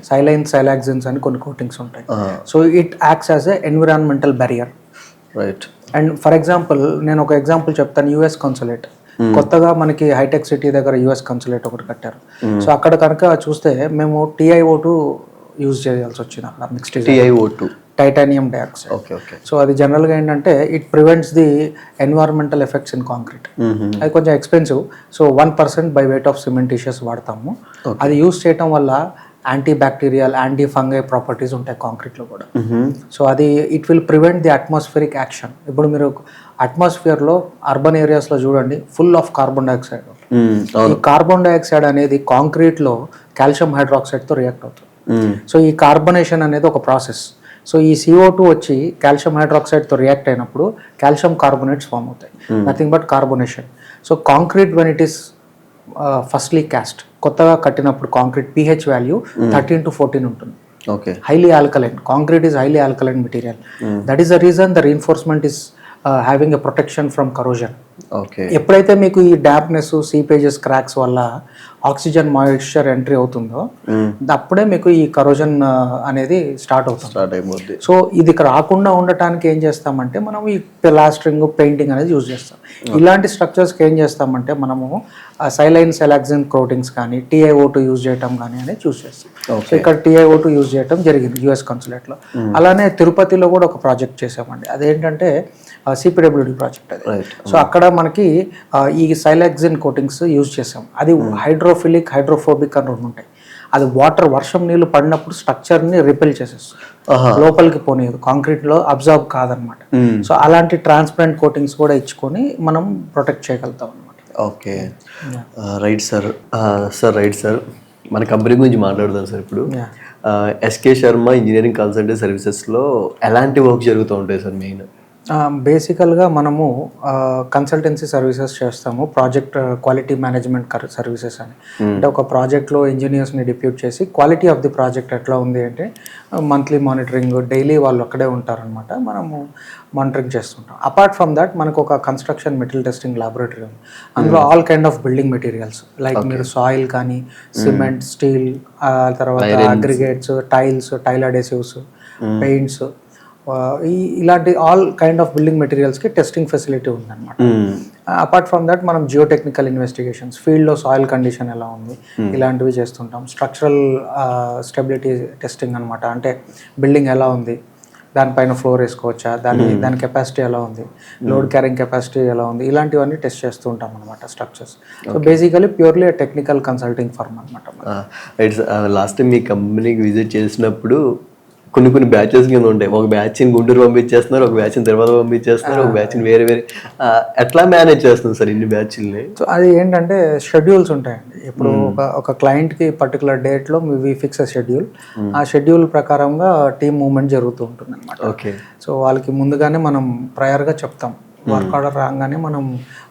సైలైన్ సైలాక్సిన్స్ అని కొన్ని కోటింగ్స్ ఉంటాయి. So it acts as a environmental barrier. Right. And for example నేను ఒక ఎగ్జాంపుల్ చెప్తాను. యుఎస్ కన్సులేట్ కొత్తగా మనకి హైటెక్ సిటీ దగ్గర యుఎస్ కన్సులేట్ ఒకటి కట్టారు. సో అక్కడ కనుక చూస్తే మేము TiO2 యూజ్ చేయాల్సి వచ్చింది అక్కడ. Mixed TiO2, titanium dioxide. So అది జనరల్గా ఏంటంటే it prevents the environmental effects in concrete. అది కొంచెం expensive. So 1% by weight of cementitious వాడతాము. అది యూజ్ చేయటం వల్ల anti bacterial, anti fungi properties ఉంటాయి కాంక్రీట్లో కూడా. సో అది it will prevent the atmospheric action. ఇప్పుడు మీరు అట్మాస్ఫియర్లో అర్బన్ ఏరియాస్లో చూడండి, ఫుల్ ఆఫ్ కార్బన్ డైఆక్సైడ్. ఈ కార్బన్ డైఆక్సైడ్ అనేది కాంక్రీట్లో కాల్షియం హైడ్రాక్సైడ్తో రియాక్ట్ అవుతుంది. సో ఈ కార్బనేషన్ అనేది ఒక ప్రాసెస్. సో ఈ CO2 వచ్చి కాల్షియం హైడ్రాక్సైడ్తో రియాక్ట్ అయినప్పుడు కాల్షియం కార్బోనేట్స్ ఫామ్ అవుతాయి, nothing but carbonation. So concrete when it is firstly cast, కొత్తగా కట్టినప్పుడు కాంక్రీట్ pH వాల్యూ 13 to 14 ఉంటుంది. Highly alkaline. Concrete is highly alkaline material. That is the reason the reinforcement is having a protection from corrosion. ఎప్పుడైతే మీకు ఈ dampness, seepages, cracks వల్ల oxygen moisture entry అవుతుందో అప్పుడే మీకు ఈ కరోజన్ అనేది స్టార్ట్ అవుతుంది. సో ఇది రాకుండా ఉండటానికి ఏం చేస్తామంటే మనం ఈ ప్లాస్టరింగ్, పెయింటింగ్ అనేది యూజ్ చేస్తాం. ఇలాంటి స్ట్రక్చర్స్కి ఏం చేస్తామంటే మనము సైలైన్ సెలాక్సిన్ కోటింగ్స్ కానీ TiO2 యూజ్ చేయటం కానీ అనేది చూస్ చేస్తాం. సో ఇక్కడ TiO2 యూజ్ చేయటం జరిగింది యుఎస్ కన్సులేట్లో. అలానే తిరుపతిలో కూడా ఒక ప్రాజెక్ట్ చేసామండి. అదేంటంటే CPWD ప్రాజెక్ట్ అది. సో అక్కడ మనకి ఈ సైలాక్సిన్ కోటింగ్స్ యూజ్ చేసాం. అది హైడ్రోఫిలిక్, హైడ్రోఫోబిక్ అని రెండు ఉంటాయి. అది వాటర్, వర్షం నీళ్ళు పడినప్పుడు స్ట్రక్చర్ని రిపెల్ చేసేస్తుంది, లోపలికి పోనీయదు, కాంక్రీట్లో అబ్జర్వ్ కాదనమాట. సో అలాంటి ట్రాన్స్పరెంట్ కోటింగ్స్ కూడా ఇచ్చుకొని మనం ప్రొటెక్ట్ చేయగలుగుతాం అనమాట. Okay, right sir. Right sir, మన కంపెనీ గురించి మాట్లాడదాం సార్. ఇప్పుడు SK శర్మ ఇంజనీరింగ్ కన్సల్టెంట్ సర్వీసెస్లో ఎలాంటి వర్క్ జరుగుతూ ఉంటాయి సార్? మెయిన్ బేసికల్గా మనము కన్సల్టెన్సీ సర్వీసెస్ చేస్తాము, ప్రాజెక్ట్ క్వాలిటీ మేనేజ్మెంట్ సర్వీసెస్ అని. అంటే ఒక ప్రాజెక్ట్లో ఇంజనీర్స్ని డిప్యూట్ చేసి క్వాలిటీ ఆఫ్ ది ప్రాజెక్ట్ ఎట్లా ఉంది అంటే మంత్లీ మానిటరింగ్, డైలీ వాళ్ళు అక్కడే ఉంటారనమాట, మనము మానిటరింగ్ చేస్తుంటాం. అపార్ట్ ఫ్రమ్ దట్ మనకు ఒక కన్స్ట్రక్షన్ మెటీరియల్ టెస్టింగ్ ల్యాబొరేటరీ ఉంది. అందులో all kind of building materials like మీరు సాయిల్ కానీ, సిమెంట్, స్టీల్, తర్వాత అగ్రిగేట్స్, టైల్ అడేసివ్స్, పెయింట్స్, ఇలాంటి ఆల్ కైండ్ ఆఫ్ బిల్డింగ్ మెటీరియల్స్కి టెస్టింగ్ ఫెసిలిటీ ఉందన్నమాట. అపార్ట్ ఫ్రమ్ దట్ మనం జియోటెక్నికల్ ఇన్వెస్టిగేషన్స్, ఫీల్డ్లో సాయిల్ కండిషన్ ఎలా ఉంది ఇలాంటివి చేస్తుంటాం. స్ట్రక్చరల్ స్టెబిలిటీ టెస్టింగ్ అనమాట, అంటే బిల్డింగ్ ఎలా ఉంది, దానిపైన ఫ్లోర్ వేసుకోవచ్చా, దాని కెపాసిటీ ఎలా ఉంది, లోడ్ క్యారింగ్ కెపాసిటీ ఎలా ఉంది, ఇలాంటివన్నీ టెస్ట్ చేస్తూ ఉంటాం అనమాట structures. So basically purely technical consulting firm అనమాట. లాస్ట్ టైం మీ కంపెనీకి విజిట్ చేసినప్పుడు కొన్ని బ్యాచెస్ కింద ఉంటాయి. ఒక బ్యాచ్ని గుంటూరు పంపించేస్తున్నారు, ఒక బ్యాచ్ని తిరుపతి పంపించేస్తున్నారు, ఒక బ్యాచ్ని వేరే ఎట్లా మేనేజ్ చేస్తున్నారు సార్ ఇన్ని బ్యాచ్ల్ని? సో అది ఏంటంటే షెడ్యూల్స్ ఉంటాయండి. ఇప్పుడు ఒక క్లయింట్కి పర్టికులర్ డేట్లో వి ఫిక్స్ షెడ్యూల్, ఆ షెడ్యూల్ ప్రకారంగా టీమ్ మూవ్మెంట్ జరుగుతూ ఉంటుంది అనమాట. ఓకే. సో వాళ్ళకి ముందుగానే మనం ప్రయర్గా చెప్తాం, వర్క్ ఆర్డర్ రాగానే మనం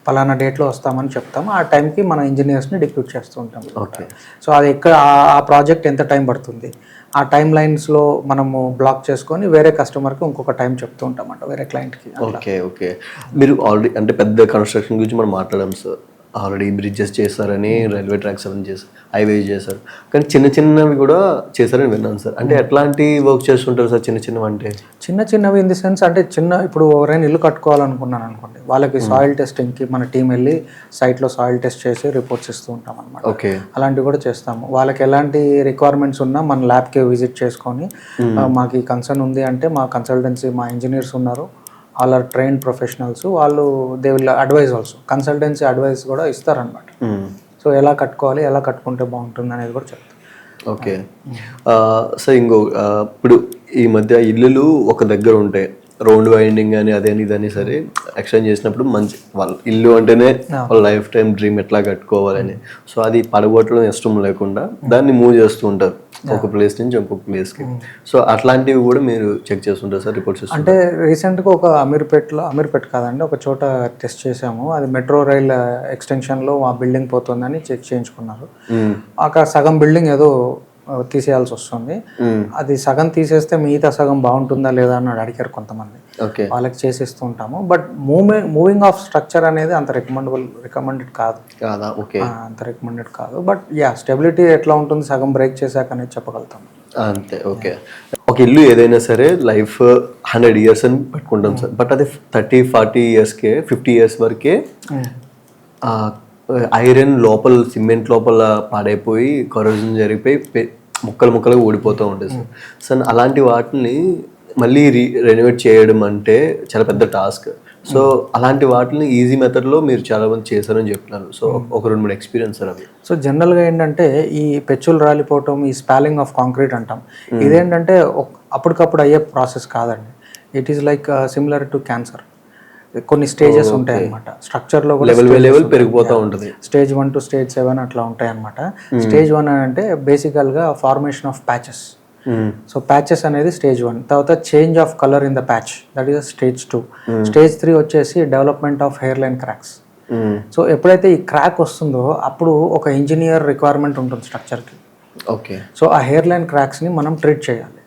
పలానా డేట్లో వస్తామని చెప్తాము. ఆ టైంకి మన ఇంజనీర్స్ని డిప్యూట్ చేస్తూ ఉంటాం. ఓకే. సో అది ఎక్కడ ఆ ప్రాజెక్ట్ ఎంత టైం పడుతుంది, ఆ టైం లైన్స్లో మనము బ్లాక్ చేసుకొని వేరే కస్టమర్కి ఇంకొక టైం చెప్తూ ఉంటామంట, వేరే క్లయింట్కి. ఓకే. మీరు ఆల్రెడీ అంటే పెద్ద కన్స్ట్రక్షన్ గురించి మనం మాట్లాడాం సార్. ఆల్రెడీ బ్రిడ్జెస్ చేశారని, రైల్వే ట్రాక్స్ అవన్నీ చేశారు, హైవేస్ చేశారు, కానీ చిన్నవి కూడా చేశారని విన్నాను సార్. అంటే ఎట్లాంటి వర్క్ చేస్తుంటారు సార్ చిన్నవి అంటే? చిన్నవి ఇన్ ది సెన్స్ అంటే ఇప్పుడు ఎవరైనా ఇల్లు కట్టుకోవాలనుకున్నాను అనుకోండి, వాళ్ళకి సాయిల్ టెస్టింగ్కి మన టీం వెళ్ళి సైట్లో సాయిల్ టెస్ట్ చేసి రిపోర్ట్స్ ఇస్తూ ఉంటాం అనమాట. ఓకే. అలాంటివి కూడా చేస్తాము. వాళ్ళకి ఎలాంటి రిక్వైర్మెంట్స్ ఉన్నా మన ల్యాబ్కి విజిట్ చేసుకొని మాకు ఈ కన్సర్న్ ఉంది అంటే మా కన్సల్టెన్సీ, మా ఇంజనీర్స్ ఉన్నారు, ఆల్ ఆర్ ట్రైన్డ్ ప్రొఫెషనల్స్, వాళ్ళు they will advise also, consultancy advice కూడా ఇస్తారనమాట. సో ఎలా కట్టుకోవాలి, ఎలా కట్టుకుంటే బాగుంటుంది అనేది కూడా చెప్తాం. ఓకే. సార్ ఇప్పుడు ఈ మధ్య ఇల్లులు ఒక దగ్గర ఉంటాయి, రౌండ్ వైండింగ్ అని అదని ఇదని సరే ఎక్స్చేంజ్ చేసినప్పుడు మంచి వాళ్ళ ఇల్లు అంటేనే వాళ్ళ లైఫ్ టైం డ్రీమ్ ఎట్లా కట్టుకోవాలని, సో అది పడగొట్టడం ఇష్టం లేకుండా దాన్ని మూవ్ చేస్తూ ఉంటారు ఒక ప్లేస్ నుంచి ఇంకొక ప్లేస్కి. సో అట్లాంటివి కూడా మీరు చెక్ చేస్తుంటారు సార్, రిపోర్ట్స్? అంటే రీసెంట్గా ఒక అమీర్పేట్ కాదండి, ఒక చోట టెస్ట్ చేసాము. అది మెట్రో రైల్ ఎక్స్టెన్షన్లో ఆ బిల్డింగ్ పోతుందని చెక్ చేయించుకున్నారు. అక్కడ సగం బిల్డింగ్ ఏదో తీసేయాల్సి వస్తుంది, అది సగం తీసేస్తే మిగతా సగం బాగుంటుందా లేదా అని అడిగారు కొంతమంది. వాళ్ళకి చేసిస్తూ ఉంటాము. బట్ మూవింగ్ ఆఫ్ స్ట్రక్చర్ అనేది అంత రికమెండెడ్ కాదు. అంత రికమెండెడ్ కాదు. బట్ స్టెబిలిటీ ఎట్లా ఉంటుంది సగం బ్రేక్ చేశాక అనేది చెప్పగలుగుతాం అంతే. ఓకే. ఒక ఇల్లు ఏదైనా సరే లైఫ్ 100 years అని పెట్టుకుంటాం సార్, బట్ అది 30-40 yearsకే 50 years వరకే ఐరన్ లోపల, సిమెంట్ లోపల పాడైపోయి కరోజన్ జరిగిపోయి ముక్కలుగా ఊడిపోతూ ఉంటుంది సార్. సో అలాంటి వాటిని మళ్ళీ రెనోవేట్ చేయడం అంటే చాలా పెద్ద టాస్క్. సో అలాంటి వాటిని ఈజీ మెథడ్లో మీరు చాలా మంది చేశారని చెప్తున్నారు. సో ఒక 2-3 ఎక్స్పీరియన్స్ సార్ అవి. సో జనరల్గా ఏంటంటే ఈ పెచ్చులు రాలిపోవటం, ఈ స్పాలింగ్ ఆఫ్ కాంక్రీట్ అంటాం, ఇదేంటంటే అప్పటికప్పుడు అయ్యే ప్రాసెస్ కాదండి. It is like similar to cancer. కొన్ని స్టేజెస్ ఉంటాయి అనమాట స్ట్రక్చర్లో కూడా, లెవెల్ పెరిగిపోతూ ఉంటుంది. స్టేజ్ 1 to stage 7 అట్లా ఉంటాయి అనమాట. స్టేజ్ 1 అంటే బేసికల్గా formation of patches. So patches అనేది స్టేజ్ 1. తర్వాత change of colour in the patch, that is stage 2. Stage 3 వచ్చేసి development of hair line cracks. So ఎప్పుడైతే ఈ క్రాక్ వస్తుందో అప్పుడు ఒక ఇంజనీర్ రిక్వైర్మెంట్ ఉంటుంది స్ట్రక్చర్కి. ఓకే. సో ఆ హెయిర్ లైన్ క్రాక్స్ని మనం ట్రీట్ చేయాలి.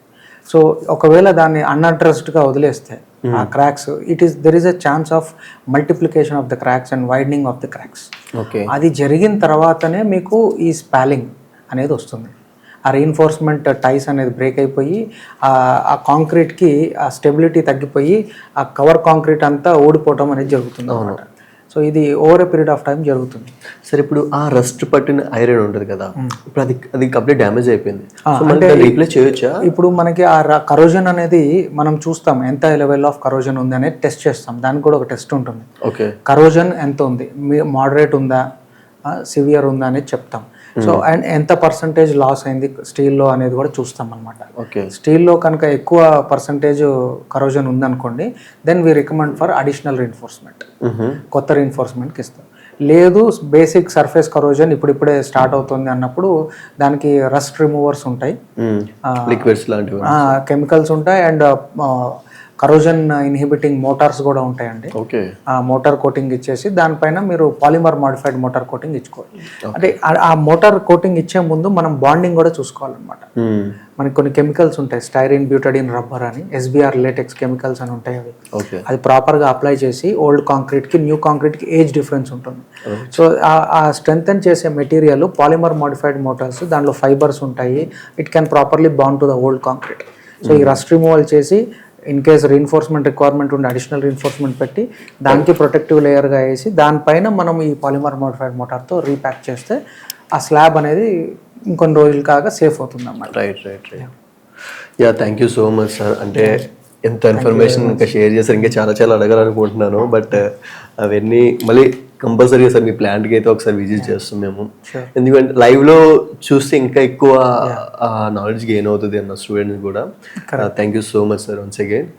సో ఒకవేళ దాన్ని అన్అడ్రస్డ్గా వదిలేస్తే ఆ cracks, there is a chance of multiplication of the cracks and widening of the cracks. అది జరిగిన తర్వాతనే మీకు ఈ స్పాలింగ్ అనేది వస్తుంది. ఆ రీఎన్ఫోర్స్మెంట్ టైస్ అనేది బ్రేక్ అయిపోయి ఆ కాంక్రీట్కి ఆ స్టెబిలిటీ తగ్గిపోయి ఆ కవర్ కాంక్రీట్ అంతా ఓడిపోవటం అనేది జరుగుతుంది అన్నమాట. సో ఇది over a period of time జరుగుతుంది. సరే, ఇప్పుడు ఆ రస్ట్ పట్టిన ఐరన్ ఉంటుంది కదా, ఇప్పుడు అది కంప్లీట్ డ్యామేజ్ అయిపోయింది, రీప్లేస్ చేయొచ్చా? ఇప్పుడు మనకి ఆ కరోజన్ అనేది మనం చూస్తాం, ఎంత లెవెల్ ఆఫ్ కరోజన్ ఉంది అనేది టెస్ట్ చేస్తాం. దానికి కూడా ఒక టెస్ట్ ఉంటుంది. ఓకే. కరోజన్ ఎంత ఉంది, మోడరేట్ ఉందా, సివియర్ ఉందా అనేది చెప్తాం. సో అండ్ ఎంత పర్సంటేజ్ లాస్ అయింది స్టీల్లో అనేది కూడా చూస్తాం అనమాట. స్టీల్లో కనుక ఎక్కువ పర్సంటేజ్ కరోజన్ ఉందనుకోండి, then we recommend for additional reinforcement, కొత్త రీఎన్ఫోర్స్మెంట్కి ఇస్తాం. లేదు బేసిక్ సర్ఫేస్ కరోజన్ ఇప్పుడిప్పుడే స్టార్ట్ అవుతుంది అన్నప్పుడు దానికి రస్ట్ రిమూవర్స్ ఉంటాయి, లిక్విడ్స్ లాంటివి, కెమికల్స్ ఉంటాయి, అండ్ కరోజన్ ఇన్హిబిటింగ్ మోటార్స్ కూడా ఉంటాయండి. ఓకే. ఆ మోటార్ కోటింగ్ ఇచ్చేసి దానిపైన మీరు పాలిమర్ మాడిఫైడ్ మోటార్ కోటింగ్ ఇచ్చుకోవాలి. అంటే ఆ మోటార్ కోటింగ్ ఇచ్చే ముందు మనం బాండింగ్ కూడా చూసుకోవాలన్నమాట. మనకి కొన్ని కెమికల్స్ ఉంటాయి, స్టైరిన్, బ్యూటడిన్, రబ్బర్ అని, ఎస్బిఆర్ లేటెక్స్ కెమికల్స్ అని ఉంటాయి. అవి అది ప్రాపర్గా అప్లై చేసి ఓల్డ్ కాంక్రీట్కి న్యూ కాంక్రీట్కి ఏజ్ డిఫరెన్స్ ఉంటుంది. సో ఆ స్ట్రెంగ్తన్ చేసే మెటీరియల్ పాలిమర్ మాడిఫైడ్ మోటార్స్, దాంట్లో ఫైబర్స్ ఉంటాయి. It can properly bond to the old concrete. So ఈ రస్ట్ రిమూవల్ చేసి ఇన్ కేస్ రీఎన్ఫోర్స్మెంట్ రిక్వైర్మెంట్ ఉండి అడిషనల్ రీఎన్ఫోర్స్మెంట్ పెట్టి దానికి ప్రొటెక్టివ్ లేయర్గా వేసి దానిపైన మనం ఈ పాలిమర్ మాడిఫైడ్ మోటార్తో రీప్యాక్ చేస్తే ఆ స్లాబ్ అనేది ఇంకొన్ని రోజులు కాగా సేఫ్ అవుతుంది అన్నమాట. Right. Yeah, thank you so much sir. అంటే ఎంత ఇన్ఫర్మేషన్ ఇంకా షేర్ చేశారు, ఇంకా చాలా అడగాలనుకుంటున్నాను. బట్ అవన్నీ మళ్ళీ కంపల్సరీగా సార్ మీ ప్లాంట్కి అయితే ఒకసారి విజిట్ చేస్తాం మేము. ఎందుకంటే లైవ్లో చూస్తే ఇంకా ఎక్కువ నాలెడ్జ్ గెయిన్ అవుతుంది అన్న స్టూడెంట్స్ కూడా. Thank you so much sir once again.